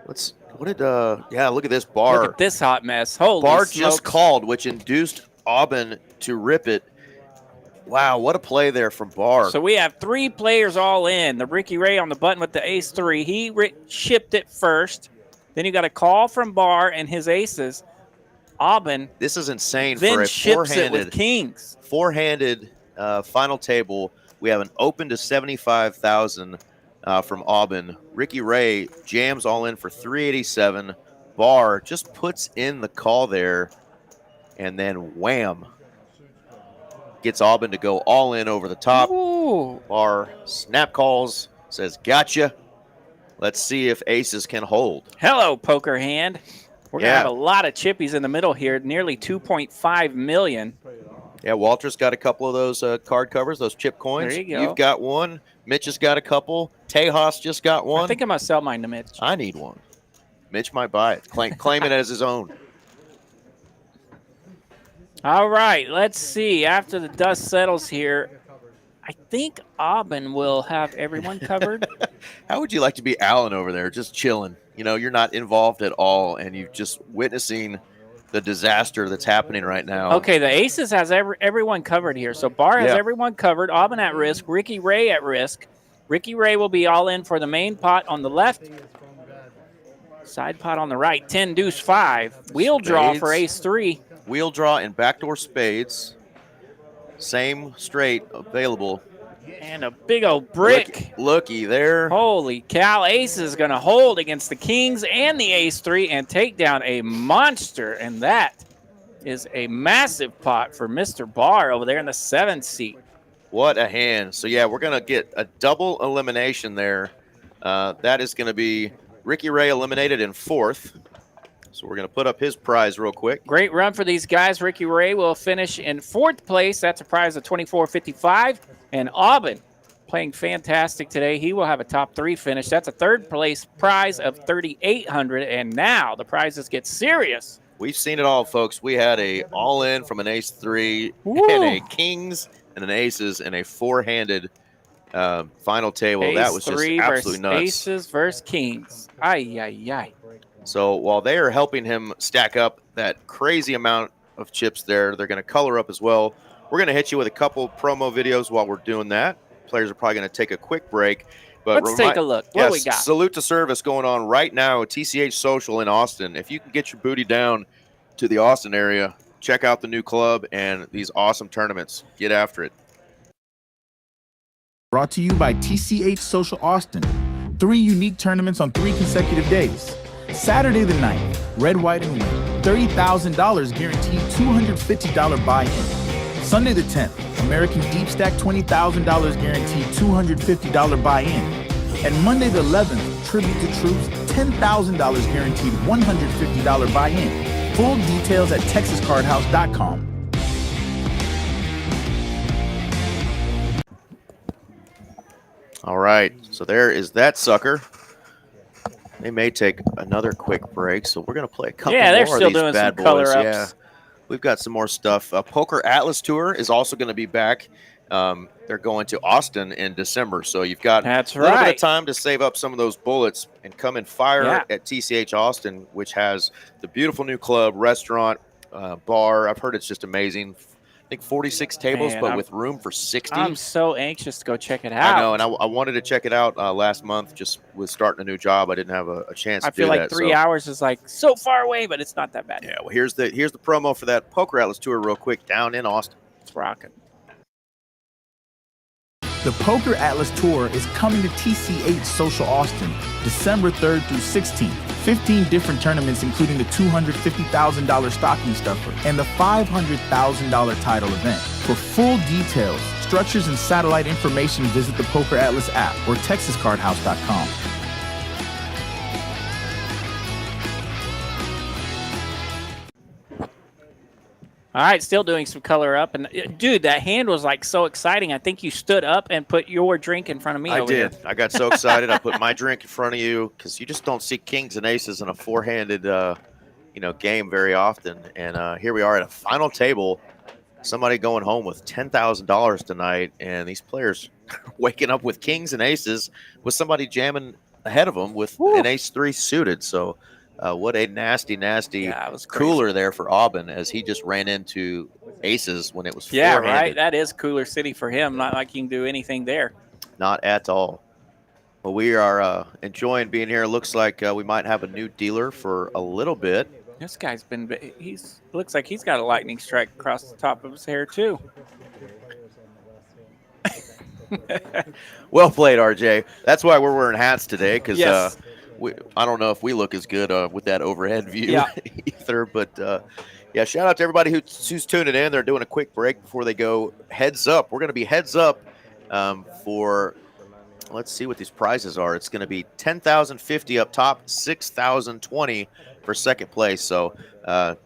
Look at this bar.
Look at this hot mess. Holy
bar
smokes.
Just called, which induced Auburn to rip it. Wow, what a play there from Bar.
So we have 3 players all in. The Ricky Ray on the button with the ace 3. He shipped it first. Then you got a call from Bar and his aces. Auburn.
This is insane
then
for a
ships it with kings.
Four-handed final table. We have an open to 75,000 from Auburn. Ricky Ray jams all in for 387. Bar just puts in the call there, and then wham. Gets Auburn to go all in over the top.
Ooh.
Bar snap calls, says, gotcha. Let's see if aces can hold.
Hello, poker hand. We're going to have a lot of chippies in the middle here, nearly 2.5 million.
Yeah, Walter's got a couple of those card covers, those chip coins.
There you go.
You've got one. Mitch has got a couple. Tejas just got one.
I think I'm going to sell mine to Mitch.
I need one. Mitch might buy it. Claim it as his own.
All right, let's see. After the dust settles here, I think Auburn will have everyone covered.
How would you like to be Alan over there, just chilling? You know, you're not involved at all, and you're just witnessing the disaster that's happening right now.
Okay, the Aces has everyone covered here. So Bar has everyone covered. Auburn at risk. Ricky Ray at risk. Ricky Ray will be all in for the main pot on the left. Side pot on the right. 10 deuce 5. Wheel draw for ace 3.
Wheel draw and backdoor spades. Same straight available.
And a big old brick.
Looky there.
Holy cow. Ace is going to hold against the Kings and the ace 3 and take down a monster. And that is a massive pot for Mr. Barr over there in the 7th seat.
What a hand. So, yeah, we're going to get a double elimination there. That is going to be Ricky Ray eliminated in 4th. So we're going to put up his prize real quick.
Great run for these guys. Ricky Ray will finish in 4th place. That's a prize of $24.55. And Auburn playing fantastic today. He will have a top 3 finish. That's a 3rd place prize of $3,800. And now the prizes get serious.
We've seen it all, folks. We had a all-in from an ace 3 and a kings and an aces and a 4-handed final table.
Ace
that was just absolutely nuts.
Aces versus kings. Ay, ay, ay.
So while they are helping him stack up that crazy amount of chips there, they're going to color up as well. We're going to hit you with a couple promo videos while we're doing that. Players are probably going to take a quick break. But
let's take a look. What we got?
Salute to service going on right now at TCH Social in Austin. If you can get your booty down to the Austin area, check out the new club and these awesome tournaments. Get after it.
Brought to you by TCH Social Austin. 3 unique tournaments on 3 consecutive days. Saturday the 9th, red, white, and win. $30,000 guaranteed $250 buy-in. Sunday the 10th, American Deep Stack $20,000 guaranteed $250 buy-in. And Monday the 11th, Tribute to Troops $10,000 guaranteed $150 buy-in. Full details at texascardhouse.com.
All right, so there is that sucker. They may take another quick break, so we're going to play a couple more
they're
of
still
these
doing
bad
some color
boys.
ups.
Yeah, we've got some more stuff. Poker Atlas Tour is also going to be back. They're going to Austin in December, so you've got a little bit of time to save up some of those bullets and come and fire at TCH Austin, which has the beautiful new club, restaurant, bar. I've heard it's just amazing. I think 46 tables, but with room for 60.
I'm so anxious to go check it out.
I know, and I wanted to check it out last month. Just with starting a new job, I didn't have a chance to do that.
I feel like 3 hours is like so far away, but it's not that bad.
Yeah, well, here's the promo for that Poker Atlas Tour real quick down in Austin.
It's rocking.
The Poker Atlas Tour is coming to TCH Social Austin, December 3rd through 16th. 15 different tournaments, including the $250,000 stocking stuffer and the $500,000 title event. For full details, structures, and satellite information, visit the Poker Atlas app or texascardhouse.com.
All right, still doing some color up. And, dude, that hand was, like, so exciting. I think you stood up and put your drink in front of me
I
over
did.
here.
I got so excited. I put my drink in front of you because you just don't see kings and aces in a 4-handed, game very often. And here we are at a final table. Somebody going home with $10,000 tonight, and these players waking up with kings and aces with somebody jamming ahead of them with an ace-3 suited. So what a nasty cooler there for Aubin as he just ran into aces when it was
yeah,
four-handed.
right. That is cooler city for him. Not like you can do anything there.
Not at all. Well, we are enjoying being here. Looks like we might have a new dealer for a little bit.
This guy's looks like he's got a lightning strike across the top of his hair too.
Well played, RJ. That's why we're wearing hats today, because I don't know if we look as good with that overhead view either. But yeah, shout out to everybody who's tuning in. They're doing a quick break before they go heads up. We're going to be heads up for. Let's see what these prizes are. It's going to be $10,050 up top, $6,020 for second place. So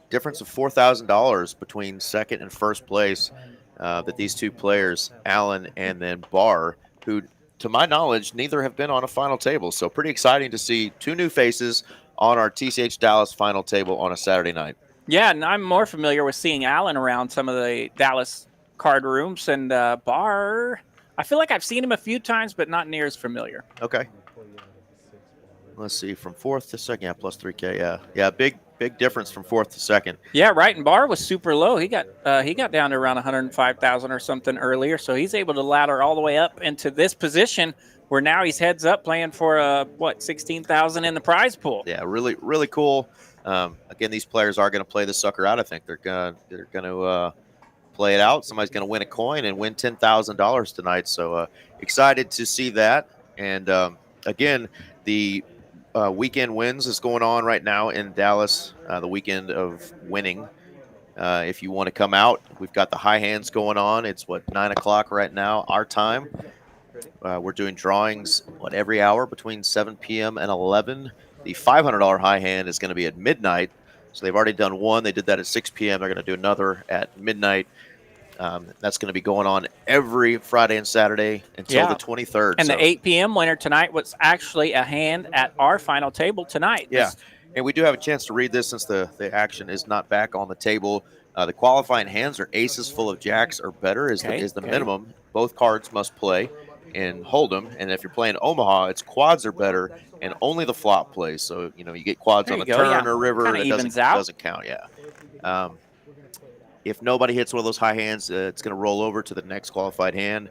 difference of $4,000 between second and first place that these two players, Allen and then Barr, who, to my knowledge, neither have been on a final table. So pretty exciting to see two new faces on our TCH Dallas final table on a Saturday night.
Yeah, and I'm more familiar with seeing Allen around some of the Dallas card rooms, and Barr, I feel like I've seen him a few times, but not near as familiar.
Okay. let's see, from fourth to second, yeah, plus 3K, yeah, big difference from fourth to second.
Yeah, right. And Barr was super low. He got down to around 105,000 or something earlier, so he's able to ladder all the way up into this position where now he's heads up playing for 16,000 in the prize pool.
Yeah, really cool. Again, these players are going to play the sucker out. I think they're going to play it out. Somebody's going to win a coin and win $10,000 tonight. So excited to see that. And again, the weekend wins is going on right now in Dallas. The weekend of winning. If you want to come out, we've got the high hands going on. It's 9 o'clock right now, our time. We're doing drawings every hour between 7 p.m. and 11. The $500 high hand is going to be at midnight. So they've already done one. They did that at 6 p.m. They're going to do another at midnight. That's going to be going on every Friday and Saturday until the 23rd.
And the 8 p.m. winner tonight was actually a hand at our final table tonight.
Yeah, and we do have a chance to read this since the action is not back on the table. The qualifying hands are aces full of jacks or better is the minimum. Both cards must play and hold them. And if you're playing Omaha, it's quads or better, and only the flop plays. So, you get quads on a turn or river.
Kinda
It doesn't count, if nobody hits one of those high hands, it's going to roll over to the next qualified hand.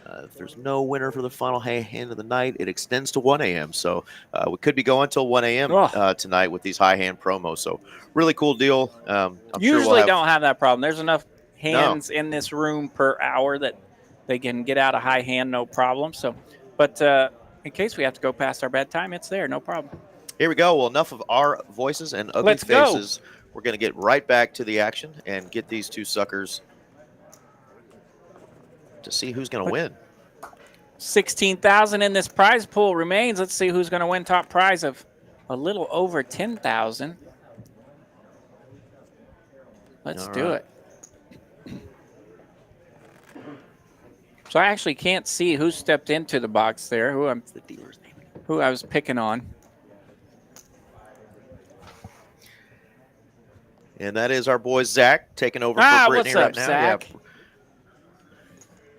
If there's no winner for the final hand of the night, it extends to 1 a.m. So we could be going till 1 a.m. Tonight with these high hand promos. So really cool deal. I'm
Usually don't have that problem. There's enough hands in this room per hour that they can get out a high hand, no problem. So, but in case we have to go past our bedtime, it's there, no problem.
Here we go. Well, enough of our voices and ugly faces. We're going to get right back to the action and get these two suckers to see who's going to win.
16,000 in this prize pool remains. Let's see who's going to win top prize of a little over 10,000. Let's do it. So I actually can't see who stepped into the box there, who I was picking on.
And that is our boy Zach taking over for Brittany right now.
Zach? Yeah.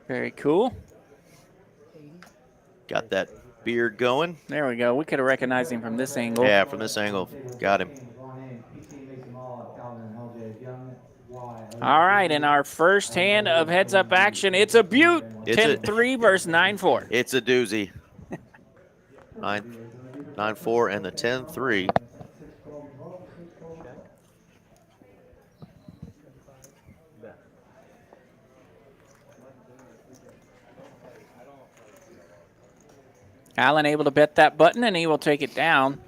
Very cool.
Got that beard going.
There we go. We could have recognized him from this angle.
Yeah, from this angle. Got him.
All right, in our first hand of heads-up action, it's a beaut. 10-3 versus 9-4.
It's a doozy. 9-4 and the 10-3.
Allen able to bet that button, and he will take it down.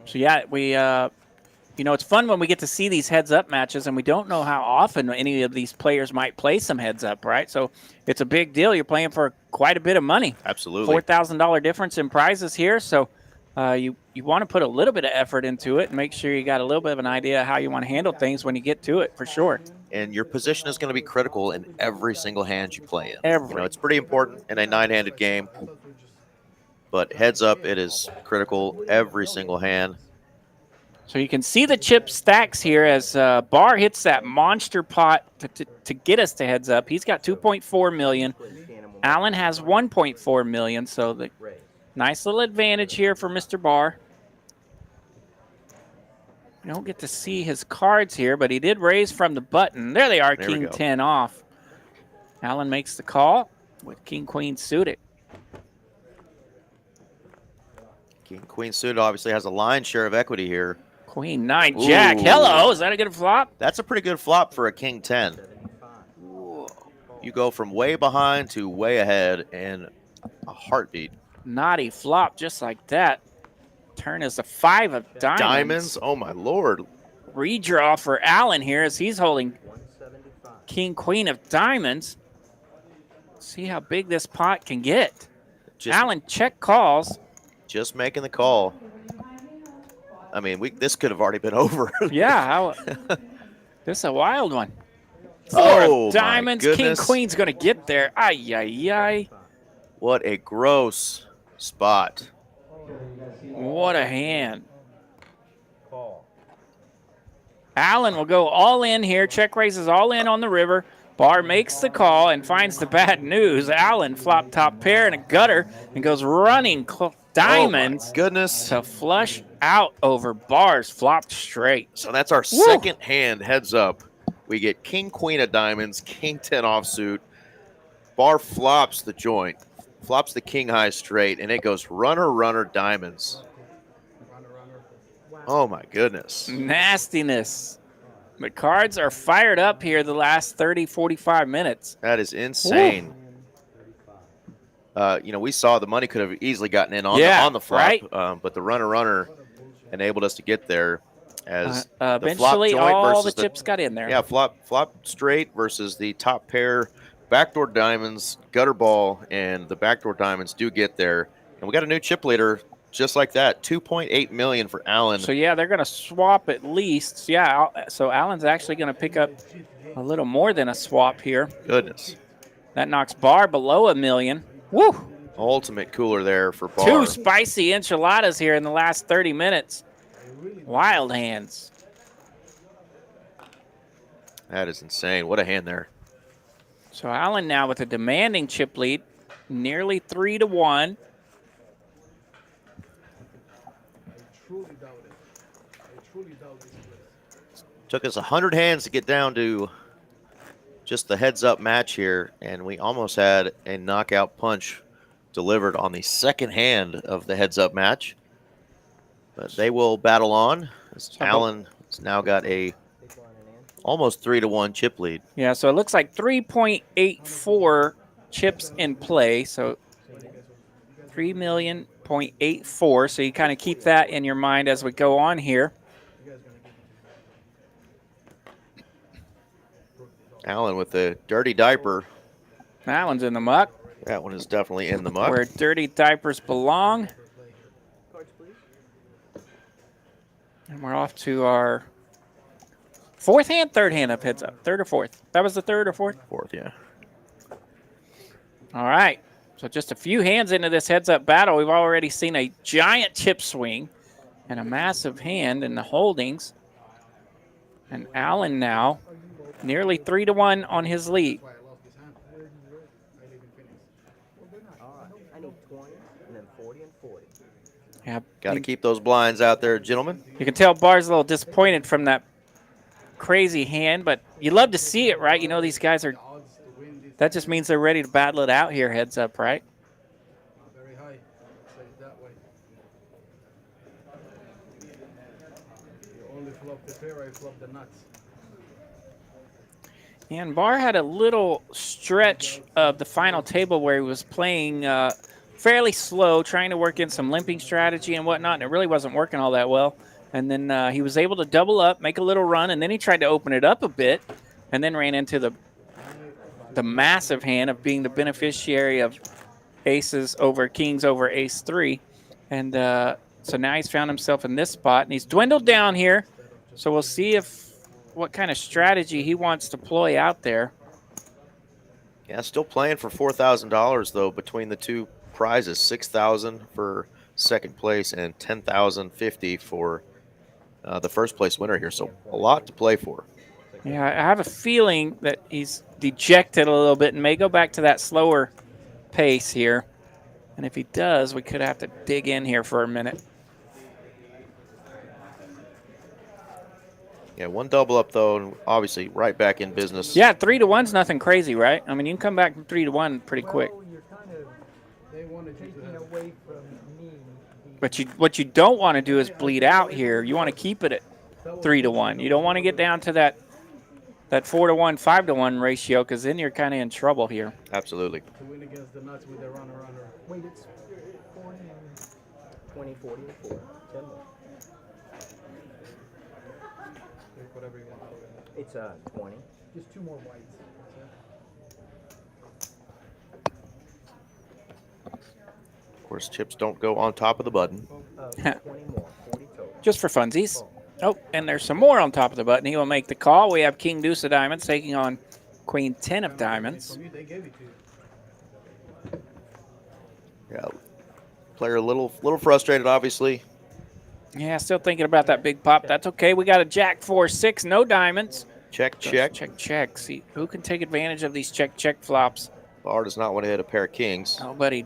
So, yeah, we, it's fun when we get to see these heads-up matches, and we don't know how often any of these players might play some heads-up, right? So it's a big deal. You're playing for quite a bit of money.
Absolutely.
$4,000 difference in prizes here. So you want to put a little bit of effort into it and make sure you got a little bit of an idea how you want to handle things when you get to it, for sure.
And your position is going to be critical in every single hand you play in. It's pretty important in a 9-handed game. But heads up, it is critical every single hand.
So you can see the chip stacks here as Barr hits that monster pot to get us to heads up. He's got 2.4 million. Allen has 1.4 million. So the nice little advantage here for Mr. Barr. You don't get to see his cards here, but he did raise from the button. There they are, King 10 off. Allen makes the call with King Queen suited.
King Queen suited obviously has a lion's share of equity here.
Queen 9 Jack. Hello, is that a good flop?
That's a pretty good flop for a King 10. You go from way behind to way ahead in a heartbeat.
Naughty flop just like that. Turn is the 5 of diamonds.
Diamonds? Oh, my Lord.
Redraw for Allen here as he's holding King, Queen of diamonds. See how big this pot can get. Allen check calls.
Just making the call. I mean, this could have already been over.
Yeah. This is a wild one. 4 of diamonds. King, Queen's going to get there. Ay, ay, ay.
What a gross spot.
What a hand. Allen will go all in here. Check raises all in on the river. Barr makes the call and finds the bad news. Allen flop top pair and a gutter and goes running diamonds
goodness.
to flush out over bars, flopped straight.
So that's our second hand heads up. We get king, queen of diamonds, king 10 offsuit. Bar flops the joint, flops the king high straight, and it goes runner, runner, diamonds. Oh my goodness.
Nastiness. The cards are fired up here the last 30, 45 minutes.
That is insane. You know, we saw the money could have easily gotten in on, on the flop,
right?
But the runner enabled us to get there. As
eventually,
the flop joint
all
versus
the chips got in there.
Yeah, flop straight versus the top pair, backdoor diamonds, gutter ball, and the backdoor diamonds do get there. And we got a new chip leader just like that, 2.8 million for Allen.
So yeah, they're going to swap at least. Yeah, so Allen's actually going to pick up a little more than a swap here.
Goodness.
That knocks Bar below $1 million. Woo!
Ultimate cooler there for Bar.
2 spicy enchiladas here in the last 30 minutes. Wild hands.
That is insane. What a hand there.
So Allen now with a demanding chip lead, nearly 3-1.
Took us 100 hands to get down to just the heads-up match here, and we almost had a knockout punch delivered on the second hand of the heads-up match. But they will battle on. Allen has now got a almost 3-1 chip lead.
Yeah, so it looks like 3.84 chips in play. So 3.84. So you kind of keep that in your mind as we go on here.
Allen with the dirty diaper.
That one's in the muck.
That one is definitely in the muck.
Where dirty diapers belong. And we're off to our fourth hand, third hand of heads up. Third or fourth? That was the third or fourth?
Fourth, yeah.
All right. So just a few hands into this heads up battle, we've already seen a giant chip swing and a massive hand in the holdings. And Allen now nearly 3-1 on his lead.
I need 20 and then 40 and 40.
Yeah,
got to keep those blinds out there, gentlemen.
You can tell Bar's a little disappointed from that crazy hand, but you love to see it, right? You know these guys are, that just means they're ready to battle it out here, heads up, right?
Very high. Say it that way. You only flop the pair, I flop the nuts.
And Bar had a little stretch of the final table where he was playing fairly slow, trying to work in some limping strategy and whatnot, and it really wasn't working all that well. And then he was able to double up, make a little run, and then he tried to open it up a bit, and then ran into the massive hand of being the beneficiary of aces over kings over ace 3. And so now he's found himself in this spot, and he's dwindled down here. So we'll see what kind of strategy he wants to ploy out there.
Yeah, still playing for $4,000 though between the two prizes, $6,000 for second place and $10,050 for the first place winner here. So a lot to play for.
Yeah, I have a feeling that he's dejected a little bit and may go back to that slower pace here. And if he does, we could have to dig in here for a minute.
Yeah, one double up though, and obviously right back in business.
Yeah, 3-1's nothing crazy, right? I mean, you can come back from 3-1 pretty quick.
Well, you're kind of taking away from me.
But what you don't want to do is bleed out here. You want to keep it at 3-1. You don't want to get down to that 4-1, 5-1 ratio, because then you're kind of in trouble here.
Absolutely.
To win against the nuts with the runner.
Wait, it's 40 and
20, 40 and 4. 10 more.
Take whatever you want.
It's 20.
just 2 more whites.
Of course, chips don't go on top of the button.
20 more. 40 total.
Just for funsies. Oh, and there's some more on top of the button. He will make the call. We have King Deuce of Diamonds taking on Queen 10 of Diamonds.
They gave it to you.
Yeah, player a little frustrated, obviously.
Yeah, still thinking about that big pop. That's okay. We got a Jack 4-6, no diamonds.
Check.
Check. See who can take advantage of these check flops.
Bar does not want to hit a pair of kings.
Nobody.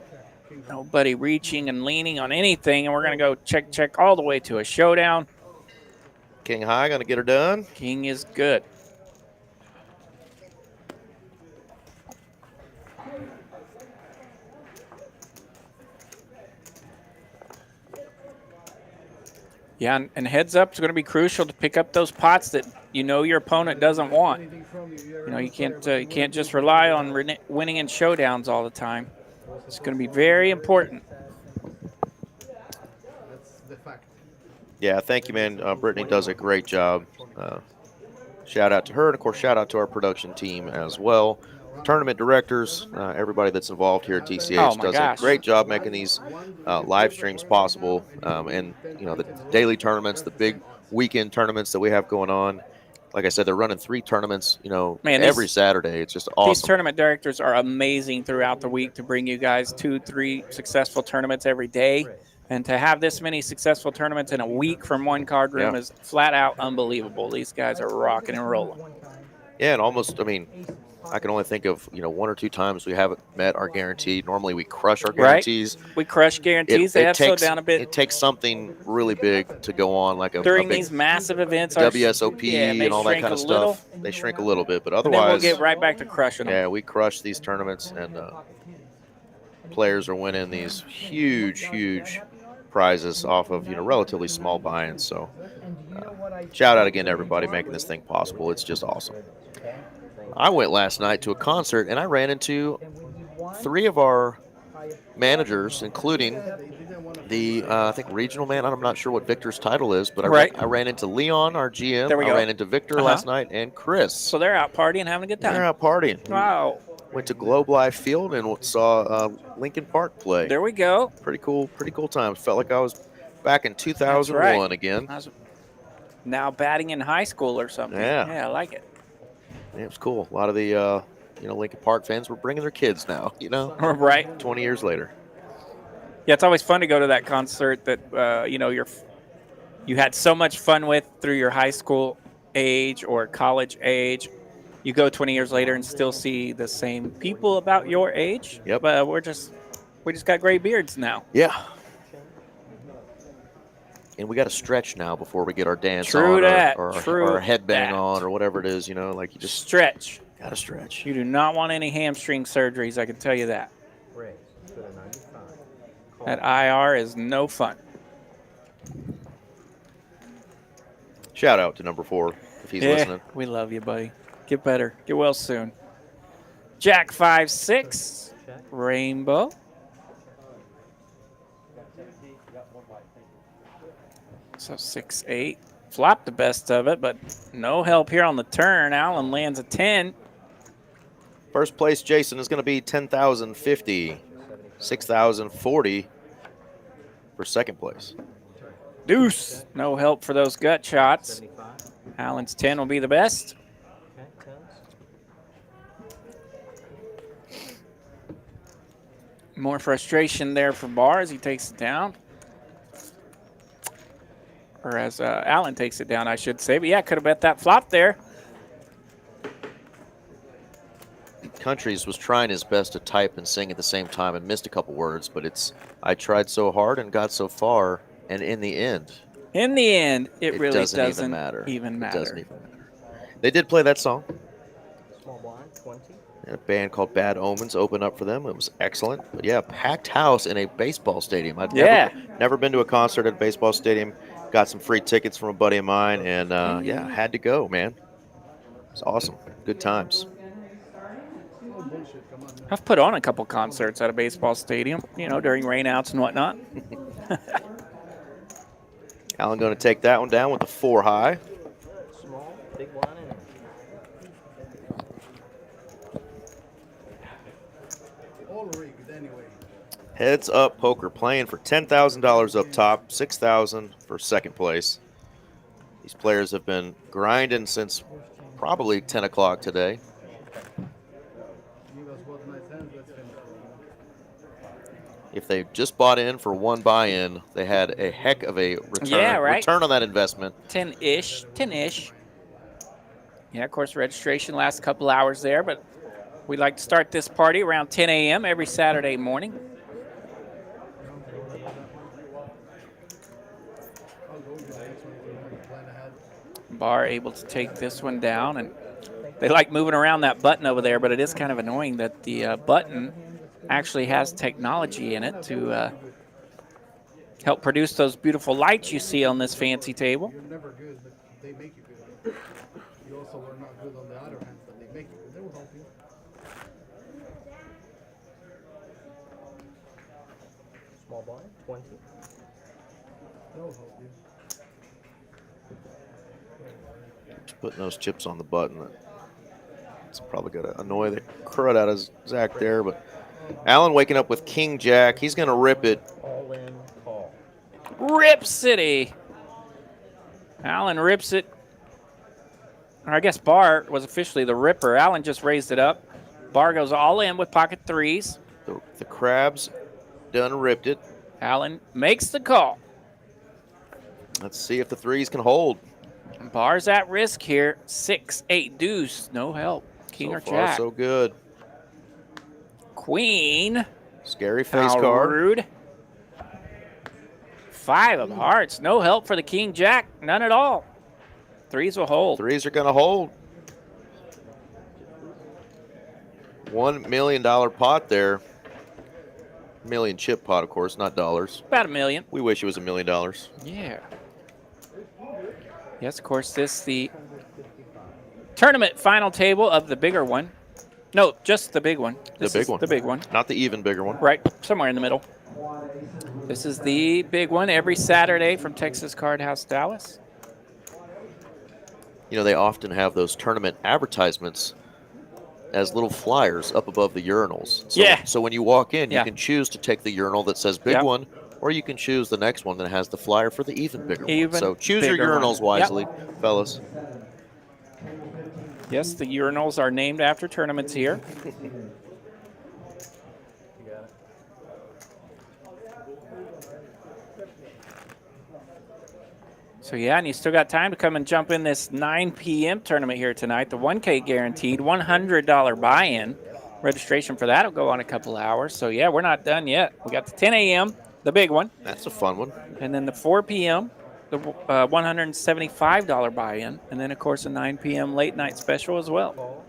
Nobody reaching and leaning on anything, and we're going to go check all the way to a showdown.
King high, going to get her done.
King is good. Yeah, and heads up is going to be crucial to pick up those pots that you know your opponent doesn't want. You know, you can't just rely on winning in showdowns all the time. It's going to be very important.
That's the fact.
Yeah, thank you, man. Brittany does a great job. Shout out to her, and of course, shout out to our production team as well. Tournament directors, everybody that's involved here at TCH does a great job making these live streams possible. And, you know, the daily tournaments, the big weekend tournaments that we have going on. Like I said, they're running 3 tournaments, you know, every Saturday. It's just awesome.
These tournament directors are amazing throughout the week to bring you guys 2-3 successful tournaments every day. And to have this many successful tournaments in a week from one card room is flat out unbelievable. These guys are rocking and rolling.
Yeah, and almost, I mean, I can only think of, you know, 1 or 2 times we haven't met our guarantee. Normally we crush our guarantees.
Right. We crush guarantees. They have slowed down a bit.
It takes something really big to go on, like
during
a big
these massive events,
WSOP and all that kind of stuff. They shrink a little bit, but otherwise,
and then we'll get right back to crushing them.
Yeah, we crush these tournaments, and players are winning these huge prizes off of, you know, relatively small buy-ins. So shout out again to everybody making this thing possible. It's just awesome. I went last night to a concert, and I ran into 3 of our managers, including the, I think, regional man. I'm not sure what Victor's title is, but I ran into Leon, our GM. I ran into Victor last night, and Chris.
So they're out partying, having a good time.
They're out partying.
Wow.
Went to Globe Life Field and saw Lincoln Park play.
There we go.
Pretty cool times. Felt like I was back in 2001 again.
I was now batting in high school or something. Yeah, I like it.
Yeah, it was cool. A lot of the, you know, Lincoln Park fans were bringing their kids now, you know?
Right.
20 years later.
Yeah, it's always fun to go to that concert that, you know, you had so much fun with through your high school age or college age. You go 20 years later and still see the same people about your age.
Yep.
But we just got gray beards now.
Yeah. And we got to stretch now before we get our dance
on
or our headbang on or whatever it is, you know, like you just
stretch.
Got to stretch.
You do not want any hamstring surgeries, I can tell you that. That IR is no fun.
Shout out to number 4 if he's listening.
We love you, buddy. Get better. Get well soon. Jack 5-6. Rainbow. So 6-8. Flopped the best of it, but no help here on the turn. Allen lands a 10.
First place, Jason, is going to be 10,050. 6,040 for second place.
Deuce. No help for those gut shots. Allen's 10 will be the best. More frustration there for Barr as he takes it down. Or as Allen takes it down, I should say. But yeah, could have bet that flop there.
Countries was trying his best to type and sing at the same time and missed a couple words, but I tried so hard and got so far, and in the end,
it really doesn't
even matter.
It doesn't even matter.
They did play that song.
Small blind, 20.
And a band called Bad Omens opened up for them. It was excellent. But yeah, packed house in a baseball stadium. I'd never been to a concert at a baseball stadium. Got some free tickets from a buddy of mine, and yeah, had to go, man. It's awesome. Good times.
I've put on a couple concerts at a baseball stadium, you know, during rainouts and whatnot.
Allen going to take that one down with a 4 high.
Small, big one,
All rigged anyway.
Heads up poker playing for $10,000 up top, $6,000 for second place. These players have been grinding since probably 10 o'clock today. If they just bought in for one buy-in, they had a heck of a return on that investment.
10-ish. Yeah, of course, registration lasts a couple hours there, but we like to start this party around 10 a.m. every Saturday morning. Bar able to take this one down, and they like moving around that button over there, but it is kind of annoying that the button actually has technology in it to help produce those beautiful lights you see on this fancy table.
You're never good, but they make you good. You also are not good on the other hands that they make you good. They will help you.
Small blind, 20.
They will help you.
Putting those chips on the button. It's probably going to annoy the crud out of Zach there, but Alan waking up with King Jack. He's going to rip it.
All in, call.
Rip City. Alan rips it. Or I guess Bar was officially the ripper. Alan just raised it up. Bar goes all in with pocket threes.
The Crabs done ripped it.
Alan makes the call.
Let's see if the threes can hold.
Bar's at risk here. 6-8 deuce. No help. King
So
or
far,
jack.
so good.
Queen.
Scary face
How
card.
rude. 5 of hearts. No help for the king jack. None at all. Threes will hold.
Threes are going to hold. $1 million pot there. Million chip pot, of course, not dollars.
About $1 million.
We wish it was $1 million.
Yeah. Yes, of course, this the tournament final table of the bigger one. No, just the big one. This
The big
is
one.
The big one.
Not the even bigger one.
Right, somewhere in the middle. This is the big one every Saturday from Texas Card House Dallas.
You know, they often have those tournament advertisements as little flyers up above the urinals. So,
Yeah.
So when you walk in,
Yeah.
you can choose to take the urinal that says big
Yep.
one, or you can choose the next one that has the flyer for the even bigger
Even
one. So choose your
bigger one.
urinals wisely, fellas.
Yes, the urinals are named after tournaments here. So yeah, and you still got time to come and jump in this 9 p.m. tournament here tonight. The 1K guaranteed, $100 buy-in. Registration for that will go on a couple hours. So yeah, we're not done yet. We got the 10 a.m., the big one,
That's a fun one.
and then the 4 p.m., the $175 buy-in, and then of course a 9 p.m. late night special as well.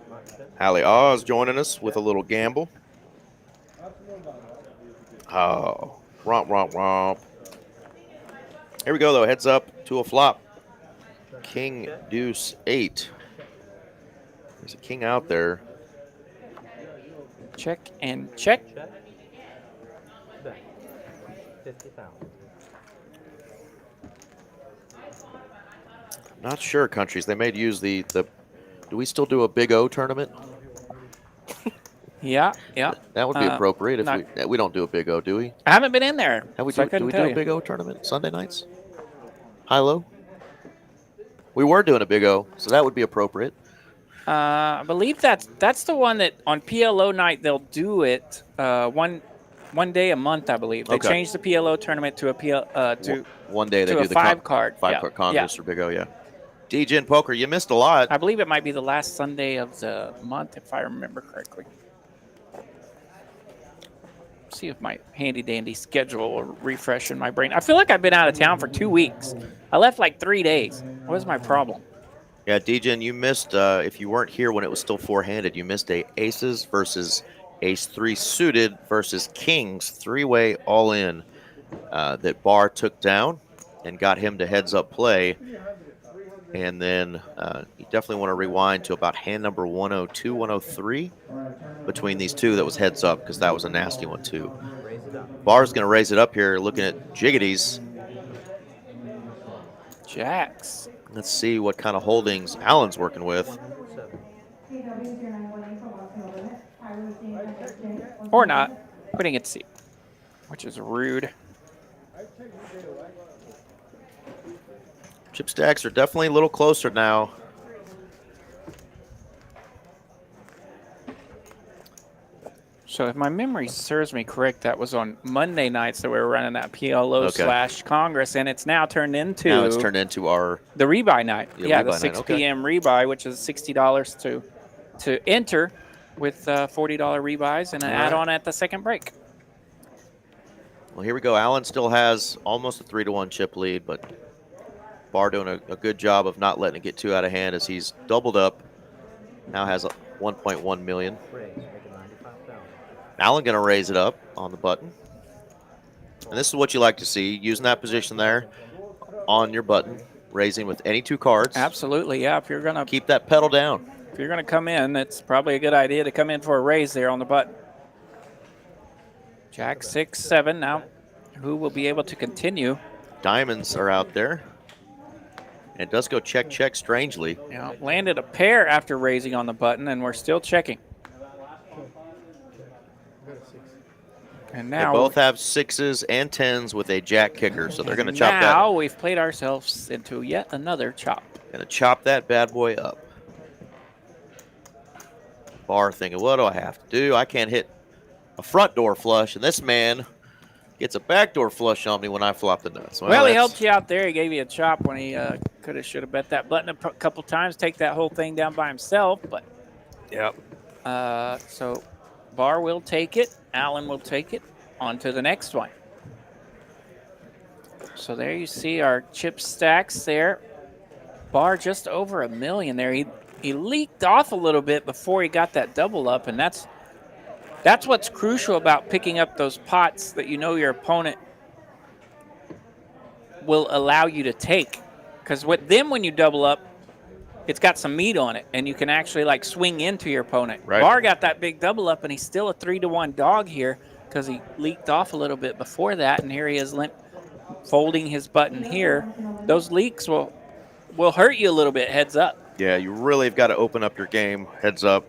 Hallie Oz joining us with a little gamble. Oh, romp, romp, romp. Here we go, though. Heads up to a flop. King, deuce, 8. There's a king out there.
Check and check.
Check. Bet. 50,000.
Not sure, countries. They may use the. Do we still do a Big O tournament?
Yeah, yeah.
That would be appropriate if
not-
we don't do a Big O, do we?
I haven't been in there.
Have we
so I
do
couldn't
we
tell
do
you.
a Big O tournament Sunday nights? High low? We were doing a Big O, so that would be appropriate.
I believe that's the one that on PLO night they'll do it one day a month. I believe they
Okay.
changed the PLO tournament to a to
One day they
to
do
a
the
5-card.
five
Yeah,
card Congress or Big O, yeah. DJ and Poker, you missed a lot.
I believe it might be the last Sunday of the month if I remember correctly. See if my handy dandy schedule will refresh in my brain. I feel like I've been out of town for 2 weeks. I left like 3 days. What was my problem?
Yeah, DJ, you missed, if you weren't here when it was still four-handed, you missed a aces versus ace-3 suited versus kings, three-way all-in that Barr took down and got him to heads-up play. And then you definitely want to rewind to about hand number 102, 103 between these two. That was heads up because that was a nasty one too. Barr's going to raise it up here looking at jiggities.
Jacks.
Let's see what kind of holdings Allen's working with.
Or not. Putting it C, which is rude.
Chip stacks are definitely a little closer now.
So if my memory serves me correct, that was on Monday nights that we were running that PLO / Congress, and it's now turned into
Now it's turned into our
the rebuy night.
Yeah,
The
rebuy
6
night, okay.
p.m. rebuy, which is $60 to enter with $40 rebuys and an
All right.
add-on at the second break.
Well, here we go. Allen still has almost a 3-1 chip lead, but Barr doing a good job of not letting it get too out of hand as he's doubled up. Now has 1.1 million.
Raise, make it 95,000.
Allen going to raise it up on the button. And this is what you like to see, using that position there on your button, raising with any 2 cards.
Absolutely, yeah. If you're gonna
keep that pedal down.
If you're gonna come in, it's probably a good idea to come in for a raise there on the button. Jack 6, 7 now. Who will be able to continue?
Diamonds are out there. And it does go check, check strangely.
Yeah, landed a pair after raising on the button, and we're still checking. And now
they both have 6s and 10s with a jack kicker, so they're going to chop that.
Now we've played ourselves into yet another chop.
Going to chop that bad boy up. Barr thinking, what do I have to do? I can't hit a front door flush, and this man gets a backdoor flush on me when I flop the nuts.
Well, he helped you out there. He gave you a chop when he could have, should have bet that button a couple times, take that whole thing down by himself. But
yep.
So Barr will take it. Allen will take it. On to the next one. So there you see our chip stacks there. Barr just over $1 million there. He leaked off a little bit before he got that double up, and that's what's crucial about picking up those pots that you know your opponent will allow you to take. Because when you double up, it's got some meat on it, and you can actually like swing into your opponent.
Right.
Barr got that big double up, and he's still a 3-to-1 dog here because he leaked off a little bit before that, and here he is folding his button here. Those leaks will hurt you a little bit, heads up.
Yeah, you really have got to open up your game, heads up,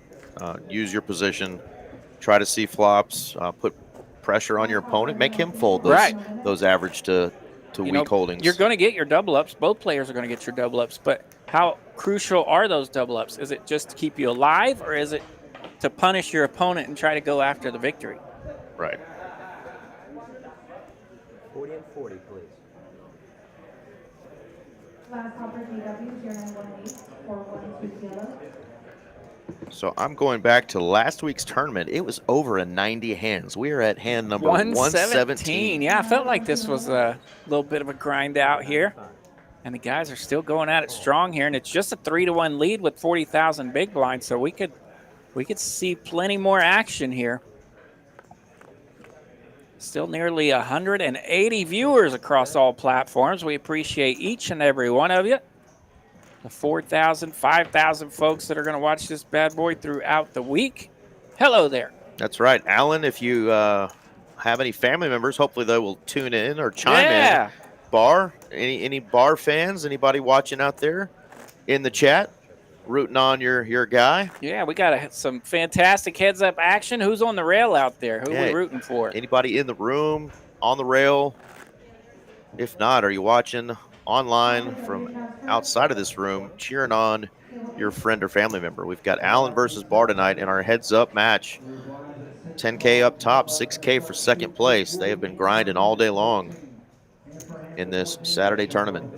use your position, try to see flops, put pressure on your opponent, make him fold those average to weak holdings.
You're going to get your double ups. Both players are going to get your double ups, but how crucial are those double ups? Is it just to keep you alive, or is it to punish your opponent and try to go after the victory?
Right.
40 and 40, please.
So I'm going back to last week's tournament. It was over a 90 hands. We are at hand number 117.
Yeah, I felt like this was a little bit of a grind out here. And the guys are still going at it strong here, and it's just a 3-to-1 lead with 40,000 big blinds, so we could see plenty more action here. Still nearly 180 viewers across all platforms. We appreciate each and every one of you. The 4,000, 5,000 folks that are going to watch this bad boy throughout the week. Hello there.
That's right. Alan, if you have any family members, hopefully they will tune in or chime in. Barr, any Barr fans, anybody watching out there in the chat, rooting on your guy?
Yeah, we got some fantastic heads-up action. Who's on the rail out there? Who are we rooting for?
Anybody in the room, on the rail? If not, are you watching online from outside of this room, cheering on your friend or family member? We've got Allen versus Barr tonight in our heads-up match. 10K up top, 6K for second place. They have been grinding all day long in this Saturday tournament.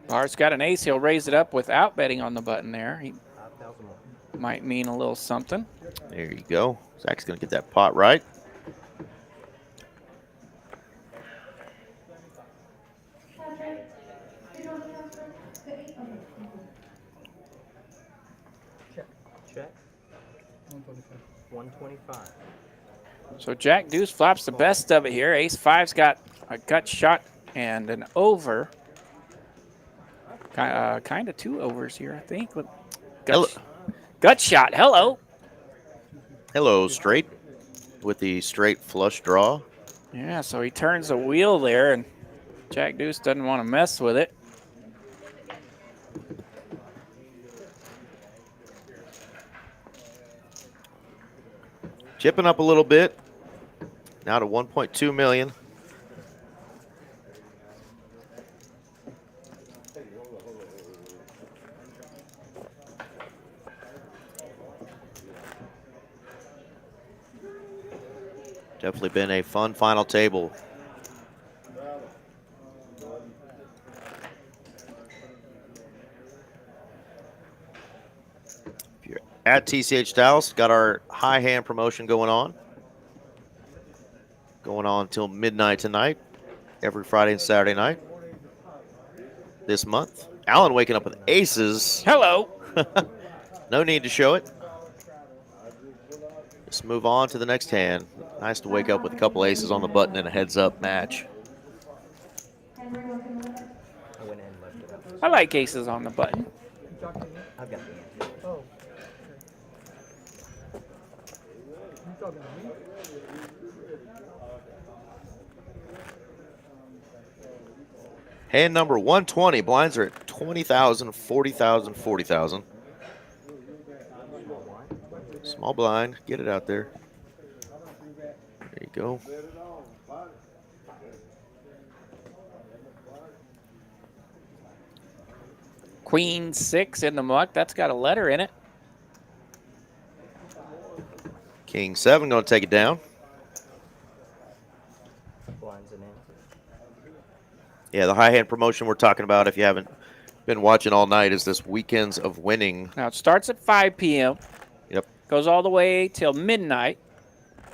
Barr's got an ace. He'll raise it up without betting on the button there. He might mean a little something.
There you go. Zach's going to get that pot right.
Check. 125.
So Jack Deuce flops the best of it here. Ace 5's got a gut shot and an over. Kind of 2 overs here, I think. With gut shot. Hello.
Hello, straight with the straight flush draw.
Yeah, so he turns the wheel there, and Jack Deuce doesn't want to mess with it.
Chipping up a little bit. Now to 1.2 million. Definitely been a fun final table. If you're at TCH Dallas, got our high hand promotion going on. Going on until midnight tonight. every Friday and Saturday night this month. Alan waking up with aces.
Hello.
No need to show it. Let's move on to the next hand. Nice to wake up with a couple aces on the button in a heads-up match.
I went in and left it up.
I like aces on the button.
I've got the answer.
Oh. You talking to me?
Hand number 120. Blinds are at 20,000, 40,000, 40,000. Small blind. Get it out there. There you go.
Queen 6 in the muck. That's got a letter in it.
King 7 going to take it down.
Blinds an answer.
Yeah, the high hand promotion we're talking about, if you haven't been watching all night, is this Weekends of Winning.
Now it starts at 5 p.m.
Yep.
Goes all the way till midnight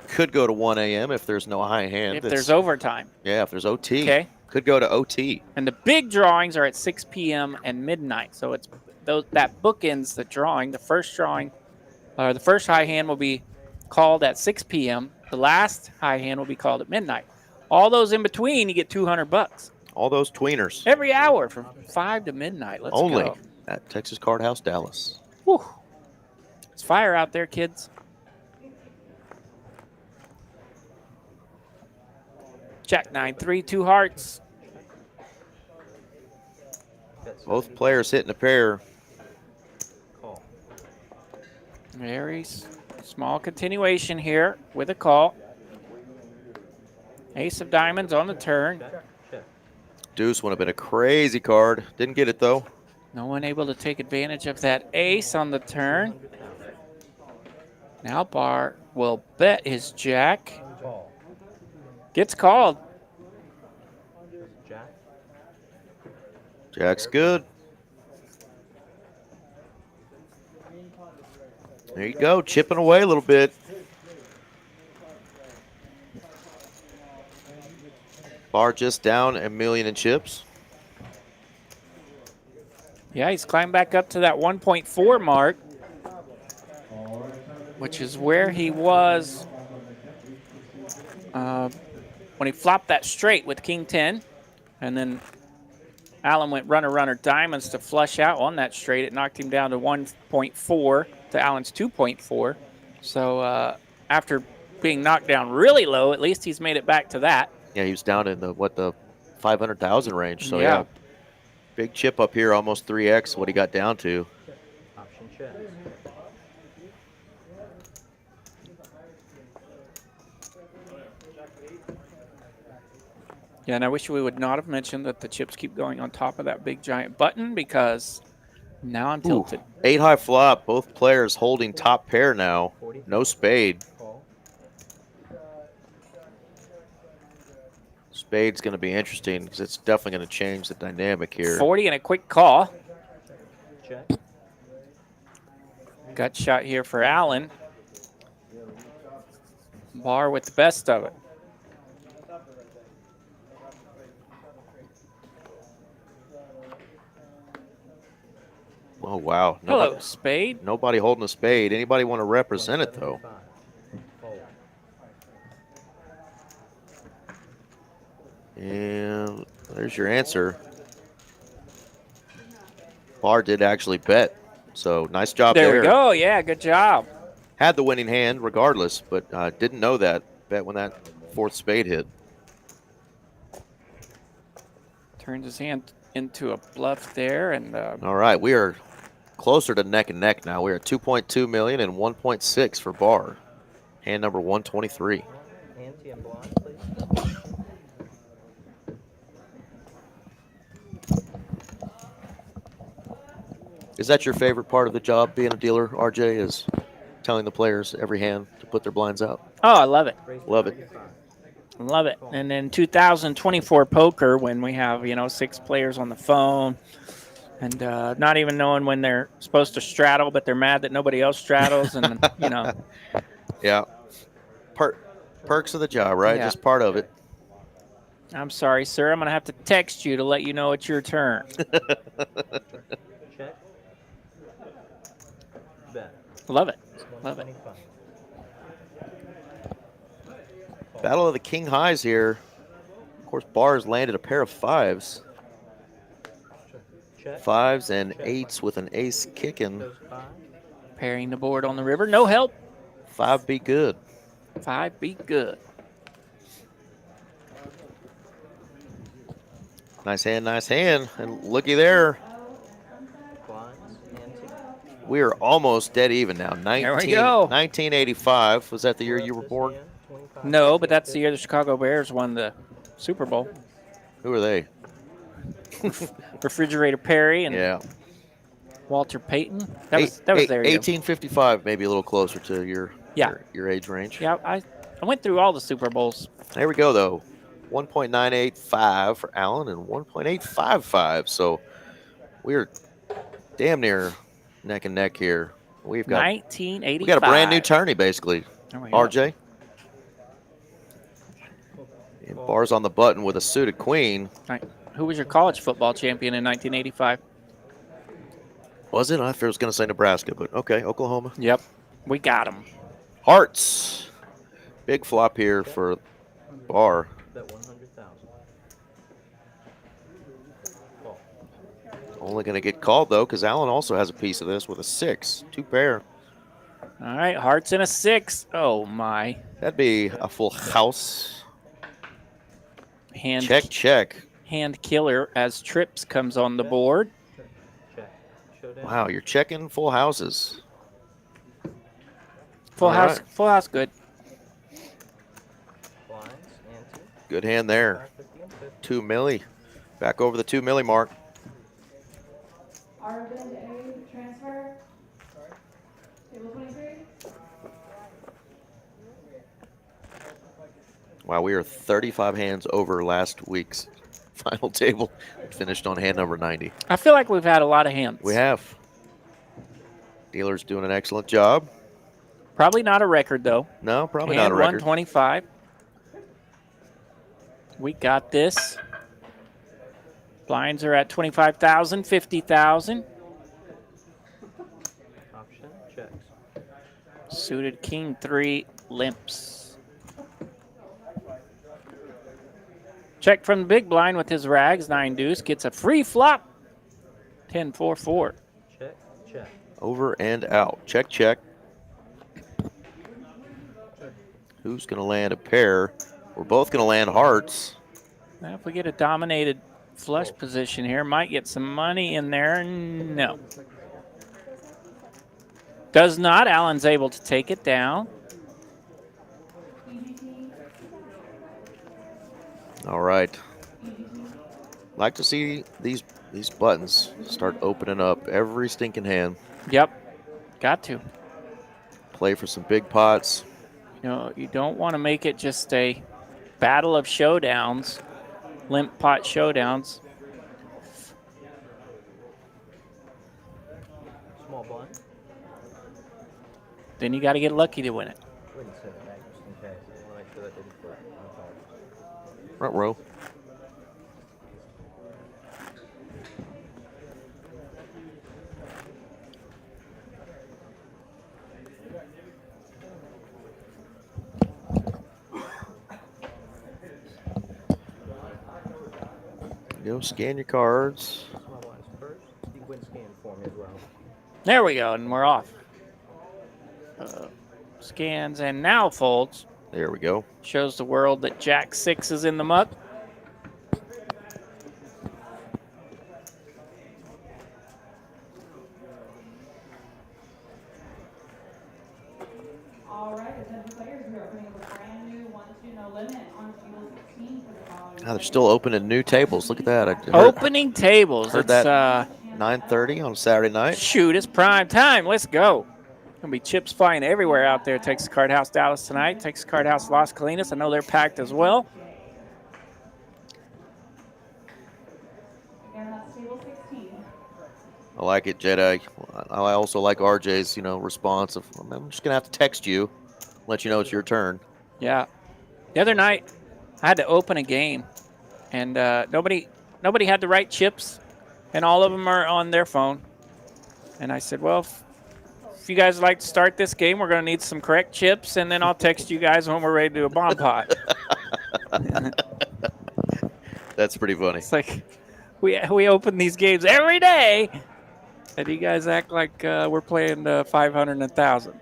Could go to 1 a.m. if there's no high hand.
if there's overtime.
Yeah, if there's OT.
Okay.
Could go to OT.
And the big drawings are at 6 p.m. and midnight. So it's that bookends the drawing. The first drawing, or the first high hand will be called at 6 p.m. The last high hand will be called at midnight. All those in between, you get $200
All those tweeners.
every hour from 5 to midnight. Let's
Only
go.
at Texas Card House, Dallas.
Whew. It's fire out there, kids. Jack 9-3, 2 hearts.
Both players hitting a pair.
Call.
Very small continuation here with a call. Ace of diamonds on the turn.
Check.
Deuce would have been a crazy card. Didn't get it though.
No one able to take advantage of that ace on the turn. Now Bar will bet his jack.
Call.
Gets called.
Jack.
Jack's good. There you go, chipping away a little bit. Bar just down $1 million in chips.
Yeah, he's climbed back up to that 1.4 mark, which is where he was when he flopped that straight with King 10. And then Allen went runner, diamonds to flush out on that straight. It knocked him down to 1.4 to Allen's 2.4. So after being knocked down really low, at least he's made it back to that.
Yeah, he was down in the 500,000 range. So
Yeah.
big chip up here, almost 3x what he got down to.
Option check.
Yeah, and I wish we would not have mentioned that the chips keep going on top of that big giant button, because now I'm tilted.
8 high flop, both players holding top pair now. No spade.
Call.
Spade's going to be interesting because it's definitely going to change the dynamic here.
40 and a quick call.
Check.
Gut shot here for Allen. Bar with the best of it.
Oh, wow.
Hello, spade.
Nobody holding a spade. Anybody want to represent it, though?
Fold.
And there's your answer. Bar did actually bet, so nice job there.
There we go. Yeah, good job.
Had the winning hand regardless, but didn't know that. Bet when that 4th spade hit.
Turns his hand into a bluff there, and
All right, we are closer to neck and neck now. We're at 2.2 million and 1.6 for Bar. Hand number 123.
Ante and blind, please.
Is that your favorite part of the job, being a dealer, RJ, is telling the players every hand to put their blinds out?
oh, I love it.
Love it.
Love it. And then 2024 poker, when we have, 6 players on the phone and not even knowing when they're supposed to straddle, but they're mad that nobody else straddles. And,
Yeah. Perks of the job, right?
Yeah.
Just part of it.
I'm sorry, sir. I'm going to have to text you to let you know it's your turn.
Check. Bet.
Love it. Love it.
125.
Battle of the king highs here. Of course, Bars landed a pair of fives.
Check.
Fives and eights with an ace kicking.
Goes 5.
Pairing the board on the river. No help.
5 be good.
5 be good.
Nice hand, nice hand. And looky there.
Blinds. Ante.
We are almost dead even now.
There we go.
1985. Was that the year you were born?
No, but that's the year the Chicago Bears won the Super Bowl.
Who are they?
Refrigerator Perry and
Yeah.
Walter Payton. That was their year.
1855, maybe a little closer to your age range.
Yeah, I went through all the Super Bowls.
There we go, though. 1.985 for Allen and 1.855. So we're damn near neck and neck here. We've got
1985.
we got a brand new tourney, basically.
There we go.
RJ. And Bars on the button with a suited queen.
Right. Who was your college football champion in 1985?
Was it? I thought I was going to say Nebraska, but okay, Oklahoma.
Yep, we got him.
Hearts. Big flop here for Bar.
Bet 100,000.
Only going to get called, though, because Allen also has a piece of this with a 6. 2 pair.
All right, hearts in a 6. Oh, my.
That'd be a full house.
Hand
Check.
Hand killer as trips comes on the board.
Check. Showdown.
Wow, you're checking full houses.
Full
All
house,
right.
full house, good.
Blinds. Ante.
Good hand there.
550 and 50.
2 milli. Back over the 2 milli mark.
Arvin A transfer. Table 23.
Wow, we are 35 hands over last week's final table. Finished on hand number 90.
I feel like we've had a lot of hands.
We have. Dealer's doing an excellent job.
Probably not a record, though.
No, probably
Hand
not a record.
125. We got this. Blinds are at 25,000, 50,000.
Option. Checks.
Suited king 3 limps. Check from the big blind with his rags. 9 deuce gets a free flop. 10-4-4.
Check. Check.
Over and out. Check. Who's going to land a pair? We're both going to land hearts.
Now, if we get a dominated flush position here, might get some money in there. No. Does not. Allen's able to take it down.
All right. Like to see these buttons start opening up every stinking hand.
Yep. Got to.
Play for some big pots.
You know, you don't want to make it just a battle of showdowns, limp pot showdowns.
Small blind.
Then you got to get lucky to win it.
Wouldn't send it back just in case. I want to make sure that didn't flip. Okay.
Front row. Go scan your cards.
Small blinds first. You can win scan for me as well.
There we go, and we're off. Scans and now folds.
There we go.
Shows the world that Jack 6 is in the muck.
All right, attention players, we are opening a brand new 1-2 no limit on table 16 for the following.
They're still opening new tables. Look at that. I heard,
Opening tables.
heard
It's,
that 9:30 on Saturday night.
shoot, it's prime time. Let's go. Gonna be chips flying everywhere out there. Texas Card House Dallas tonight. Texas Card House Las Colinas. I know they're packed as well.
Again, that's table 16.
I like it, Jedi. I also like RJ's, response of, I'm just gonna have to text you, let you know it's your turn.
Yeah. The other night, I had to open a game And nobody had the right chips, and all of them are on their phone. And I said, well, if you guys would like to start this game, we're going to need some correct chips, and then I'll text you guys when we're ready to do a bomb pot.
That's pretty funny.
It's like we open these games every day, and you guys act like we're playing 500 and 1,000.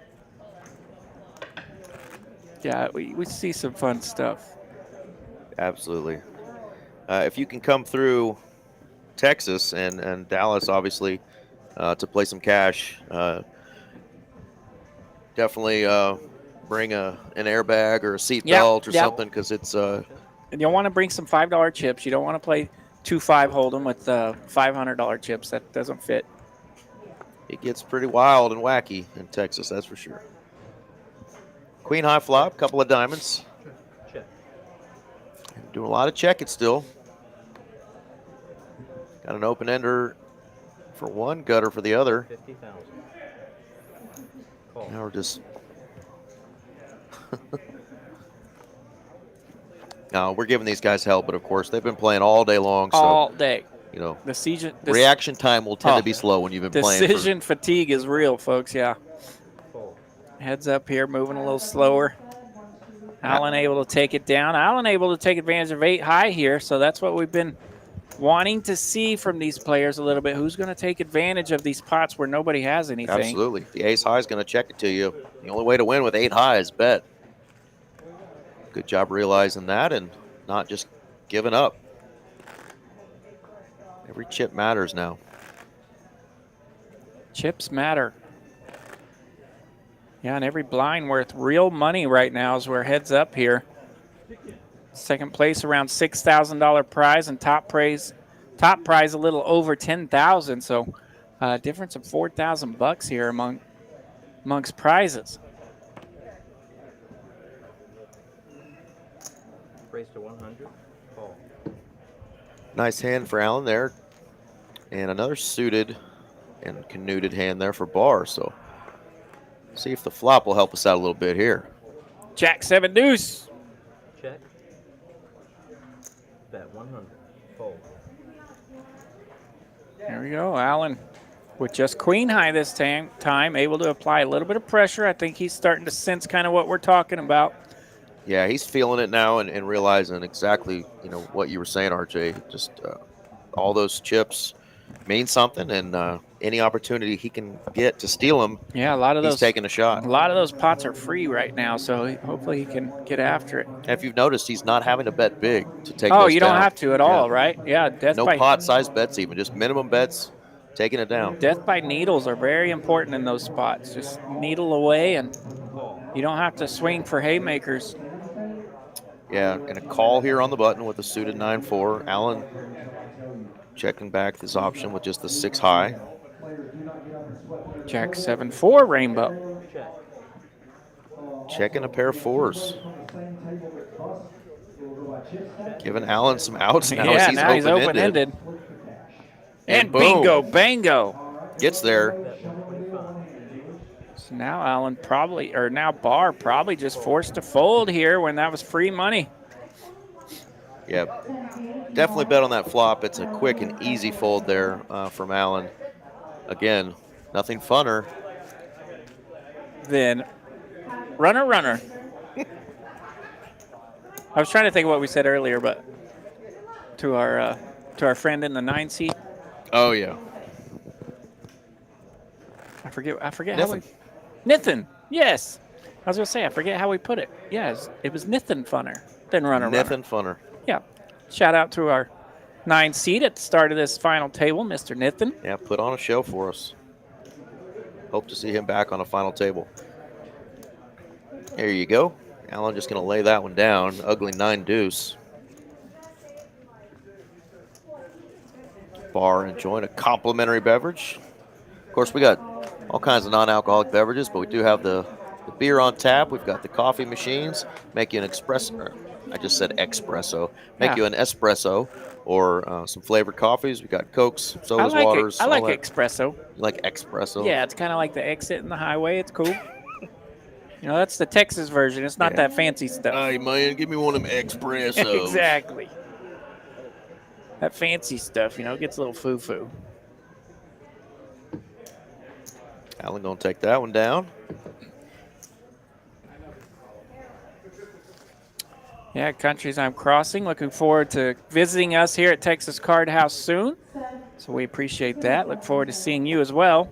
Yeah, we see some fun stuff.
Absolutely. If you can come through Texas and Dallas, obviously, to play some cash, definitely bring an airbag or a seat belt or something, because it's
and you'll want to bring some $5 chips. You don't want to play 2-5 hold'em with $500 chips. That doesn't fit.
It gets pretty wild and wacky in Texas, that's for sure. Queen high flop, couple of diamonds.
Check.
Doing a lot of checking still. Got an open ender for one, gutter for the other.
50,000.
Now we're just. No, we're giving these guys help, but of course they've been playing all day long. So,
All day.
you know,
The
reaction time will tend to be slow when you've been playing.
Decision fatigue is real, folks. Yeah.
Fold.
Heads up here, moving a little slower. Allen able to take it down. Allen able to take advantage of 8 high here, so that's what we've been wanting to see from these players a little bit. Who's going to take advantage of these pots where nobody has anything?
Absolutely. The ace high is going to check it to you. The only way to win with 8 high is bet. Good job realizing that and not just giving up. Every chip matters now.
Chips matter. Yeah, and every blind worth real money right now as we're heads up here. Second place around $6,000 prize, and top prize a little over $10,000. So difference of $4,000 here amongst prizes.
Raise to 100. Call.
Nice hand for Allen there. And another suited and canuted hand there for Barr. So see if the flop will help us out a little bit here.
Jack 7 deuce.
Check. Bet 100. Fold.
There we go. Allen with just queen high this time, able to apply a little bit of pressure. I think he's starting to sense kind of what we're talking about.
Yeah, he's feeling it now and realizing exactly, you know, what you were saying, RJ. Just all those chips mean something, and any opportunity he can get to steal them,
yeah, a lot of
he's
those
taking a shot.
A lot of those pots are free right now, so hopefully he can get after it.
And if you've noticed, he's not having to bet big to take
Oh,
those
you
down.
don't have to at all, right? Yeah,
No pot size bets even, just minimum bets, taking it down.
Death by needles are very important in those spots. Just needle away, and you don't have to swing for haymakers.
Yeah, and a call here on the button with a suited 9-4. Allen checking back this option with just the 6 high.
Jack 7-4 rainbow.
Checking a pair of 4s. Giving Allen some outs now.
Yeah,
as
now he's open-ended. And bingo, bango.
Gets there.
So now Allen now Barr probably just forced to fold here when that was free money.
Yeah, definitely bet on that flop. It's a quick and easy fold there from Allen. Again, nothing funner.
Then runner. I was trying to think of what we said earlier, but to our friend in the 9 seat.
Oh yeah.
I forget how we. Nithin. Yes. I was gonna say I forget how we put it. Yes, it was Nithin funner than runner.
Nithin funner.
Yeah. Shout out to our 9 seat at the start of this final table, Mr. Nithin.
Yeah, put on a show for us. Hope to see him back on a final table. There you go. Allen just going to lay that one down. Ugly 9 deuce. Barr enjoying a complimentary beverage. Of course, we got all kinds of non-alcoholic beverages, but we do have the beer on tap. We've got the coffee machines. Make you an espresso. I just said espresso. Make you an espresso or some flavored coffees. We got Cokes, sodas, waters.
I like espresso.
You like espresso?
Yeah, it's kind of like the exit in the highway. It's cool. You know, that's the Texas version. It's not that fancy stuff.
Hey, man, give me one of them espressos.
Exactly. that fancy stuff, you know, gets a little foo-foo.
Allen going to take that one down.
Yeah, countries I'm crossing. Looking forward to visiting us here at Texas Card House soon. So we appreciate that. Look forward to seeing you as well.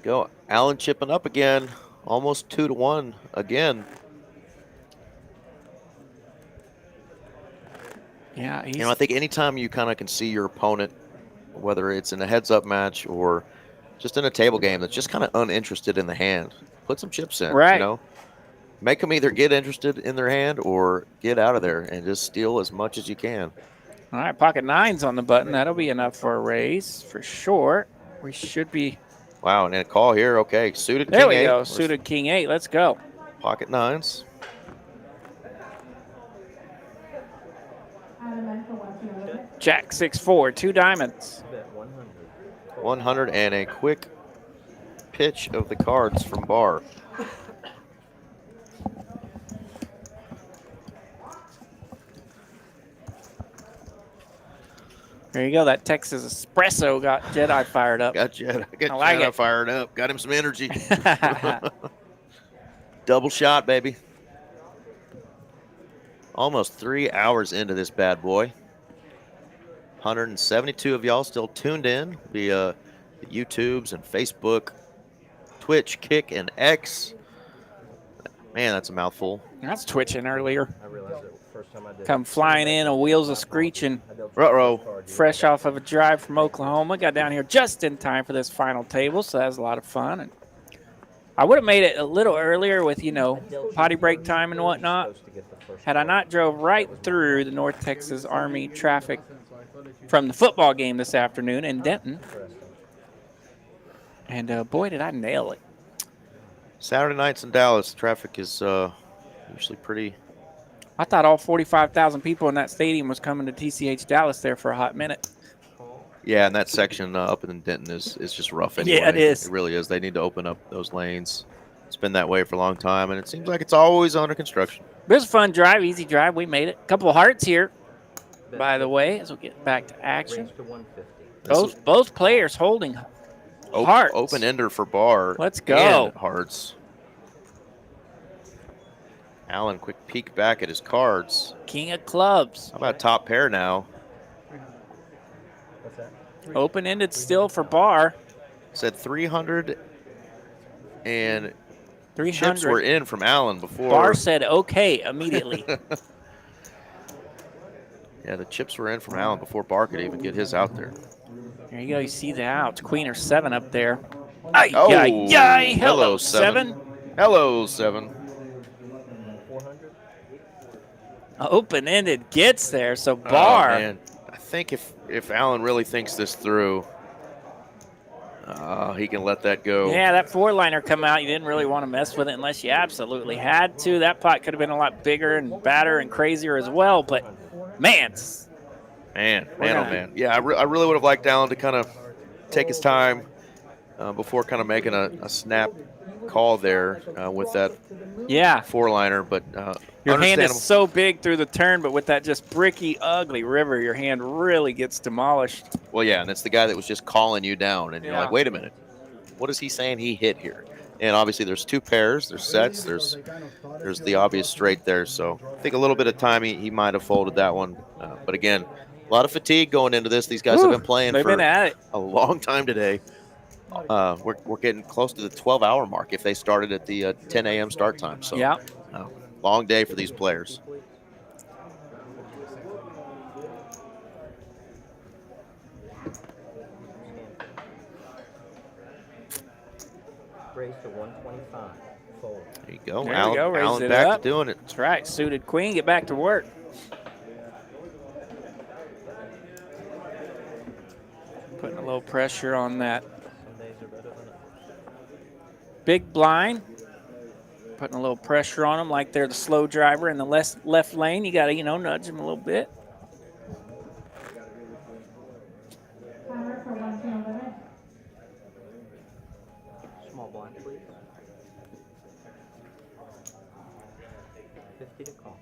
Go. Allen chipping up again. Almost 2-1 again.
Yeah,
you know, I think anytime you kind of can see your opponent, whether it's in a heads-up match or just in a table game that's just kind of uninterested in the hand, put some chips in.
Right.
You know, make them either get interested in their hand or get out of there and just steal as much as you can.
All right, pocket 9's on the button. That'll be enough for a raise for sure. We should be.
Wow, and a call here. Okay, suited
There
king
we
8.
go. Suited king 8. Let's go.
Pocket 9s.
Jack 6-4, 2 diamonds.
100 and a quick pitch of the cards from Barr.
There you go. That Texas espresso got Jedi fired up.
Got Jedi,
like
Jedi
it.
fired up. Got him some energy. Double shot, baby. Almost 3 hours into this bad boy. 172 of y'all still tuned in via the YouTubes and Facebook, Twitch, Kick, and X. Man, that's a mouthful.
That's twitching earlier.
I realized it first time I did.
Come flying in, on wheels of screeching.
Ruh-roh.
Fresh off of a drive from Oklahoma. Got down here just in time for this final table, so that was a lot of fun. And I would have made it a little earlier with, you know, potty break time and whatnot. Had I not drove right through the North Texas Army traffic from the football game this afternoon in Denton. And boy, did I nail it.
Saturday nights in Dallas, traffic is usually pretty.
I thought all 45,000 people in that stadium was coming to TCH Dallas there for a hot minute.
Yeah, and that section up in Denton is just rough anyway.
Yeah, it is.
It really is. They need to open up those lanes. It's been that way for a long time, and it seems like it's always under construction.
It was a fun drive, easy drive. We made it. A couple of hearts here, by the way, as we get back to action. Both players holding hearts.
Open ender for Barr.
Let's go.
And hearts. Allen, quick peek back at his cards.
King of clubs.
How about top pair now?
What's that?
Open-ended still for Barr.
Said 300 and
300.
chips were in from Allen before.
Barr said okay immediately.
Yeah, the chips were in from Allen before Barr could even get his out there.
There you go. You see the outs. Queen or 7 up there.
Oh,
Hello, 7.
Hello, 7.
Open-ended gets there, so Barr.
Oh, man. I think if Allen really thinks this through, he can let that go.
Yeah, that 4-liner come out. You didn't really want to mess with it unless you absolutely had to. That pot could have been a lot bigger and badder and crazier as well, but man. Man. Yeah, I really would have liked Allen to kind of take his time before kind of making a snap call there with that 4-liner, but your hand is so big through the turn, but with that just bricky, ugly river, your hand really gets demolished.
Well, yeah, and it's the guy that was just calling you down, and you're like, wait a minute, what is he saying he hit here? And obviously there's 2 pairs, there's sets, there's the obvious straight there, so I think a little bit of time he might have folded that one. But again, a lot of fatigue going into this. These guys have been playing for a long time today. We're getting close to the 12-hour mark if they started at the 10 a.m. start time. So long day for these players.
Raise to 125. Fold.
There you go.
There you go. Raise
Allen
it
back
up.
to doing it.
That's right. Suited queen. Get back to work. Putting a little pressure on that big blind. Putting a little pressure on them like they're the slow driver in the left lane. You got to, nudge them a little bit.
Small blind, please. 50 to call.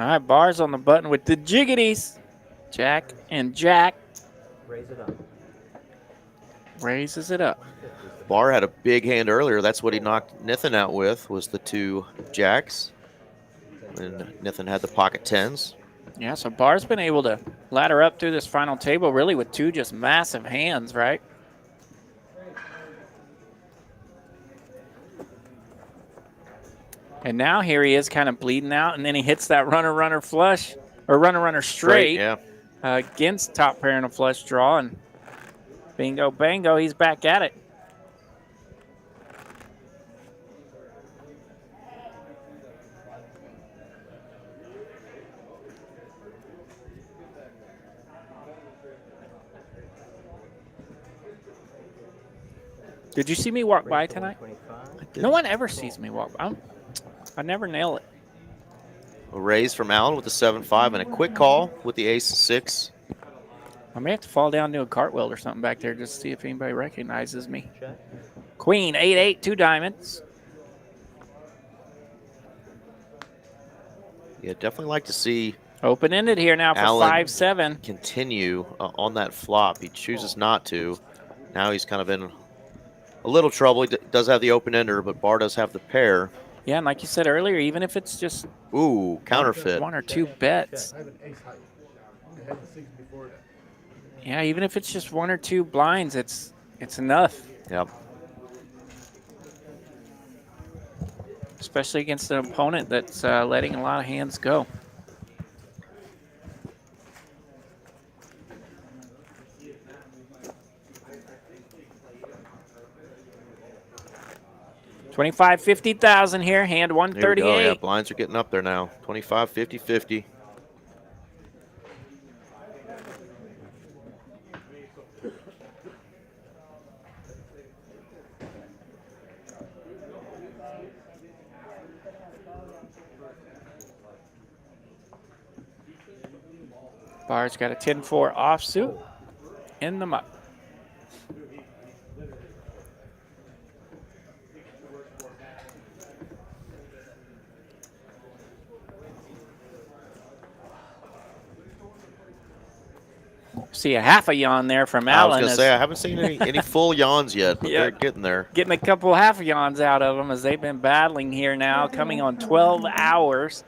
All right, Bars on the button with the jiggities. Jack and Jack.
Raise it up.
Raises it up.
Bar had a big hand earlier. That's what he knocked Nithin out with, was the 2 jacks. And Nithin had the pocket 10s.
Yeah, so Bar's been able to ladder up through this final table really with 2 just massive hands, right? And now here he is kind of bleeding out, and then he hits that runner flush, or runner straight,
Yeah.
Against top pair in a flush draw, and bingo, bango, he's back at it. Did you see me walk by tonight? No one ever sees me walk by. I never nail it.
A raise from Allen with the 7-5 and a quick call with the ace-6.
I may have to fall down to a cartwheel or something back there just to see if anybody recognizes me. Queen, 8-8, 2 diamonds.
Yeah, definitely like to see
Open-ended here now for
Allen
5-7.
continue on that flop. He chooses not to. Now he's kind of in a little trouble. He does have the open-ender, but Bar does have the pair.
Yeah, and like you said earlier, even if it's just
Ooh, counterfeit.
1 or 2 bets.
I have an ace high. I had the 6 before that.
Yeah, even if it's just 1 or 2 blinds, it's enough.
Yep.
Especially against an opponent that's letting a lot of hands go. $25,000-$50,000 here, hand 138.
There we go. Yeah, blinds are getting up there now. 25, 50, 50.
Bar's got a 10-4 offsuit in the muck. See a half a yawn there from
I
Allen.
was going to say, I haven't seen any full yawns yet, but
Yeah.
they're getting there.
Getting a couple half yawns out of them as they've been battling here now, coming on 12 hours.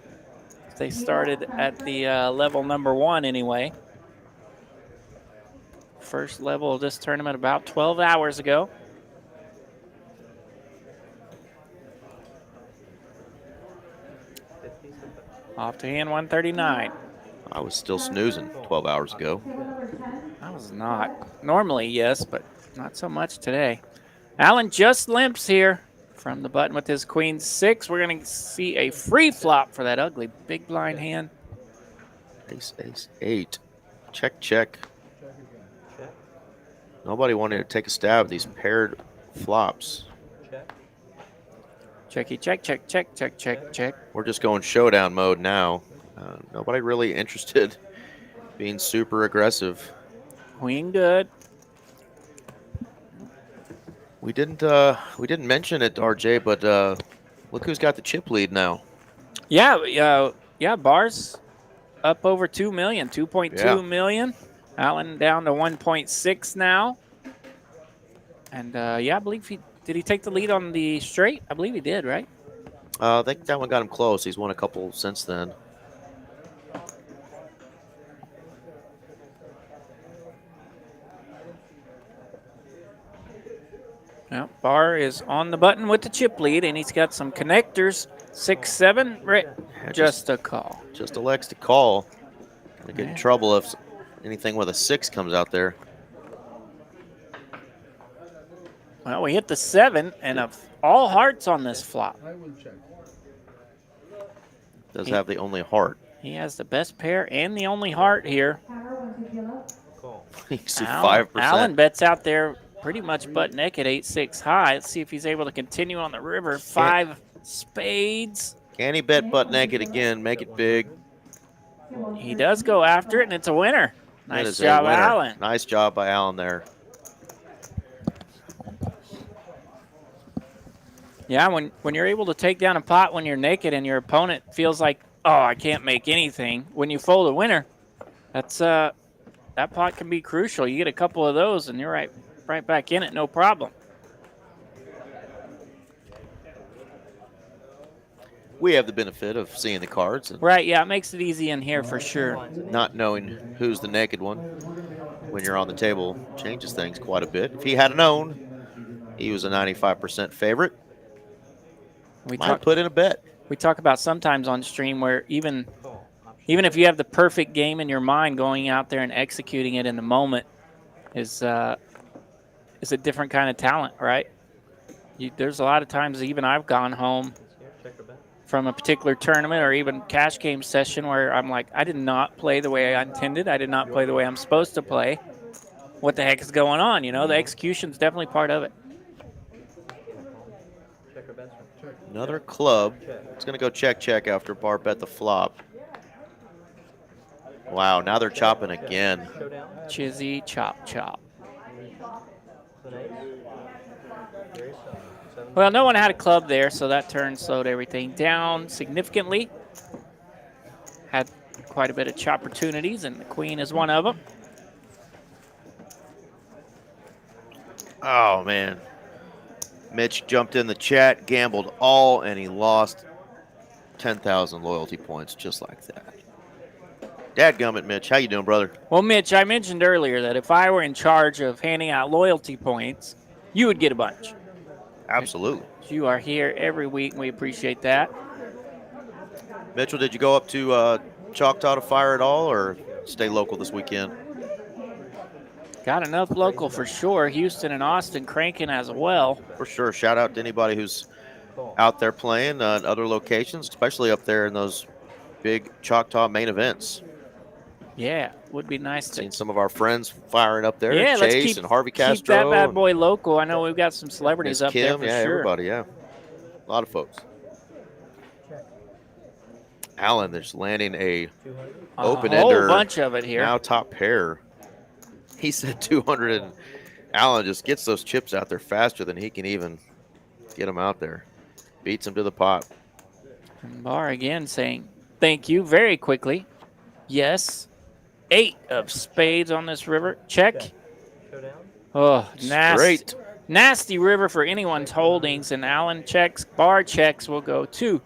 They started at the level number 1 anyway. First level of this tournament about 12 hours ago. Off to hand 139.
I was still snoozing 12 hours ago.
I was not. Normally, yes, but not so much today. Allen just limps here from the button with his queen 6. We're going to see a free flop for that ugly big blind hand.
Ace, ace, 8. Check, check. Nobody wanted to take a stab at these paired flops.
Checky, check, check, check, check, check, check.
We're just going showdown mode now. Nobody really interested being super aggressive.
Queen good.
We didn't mention it, RJ, but look who's got the chip lead now.
Yeah, Bar's up over 2 million, 2.2 million. Allen down to 1.6 now. And yeah, I believe did he take the lead on the straight? I believe he did, right?
I think that one got him close. He's won a couple since then.
Yeah, Bar is on the button with the chip lead, and he's got some connectors. 6-7, just a call.
Just elects to call. Gonna get in trouble if anything with a 6 comes out there.
Well, we hit the 7, and all hearts on this flop.
I will check.
Does have the only heart.
He has the best pair and the only heart here.
You see
Allen,
5%.
Allen bets out there pretty much butt naked, 8-6 high. Let's see if he's able to continue on the river. 5 spades.
Can he bet butt naked again? Make it big.
He does go after it, and it's a winner.
That
Nice
is a
job,
winner.
Allen.
Nice job by Allen there.
Yeah, when you're able to take down a pot when you're naked and your opponent feels like Oh, I can't make anything. When you fold a winner, that's that pot can be crucial. You get a couple of those, and you're right back in it, no problem.
We have the benefit of seeing the cards and
Right, yeah, it makes it easy in here for sure.
not knowing who's the naked one when you're on the table changes things quite a bit. If he had known, he was a 95% favorite. Might put in a bet.
We talk about sometimes on stream where even if you have the perfect game in your mind, going out there and executing it in the moment is a different kind of talent, right? There's a lot of times even I've gone home from a particular tournament or even cash game session where I'm like, I did not play the way I intended. I did not play the way I'm supposed to play. What the heck is going on? You know, the execution's definitely part of it.
Another club. It's going to go check after bar bet the flop. Wow, now they're chopping again.
Chizzy, chop. Well, no one had a club there, so that turn slowed everything down significantly. Had quite a bit of chop opportunities, and the queen is one of them.
Oh, man. Mitch jumped in the chat, gambled all, and he lost 10,000 loyalty points just like that. Dadgummit, Mitch. How you doing, brother?
Well, Mitch, I mentioned earlier that if I were in charge of handing out loyalty points, you would get a bunch.
Absolutely.
You are here every week, and we appreciate that.
Mitchell, did you go up to Choctaw to fire at all, or stay local this weekend?
Got enough local for sure. Houston and Austin cranking as well.
For sure. Shout out to anybody who's out there playing at other locations, especially up there in those big Choctaw main events.
Yeah, would be nice to.
Seen some of our friends firing up there.
Yeah,
Chase and Harvey Castro.
Keep that bad boy local. I know we've got some celebrities up there for
yeah,
sure.
Everybody, yeah. A lot of folks. Allen, there's landing a open-ender.
A whole bunch of it here.
Now top pair. He said 200, and Allen just gets those chips out there faster than he can even get them out there. Beats him to the pot.
And Barr again saying thank you very quickly. Yes. 8 of spades on this river. Check. Oh, nasty. Nasty river for anyone's holdings. And Allen checks. Barr checks. Will go 2.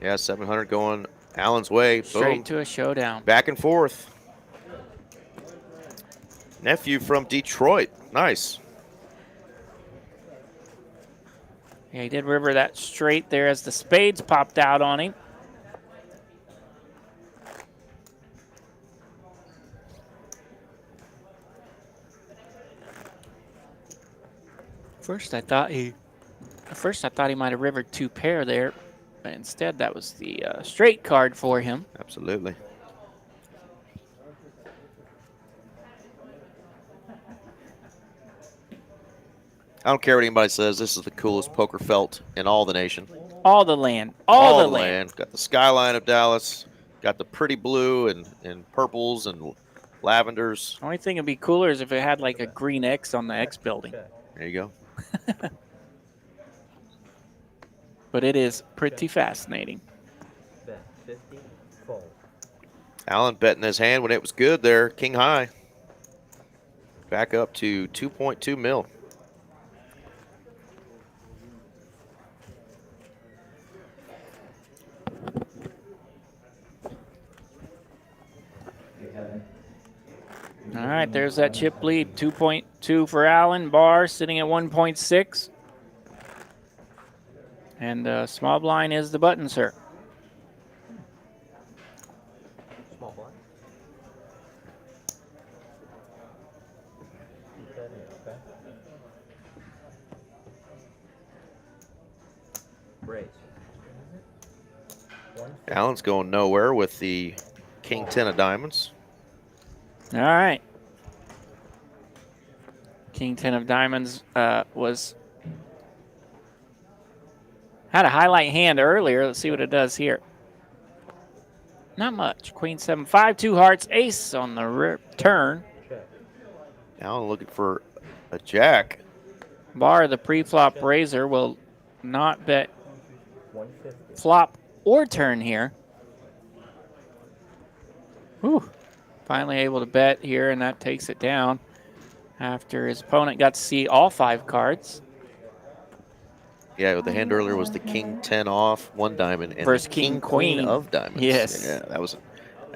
Yeah, 700 going Allen's way.
Straight
Boom.
to a showdown.
Back and forth. Nephew from Detroit. Nice.
Yeah, he did river that straight there as the spades popped out on him. First I thought he might have rivered 2 pair there, but instead that was the straight card for him.
Absolutely. I don't care what anybody says. This is the coolest poker felt in all the nation.
All the land. All the land.
Got the skyline of Dallas. Got the pretty blue and purples and lavenders.
The only thing would be cooler is if it had like a green X on the X building.
There you go.
But it is pretty fascinating.
Bet 50, fold.
Allen betting his hand when it was good there. King high. Back up to 2.2 mil.
All right, there's that chip lead. 2.2 for Allen. Barr sitting at 1.6. And small blind is the button, sir.
Small blind. Okay. Raise.
Allen's going nowhere with the King 10 of diamonds.
All right. King 10 of diamonds had a highlight hand earlier. Let's see what it does here. Not much. Queen 7, 5, 2 hearts, ace on the turn.
Allen looking for a jack.
Barr, the pre-flop raiser, will not bet flop or turn here. Whew. Finally able to bet here, and that takes it down after his opponent got to see all 5 cards.
Yeah, the hand earlier was the king 10 off, 1 diamond, and
versus
the
king
queen
queen
of diamonds.
Yes.
Yeah, that was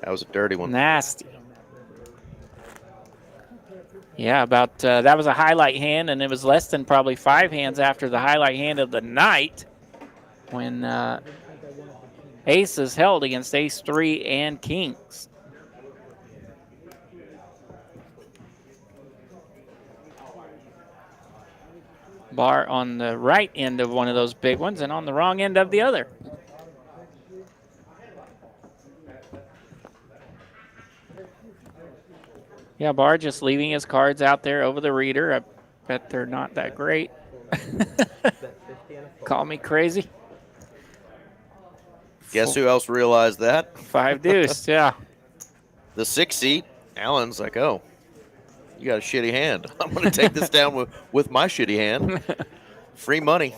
a dirty one.
Nasty. Yeah, about that was a highlight hand, and it was less than probably 5 hands after the highlight hand of the night when aces held against ace 3 and kings. Bar on the right end of one of those big ones and on the wrong end of the other. Yeah, Bar just leaving his cards out there over the reader. I bet they're not that great. Call me crazy.
Guess who else realized that?
5 deuce, yeah.
The 6 seat, Alan's like, oh, you got a shitty hand. I'm going to take this down with my shitty hand. Free money.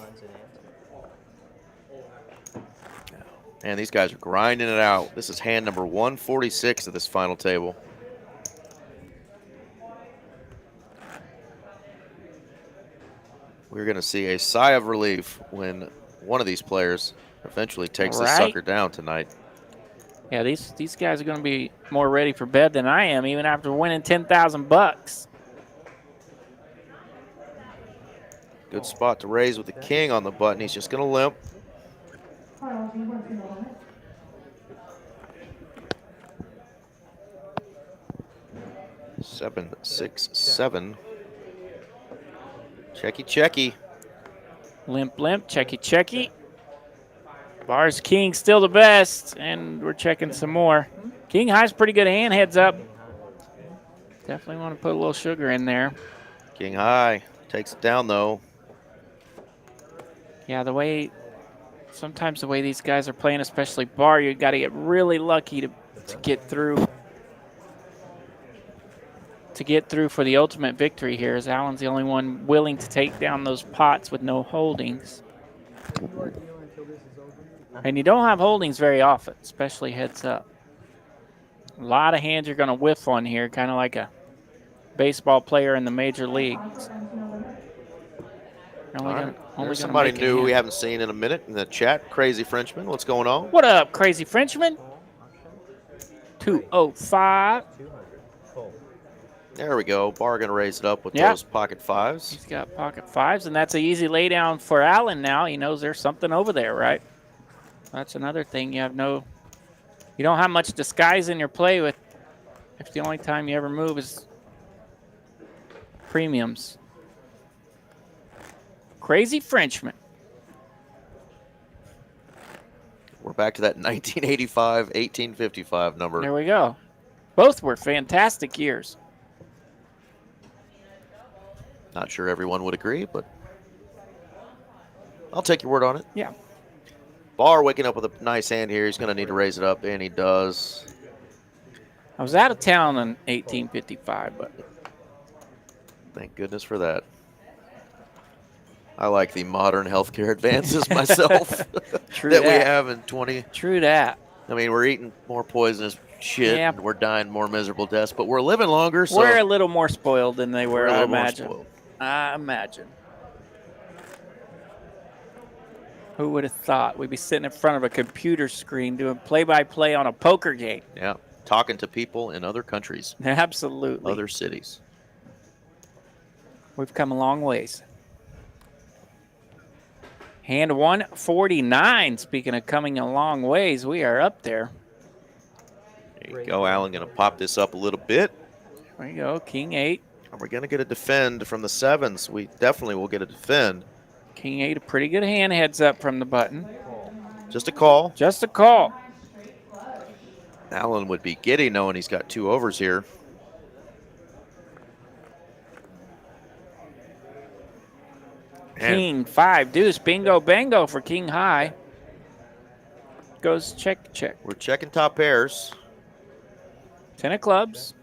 And these guys are grinding it out. This is hand number 146 of this final table. We're going to see a sigh of relief when one of these players eventually takes this sucker down tonight.
Yeah, these guys are going to be more ready for bed than I am, even after winning $10,000.
Good spot to raise with the king on the button. He's just going to limp. Seven, 6, 7. Checky, checky.
Limp, limp, checky, checky. Bar's king still the best, and we're checking some more. King high's pretty good hand, heads up. Definitely want to put a little sugar in there.
King high takes it down though.
Yeah, sometimes the way these guys are playing, especially Bar, you got to get really lucky to get through. To get through for the ultimate victory here, as Alan's the only one willing to take down those pots with no holdings. And you don't have holdings very often, especially heads up. A lot of hands you're going to whiff on here, kind of like a baseball player in the major leagues.
There's somebody new we haven't seen in a minute in the chat. Crazy Frenchman, what's going on?
What up, Crazy Frenchman? 205.
There we go. Bar going to raise it up with those pocket 5s.
He's got pocket 5s, and that's an easy lay down for Alan now. He knows there's something over there, right? That's another thing. You don't have much disguise in your play with if the only time you ever move is premiums. Crazy Frenchman.
We're back to that 1985, 1855 number.
There we go. Both were fantastic years.
Not sure everyone would agree, but I'll take your word on it.
Yeah.
Bar waking up with a nice hand here. He's going to need to raise it up, and he does.
I was out of town in 1855, but
thank goodness for that. I like the modern healthcare advances myself that we have in 20.
True that.
I mean, we're eating more poisonous shit, and we're dying more miserable deaths, but we're living longer. So
we're a little more spoiled than they were, I imagine.
Spoiled.
I imagine. Who would have thought we'd be sitting in front of a computer screen doing play-by-play on a poker game?
Yeah, talking to people in other countries.
Absolutely.
Other cities.
We've come a long ways. Hand 149, speaking of coming a long ways, we are up there.
There you go, Alan, going to pop this up a little bit.
There you go, King 8.
And we're going to get a defend from the 7s. We definitely will get a defend.
King 8, a pretty good hand, heads up from the button.
Just a call.
Just a call.
Alan would be giddy knowing he's got 2 overs here.
King 5 deuce, bingo bango for King high. Goes check, check.
We're checking top pairs.
10 of clubs.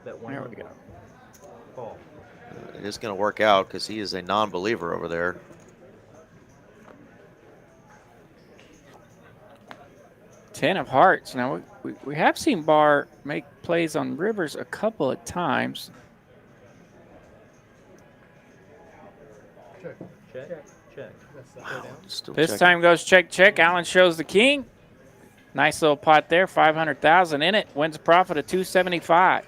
There we go.
It is going to work out because he is a non-believer over there.
10 of hearts. Now, we have seen Bar make plays on rivers a couple of times.
Check. Check.
Still
This
checking.
time goes check, check. Allen shows the king. Nice little pot there, 500,000 in it. Wins a profit of 275.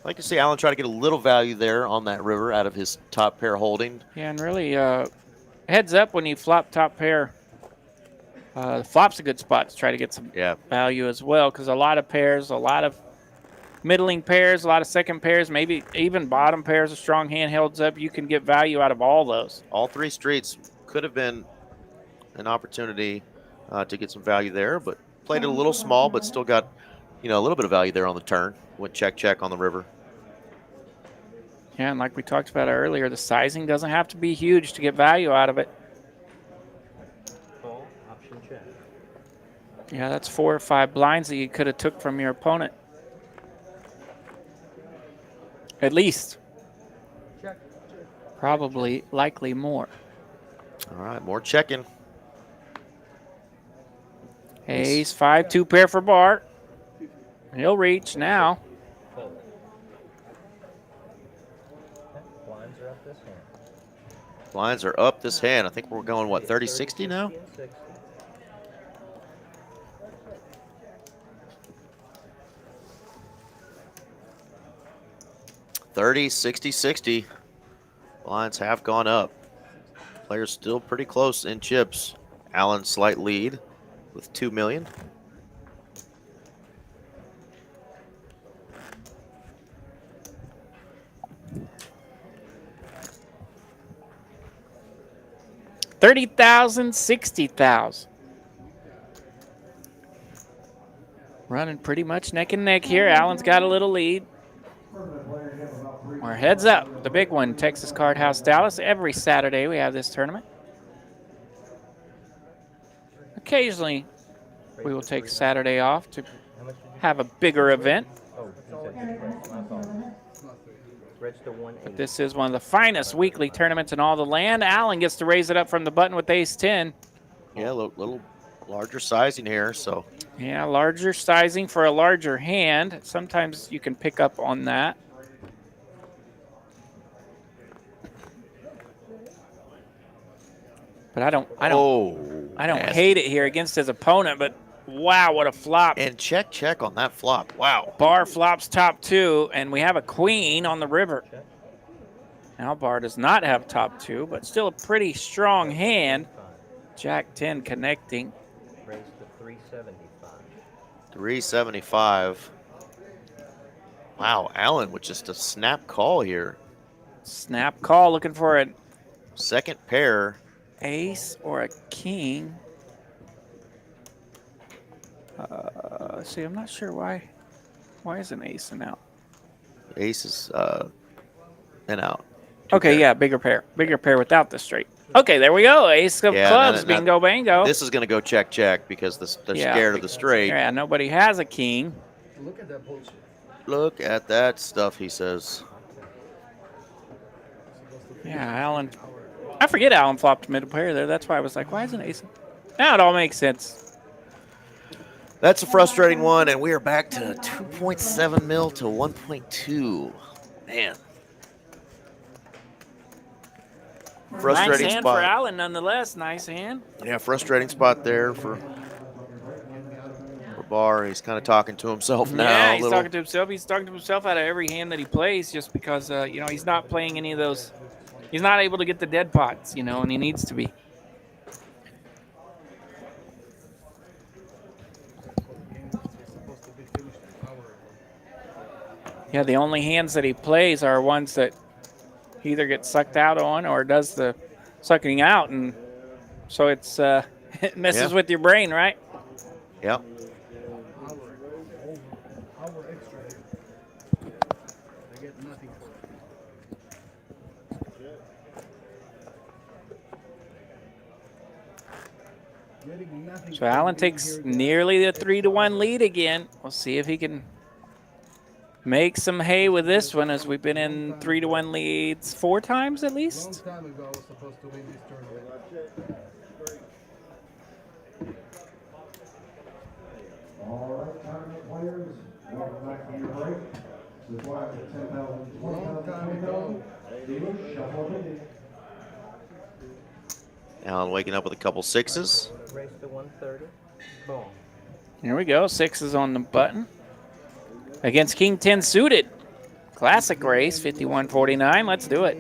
I like to see Allen try to get a little value there on that river out of his top pair holding.
Yeah, and really heads up when you flop top pair. Flop's a good spot to try to get some value as well, because a lot of pairs, a lot of middling pairs, a lot of second pairs, maybe even bottom pairs, a strong hand holds up. You can get value out of all those.
All three streets could have been an opportunity to get some value there, but played it a little small, but still got, a little bit of value there on the turn. Went check, check on the river.
Yeah, and like we talked about earlier, the sizing doesn't have to be huge to get value out of it.
Call, option check.
Yeah, that's 4 or 5 blinds that you could have took from your opponent. At least.
Check.
Probably, likely more.
All right, more checking.
Ace 5, 2 pair for Bart. He'll reach now.
Fold. Blinds are up this hand.
Blinds are up this hand. I think we're going, what, 30-60 now?
60.
30, 60, 60. Blinds have gone up. Players still pretty close in chips. Allen slight lead with 2 million.
$30,000, $60,000. Running pretty much neck and neck here. Allen's got a little lead. We're heads up. The big one, Texas Card House Dallas. Every Saturday we have this tournament. Occasionally we will take Saturday off to have a bigger event.
Oh, my fault. Register 180.
But this is one of the finest weekly tournaments in all the land. Allen gets to raise it up from the button with ace 10.
Yeah, a little larger sizing here, so.
Yeah, larger sizing for a larger hand. Sometimes you can pick up on that. But I don't
nasty.
hate it here against his opponent, but wow, what a flop.
And check on that flop. Wow.
Bar flops top 2, and we have a queen on the river. Now Bar does not have top 2, but still a pretty strong hand. Jack 10 connecting.
Raise to 375.
375. Wow, Allen with just a snap call here.
Snap call, looking for an
Second pair.
ace or a king. See, I'm not sure why. Why is an ace and out?
Ace is and out.
Okay, yeah, bigger pair. Bigger pair without the straight. Okay, there we go. Ace of clubs, bingo, bango.
This is going to go check, check because they're scared of the straight.
Yeah, nobody has a king.
Look at that bullshit.
Look at that stuff, he says.
Yeah, Allen. I forget Allen flopped middle pair there. That's why I was like, why isn't ace? Now it all makes sense.
That's a frustrating one, and we are back to 2.7 mil to 1.2. Man. Frustrating
nice hand
spot.
for Allen, nonetheless. Nice hand.
Yeah, frustrating spot there for Bar. He's kind of talking to himself now.
Yeah, he's talking to himself. He's talking to himself out of every hand that he plays, just because he's not playing any of those. He's not able to get the dead pots, and he needs to be. Yeah, the only hands that he plays are ones that he either gets sucked out on or does the sucking out, and so it's it messes with your brain, right?
Yep.
Hour extra. They get nothing for it. Getting nothing.
So Allen takes nearly the 3-1 lead again. We'll see if he can make some hay with this one, as we've been in 3-1 leads 4 times at least.
Long time ago, I was supposed to win this tournament.
All right, tournament players, welcome back from your break. This was at 10,000.
Long time ago.
Dealers, shuffle it.
Allen waking up with a couple sixes.
Race to 130. Boom.
Here we go. 6s on the button. Against King 10 suited. Classic race, 51-49. Let's do it.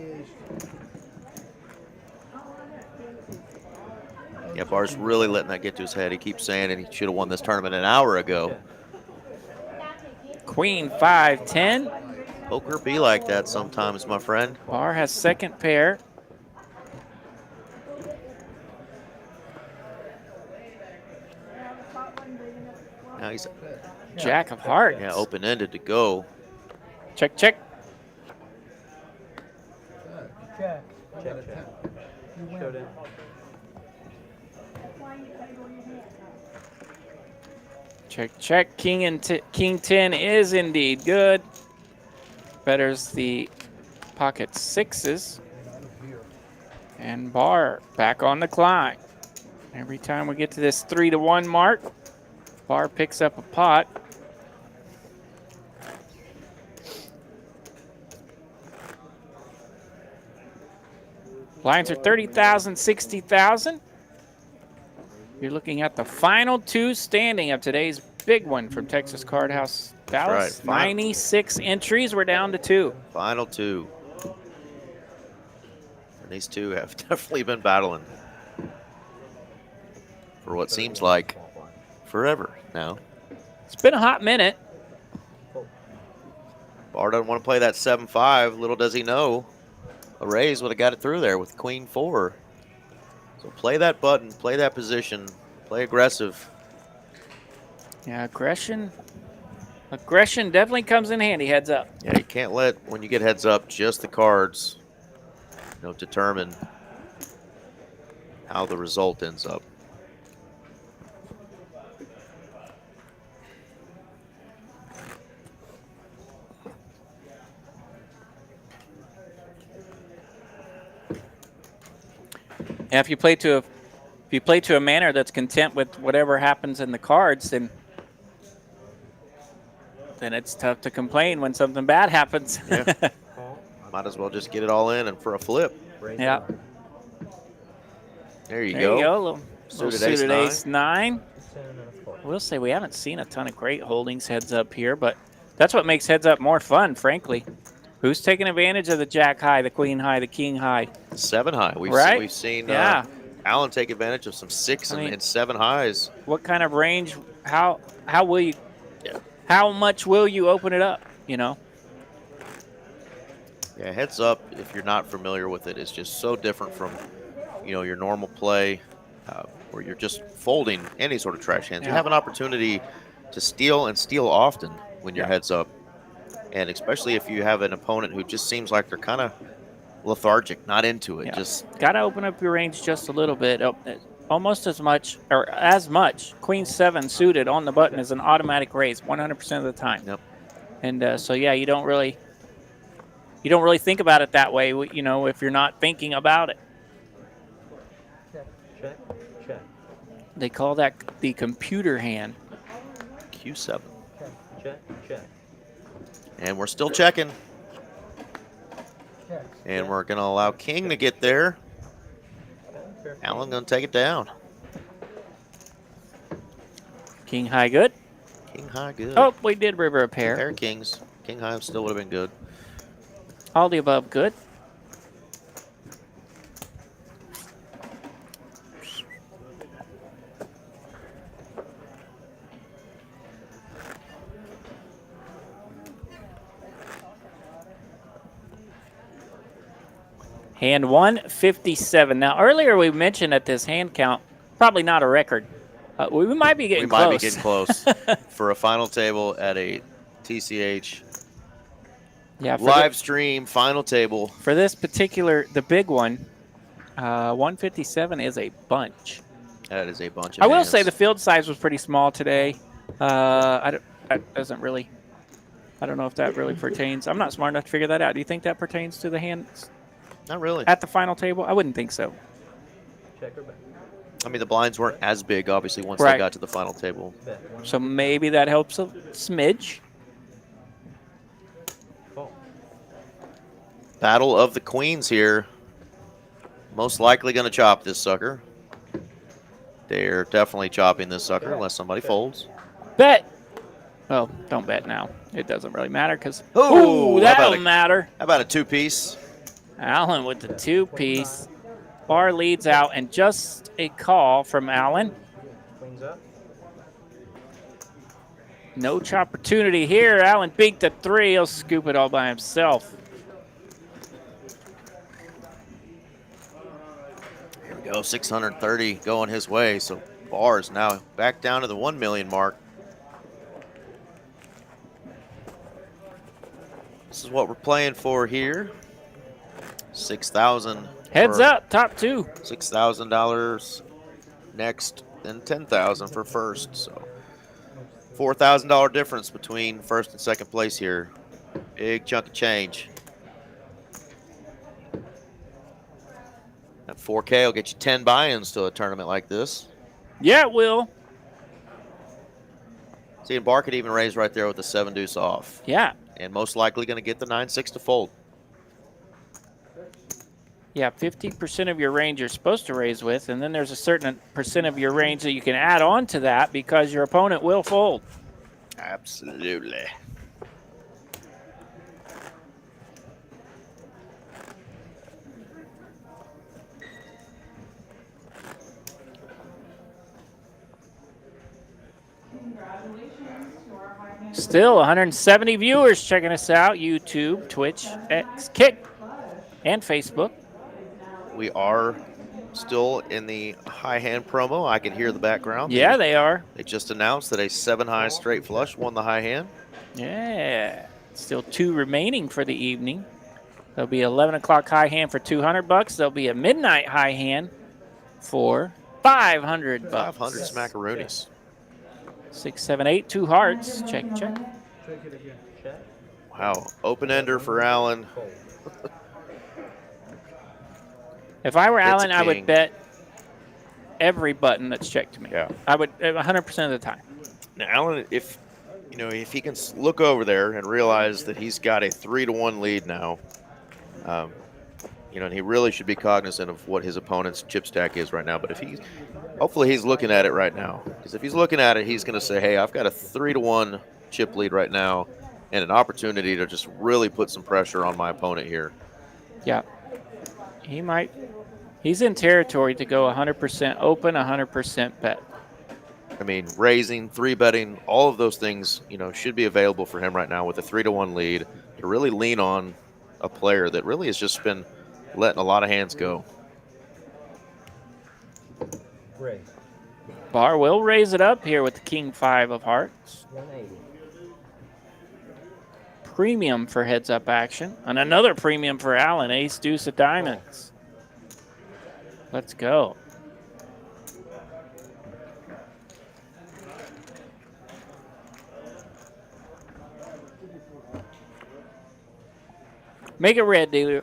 Yeah, Bar's really letting that get to his head. He keeps saying it. He should have won this tournament an hour ago.
Queen 5-10.
Poker be like that sometimes, my friend.
Bar has second pair.
Now he's
Jack of hearts.
yeah, open-ended to go.
Check, check.
Check.
Check. Showdown.
Check, check. King 10 is indeed good. Betters the pocket 6s. And Bar back on the climb. Every time we get to this 3-1 mark, Bar picks up a pot. Blinds are 30,000, 60,000. You're looking at the final 2 standing of today's big one from Texas Card House Dallas.
Right.
96 entries. We're down to 2.
Final 2. And these two have definitely been battling for what seems like forever now.
It's been a hot minute.
Bar doesn't want to play that 7-5. Little does he know, a raise would have got it through there with Queen 4. So play that button, play that position, play aggressive.
Yeah, aggression definitely comes in handy, heads up.
Yeah, you can't let, when you get heads up, just the cards, determine how the result ends up.
And if you play to a manner that's content with whatever happens in the cards, then it's tough to complain when something bad happens.
Yeah. Might as well just get it all in and for a flip.
Yeah.
There you
There
go.
you go. Little suited ace 9.
10 and a 4.
I will say we haven't seen a ton of great holdings heads up here, but that's what makes heads up more fun, frankly. Who's taking advantage of the jack high, the queen high, the king high?
7 high. We've seen Allen take advantage of some 6 and 7 highs.
What kind of range? How will you? How much will you open it up?
Yeah, heads up, if you're not familiar with it, is just so different from your normal play, where you're just folding any sort of trash hands. You have an opportunity to steal and steal often when you're heads up. And especially if you have an opponent who just seems like they're kind of lethargic, not into it. Just
got to open up your range just a little bit. Almost as much, or as much. Queen 7 suited on the button is an automatic raise 100% of the time.
Yep.
And so yeah, you don't really think about it that way. If you're not thinking about it.
Check. Check. Check.
They call that the computer hand.
Q7.
Check. Check.
And we're still checking. And we're going to allow King to get there. Allen going to take it down.
King high good.
King high good.
Oh, we did river a pair.
Pair of kings. King high still would have been good.
All the above good. Hand 157. Now, earlier we mentioned that this hand count, probably not a record. We might be getting close.
We might be getting close for a final table at a TCH live stream final table.
For this particular, the big one, 157 is a bunch.
That is a bunch of
I will
hands.
say the field size was pretty small today. It doesn't really I don't know if that really pertains. I'm not smart enough to figure that out. Do you think that pertains to the hands
Not really.
at the final table? I wouldn't think so.
Check or bet?
I mean, the blinds weren't as big, obviously, once
Right.
they got to the final table.
Bet.
So maybe that helps a smidge.
Call.
Battle of the Queens here. Most likely going to chop this sucker. They're definitely chopping this sucker unless somebody folds.
Bet. Well, don't bet now. It doesn't really matter because
Ooh, how
that'll
about a-
matter.
How about a two-piece?
Allen with the two-piece. Bar leads out, and just a call from Allen.
Queens up.
No opportunity here. Allen beat the 3. He'll scoop it all by himself.
Here we go, 630 going his way. So Bar is now back down to the 1 million mark. This is what we're playing for here. 6,000.
Heads up, top 2.
$6,000 next, and 10,000 for first. So $4,000 difference between first and second place here. Big chunk of change. That 4K will get you 10 buy-ins to a tournament like this.
Yeah, it will.
See, and Bar could even raise right there with the 7 deuce off.
Yeah.
And most likely going to get the 9-6 to fold.
Yeah, 50% of your range you're supposed to raise with, and then there's a certain percent of your range that you can add on to that because your opponent will fold.
Absolutely.
Still 170 viewers checking us out. YouTube, Twitch, X, Kick, and Facebook.
We are still in the high hand promo. I can hear the background.
Yeah, they are.
They just announced that a 7-high straight flush won the high hand.
Yeah. Still 2 remaining for the evening. There'll be 11 o'clock high hand for $200. There'll be a midnight high hand for $500.
500 smackaroonies.
6, 7, 8, 2 hearts. Check, check.
Check it again.
Check.
Wow, open ender for Allen.
Fold.
If I were
It's a
Allen, I
king.
would bet every button that's checked to me.
Yeah.
I would 100% of the time.
Now, Allen, if he can look over there and realize that he's got a 3-1 lead now, and he really should be cognizant of what his opponent's chip stack is right now. But hopefully he's looking at it right now. Because if he's looking at it, he's going to say, hey, I've got a 3-1 chip lead right now and an opportunity to just really put some pressure on my opponent here.
Yeah. He's in territory to go 100% open, 100% bet.
I mean, raising, 3-betting, all of those things, should be available for him right now with a 3-1 lead to really lean on a player that really has just been letting a lot of hands go.
Raise.
Bar will raise it up here with the King 5 of hearts.
180.
Premium for heads up action. And another premium for Allen, ace deuce of diamonds. Let's go. Make it red, dealer.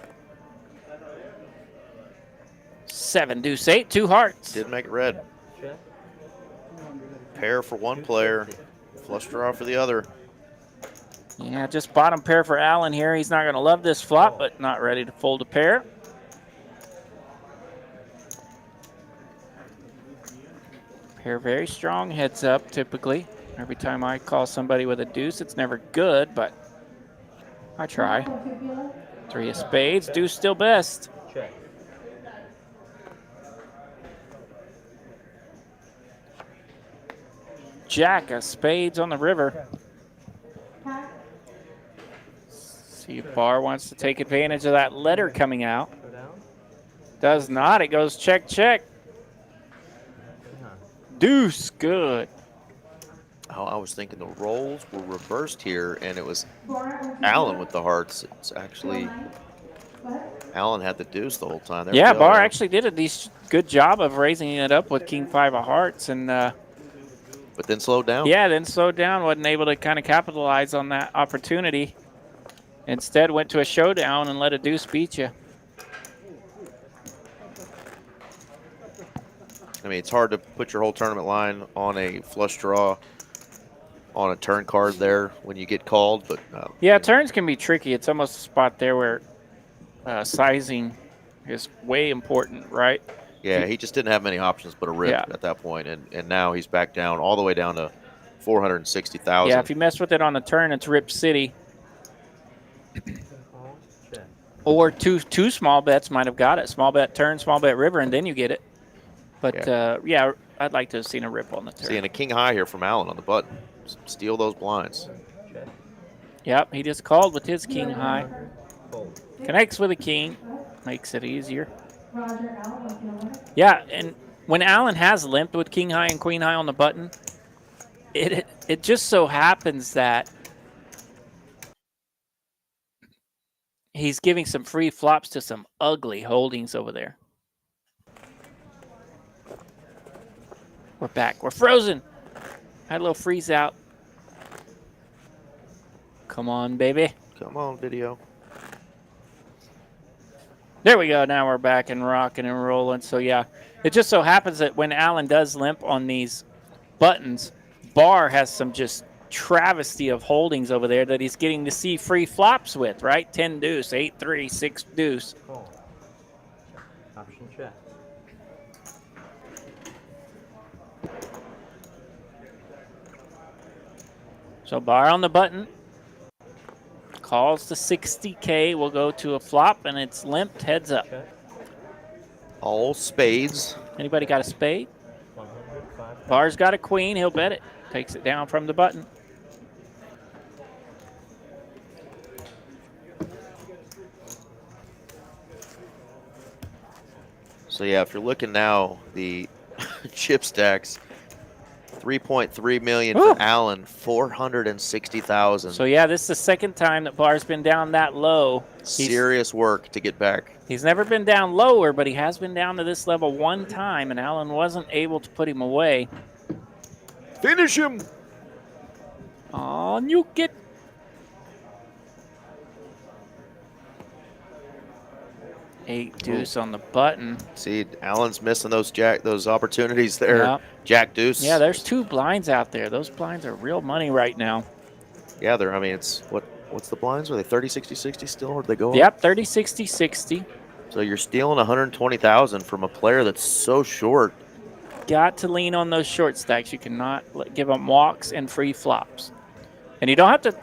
7 deuce 8, 2 hearts.
Did make it red.
Check.
Pair for one player, flush draw for the other.
Yeah, just bottom pair for Allen here. He's not going to love this flop, but not ready to fold a pair. Pair very strong heads up typically. Every time I call somebody with a deuce, it's never good, but I try. 3 of spades, deuce still best.
Check.
Jack of spades on the river. See if Bar wants to take advantage of that letter coming out.
Showdown.
Does not. It goes check, check. Deuce, good.
Oh, I was thinking the roles were reversed here, and it was Allen with the hearts. It's actually Allen had the deuce the whole time. There we
Yeah,
go.
Bar actually did a good job of raising it up with King 5 of hearts, and
But then slowed down.
Yeah, then slowed down. Wasn't able to kind of capitalize on that opportunity. Instead, went to a showdown and let a deuce beat you.
I mean, it's hard to put your whole tournament line on a flush draw on a turn card there when you get called. But
yeah, turns can be tricky. It's almost a spot there where sizing is way important, right?
Yeah, he just didn't have many options but a rip at that point, and now he's back down all the way down to 460,000.
Yeah, if you mess with it on the turn, it's Rip City. Or two small bets might have got it. Small bet turn, small bet river, and then you get it. But yeah, I'd like to have seen a rip on the turn.
Seeing a king high here from Allen on the button. Steal those blinds.
Yep, he just called with his king high. Connects with a king, makes it easier. Yeah, and when Allen has limped with king high and queen high on the button, it just so happens that he's giving some free flops to some ugly holdings over there. We're back. We're frozen. Had a little freeze out. Come on, baby.
Come on, video.
There we go. Now we're back and rocking and rolling. So, yeah, it just so happens that when Allen does limp on these buttons, Barr has some just travesty of holdings over there that he's getting to see free flops with, right? 10 deuce, 8-3, 6 deuce.
Option check.
So Barr on the button. Calls the 60K. We'll go to a flop, and it's limped heads up.
All spades.
Anybody got a spade? Barr's got a queen. He'll bet it. Takes it down from the button.
So, yeah, if you're looking now, the chip stacks, 3.3 million for Allen, 460,000.
So yeah, this is the second time that Barr's been down that low.
Serious work to get back.
He's never been down lower, but he has been down to this level one time, and Allen wasn't able to put him away.
Finish him!
Oh, you get. Eight deuce on the button.
See, Allen's missing those opportunities there.
Yep.
Jack deuce.
Yeah, there's 2 blinds out there. Those blinds are real money right now.
Yeah, they're. I mean, it's what's the blinds? Are they 30, 60, 60 still, or do they go up?
Yep, 30, 60, 60.
So you're stealing 120,000 from a player that's so short.
Got to lean on those short stacks. You cannot give them walks and free flops. And you don't have to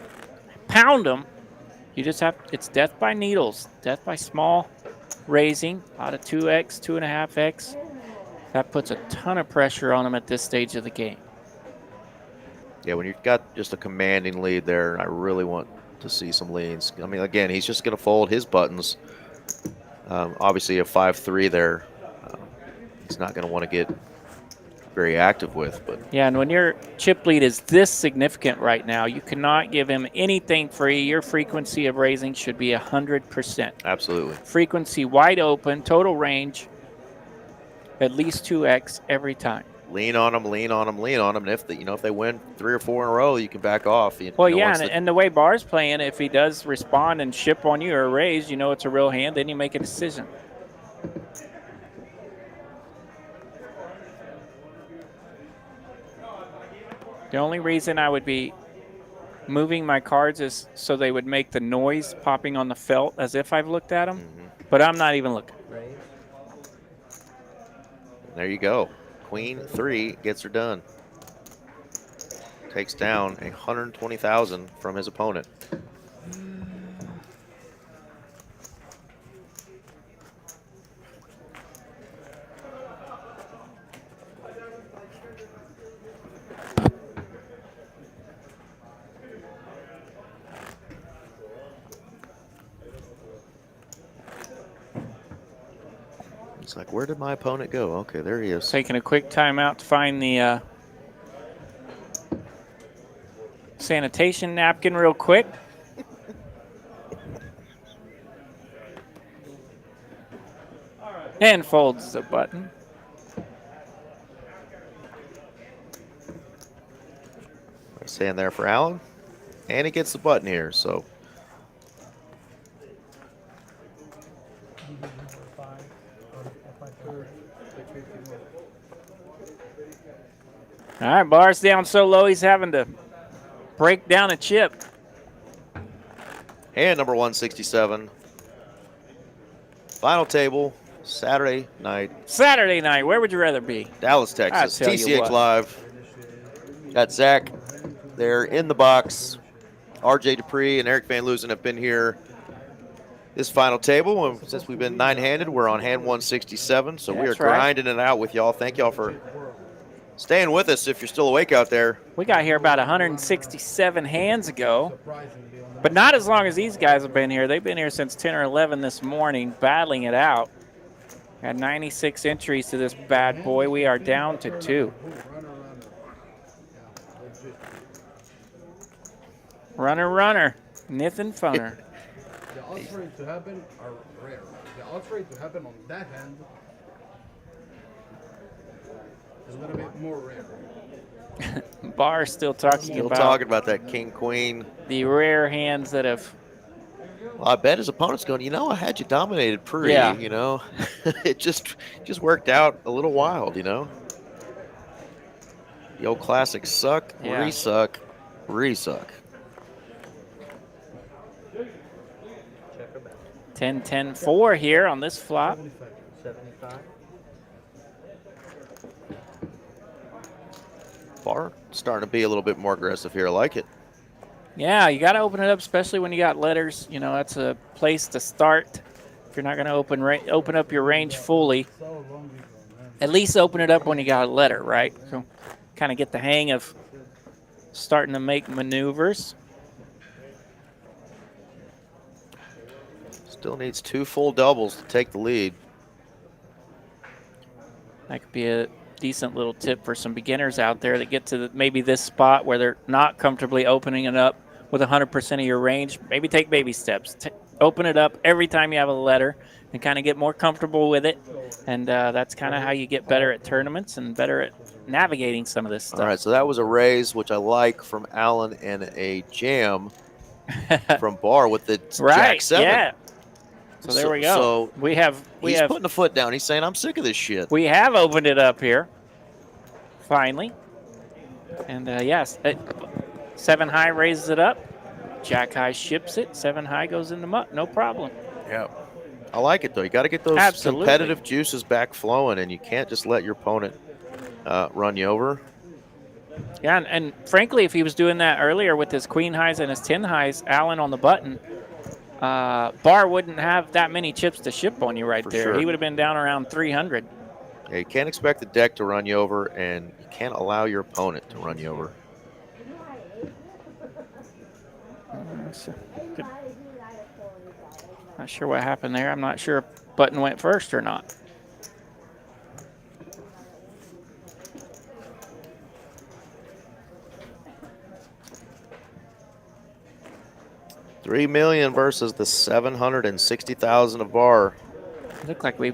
pound them. You just have, it's death by needles, death by small raising, a lot of 2x, 2.5x. That puts a ton of pressure on them at this stage of the game.
Yeah, when you've got just a commanding lead there, I really want to see some leans. I mean, again, he's just going to fold his buttons. Obviously, a 5-3 there, he's not going to want to get very active with. But
yeah, and when your chip lead is this significant right now, you cannot give him anything free. Your frequency of raising should be 100%.
Absolutely.
Frequency wide open, total range, at least 2x every time.
Lean on them, lean on them, lean on them. And if if they win 3 or 4 in a row, you can back off.
Well, yeah, and the way Barr's playing, if he does respond and ship on you or raise, you know it's a real hand, then you make a decision. The only reason I would be moving my cards is so they would make the noise popping on the felt as if I've looked at them, but I'm not even looking.
There you go. Queen 3 gets her done. Takes down 120,000 from his opponent. It's like, where did my opponent go? Okay, there he is.
Taking a quick timeout to find the sanitation napkin real quick. And folds the button.
Nice hand there for Allen. And he gets the button here, so.
All right, Bar's down so low he's having to break down a chip.
Hand number 167. Final table, Saturday night.
Saturday night, where would you rather be?
Dallas, Texas.
I tell you
TCH
what.
Live. Got Zach there in the box. RJ Dupree and Eric Van Loozen have been here this final table. And since we've been nine-handed, we're on hand 167. So we are
That's right.
grinding it out with y'all. Thank y'all for staying with us if you're still awake out there.
We got here about 167 hands ago, but not as long as these guys have been here. They've been here since 10 or 11 this morning, battling it out. Got 96 entries to this bad boy. We are down to 2. Runner, runner, Nathan Funner.
The odds for it to happen are rare. The odds for it to happen on that hand is a little bit more rare.
Bar still talking
about that king queen.
The rare hands that have.
Well, I bet his opponent's going, you know, I had you dominated pretty,
Yeah.
you know. It just worked out a little wild, you know. The old classic suck,
Yeah.
re-suck, re-suck.
10-10-4 here on this flop.
75.
Bar starting to be a little bit more aggressive here. I like it.
Yeah, you got to open it up, especially when you got letters. You know, that's a place to start. If you're not going to open up your range fully, at least open it up when you got a letter, right? So kind of get the hang of starting to make maneuvers.
Still needs 2 full doubles to take the lead.
That could be a decent little tip for some beginners out there that get to maybe this spot where they're not comfortably opening it up with 100% of your range. Maybe take baby steps. Open it up every time you have a letter and kind of get more comfortable with it. And that's kind of how you get better at tournaments and better at navigating some of this stuff.
All right, so that was a raise, which I like, from Allen, and a jam from Bar with the Jack 7.
Yeah. So there we go.
So
he's
putting a foot down. He's saying, I'm sick of this shit.
We have opened it up here, finally. And yes, 7 high raises it up. Jack high ships it. 7 high goes in the muck. No problem.
Yeah. I like it, though. You got to get those competitive juices back flowing, and you can't just let your opponent run you over.
Yeah, and frankly, if he was doing that earlier with his queen highs and his 10 highs, Allen on the button, Bar wouldn't have that many chips to ship on you right there.
Sure.
He would have been down around 300.
Yeah, you can't expect the deck to run you over, and you can't allow your opponent to run you over.
Not sure what happened there. I'm not sure if button went first or not.
$3 million versus the $760,000 of Bar.
Looked like we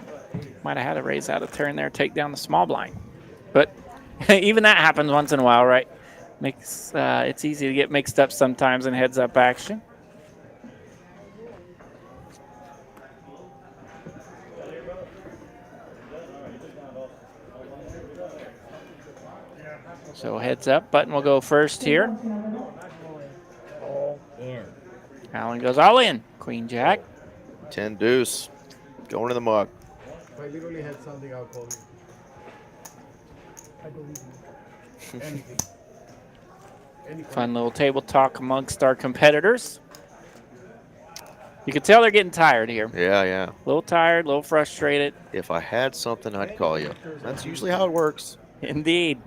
might have had a raise out of turn there, take down the small blind. But even that happens once in a while, right? Makes it's easy to get mixed up sometimes in heads-up action. So heads up, button will go first here.
All in.
Allen goes all in. Queen Jack.
10 deuce. Going to the muck.
If I literally had something, I'll call you.
I believe you.
Anything.
Fun little table talk amongst our competitors. You can tell they're getting tired here.
Yeah, yeah.
A little tired, a little frustrated.
If I had something, I'd call you. That's usually how it works.
Indeed.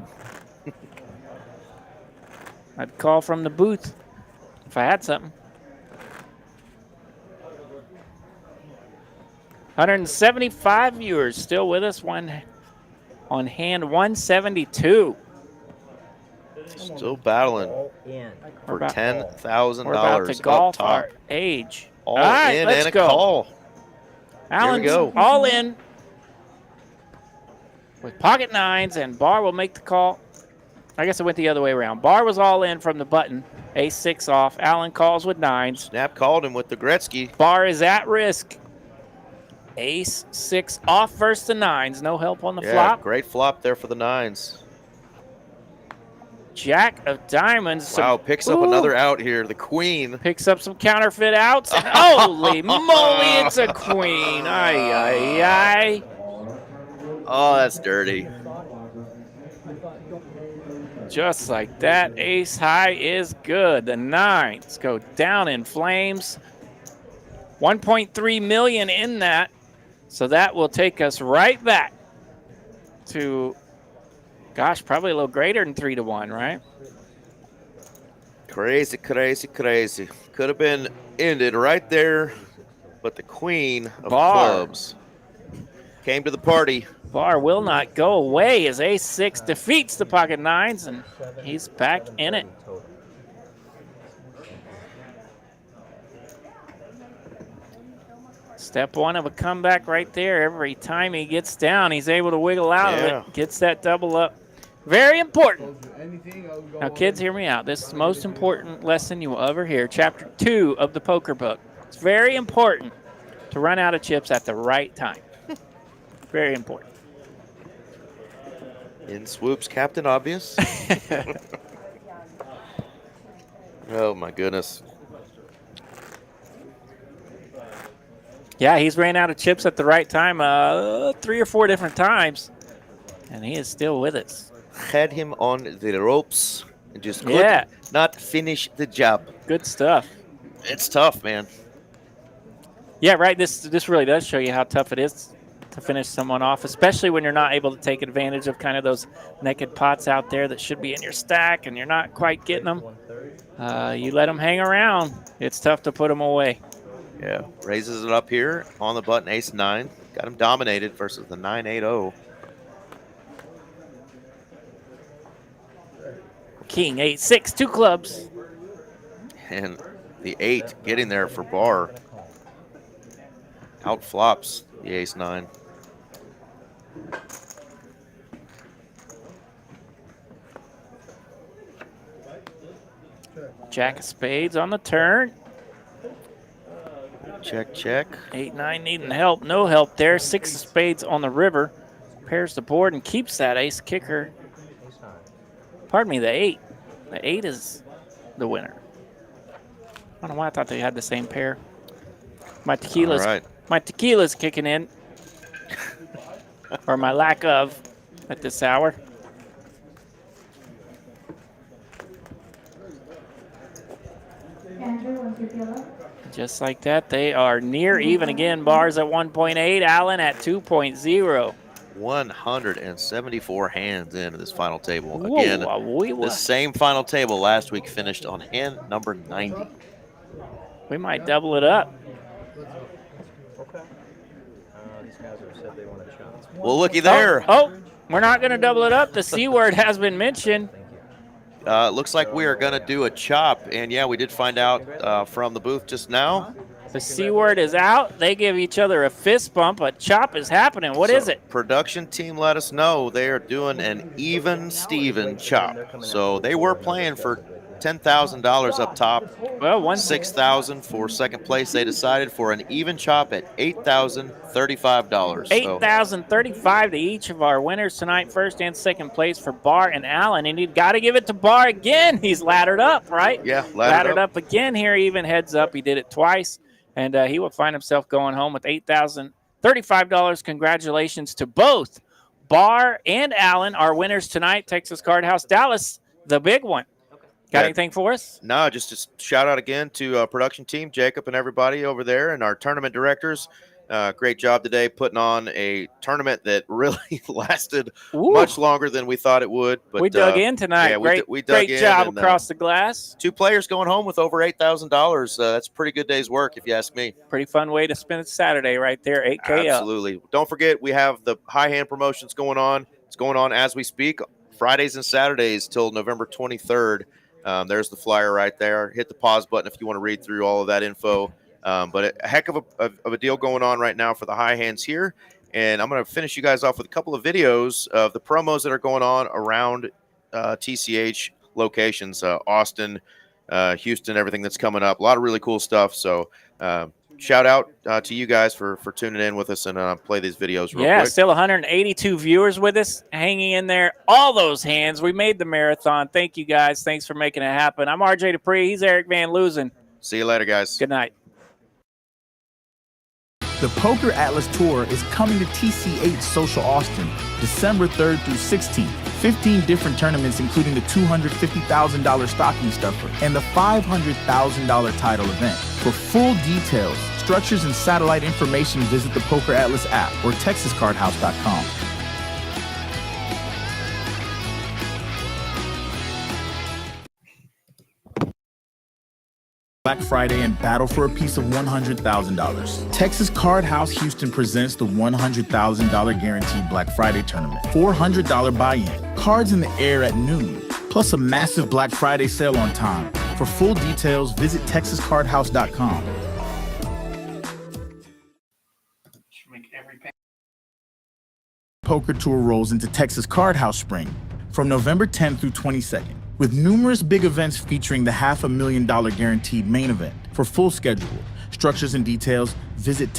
I'd call from the booth if I had something. 175 viewers still with us. One on hand 172.
Still battling
All in.
for
about-
$10,000
We're about to
up
golf
top.
our age.
All
right,
in
let's
and a
go.
call.
Allen's
go.
all in with pocket nines, and Bar will make the call. I guess it went the other way around. Barr was all in from the button. Ace-6 off. Allen calls with 9s.
Snap called him with the Gretzky.
Barr is at risk. Ace-6 off versus the 9s. No help on the flop.
Great flop there for the 9s.
Jack of diamonds.
Wow, picks up another out here. The queen.
Picks up some counterfeit outs. And holy moly, it's a queen. Ay, ay, ay.
Oh, that's dirty.
Just like that, ace high is good. The 9s go down in flames. 1.3 million in that. So that will take us right back to, gosh, probably a little greater than 3-1, right?
Crazy, crazy, crazy. Could have been ended right there, but the queen of clubs came to the party.
Barr will not go away as ace-6 defeats the pocket 9s, and he's back in it. Step 1 of a comeback right there. Every time he gets down, he's able to wiggle out of it. Gets that double up. Very important. Now, kids, hear me out. This is the most important lesson you will ever hear. Chapter 2 of the poker book. It's very important to run out of chips at the right time. Very important.
In swoops Captain Obvious. Oh, my goodness.
Yeah, he's ran out of chips at the right time 3 or 4 different times, and he is still with us.
Had him on the ropes and just could not finish the job.
Good stuff.
It's tough, man.
Yeah, right. This really does show you how tough it is to finish someone off, especially when you're not able to take advantage of kind of those naked pots out there that should be in your stack and you're not quite getting them. You let them hang around. It's tough to put them away.
Yeah, raises it up here on the button, ace-9. Got him dominated versus the 9-8-0.
King, 8-6, 2 clubs.
And the 8 getting there for Barr. Out flops the ace-9.
Jack of spades on the turn.
Check, check.
8-9 needing help. No help there. 6 of spades on the river. Pairs the board and keeps that ace kicker. Pardon me, the 8. The 8 is the winner. I don't know why I thought they had the same pair. My tequila's kicking in. Or my lack of at this hour. Just like that, they are near even again. Bars at 1.8, Allen at 2.0.
174 hands into this final table.
Whoa,
Again, the same final table last week finished on hand number 90.
We might double it up.
Okay. These guys have said they want a chance.
Well, looky there.
Oh, we're not going to double it up. The C word has been mentioned.
Looks like we are going to do a chop. And, yeah, we did find out from the booth just now.
The C word is out. They give each other a fist bump. A chop is happening. What is it?
Production team let us know they are doing an even Steven chop. So they were playing for $10,000 up top.
Well,
$6,000 for second place. They decided for an even chop at $8,035.
$8,035 to each of our winners tonight, first and second place for Barr and Allen. And you've got to give it to Barr again. He's laddered up, right?
Yeah,
laddered up again here, even heads up. He did it twice, and he will find himself going home with $8,035. Congratulations to both Barr and Allen, our winners tonight. Texas Card House Dallas, the big one. Got anything for us?
No, just a shout out again to production team, Jacob and everybody over there, and our tournament directors. Great job today putting on a tournament that really lasted much longer than we thought it would. But
we dug in tonight.
Yeah,
we dug in job across the glass.
2 players going home with over $8,000. That's a pretty good day's work, if you ask me.
Pretty fun way to spend Saturday right there, 8K
Absolutely. Don't forget, we have the high hand promotions going on. It's going on as we speak, Fridays and Saturdays till November 23rd. There's the flyer right there. Hit the pause button if you want to read through all of that info. But a heck of a deal going on right now for the high hands here. And I'm going to finish you guys off with a couple of videos of the promos that are going on around TCH locations, Austin, Houston, everything that's coming up. A lot of really cool stuff. So shout out to you guys for tuning in with us and play these videos real quick.
Still 182 viewers with us, hanging in there. All those hands. We made the marathon. Thank you, guys. Thanks for making it happen. I'm RJ Dupree. He's Eric Van Loosen.
See you later, guys.
Good night.
The Poker Atlas Tour is coming to TCH Social Austin, December 3rd through 16th. 15 different tournaments, including the $250,000 stocking stuffer and the $500,000 title event. For full details, structures, and satellite information, visit the Poker Atlas app or TexasCardHouse.com. Black Friday and battle for a piece of $100,000. Texas Card House Houston presents the $100,000 guaranteed Black Friday tournament. $400 buy-in, cards in the air at noon, plus a massive Black Friday sale on time. For full details, visit TexasCardHouse.com. Poker Tour rolls into Texas Card House Spring from November 10th through 22nd. With numerous big events featuring the $500,000 guaranteed main event. For full schedule, structures, and details, visit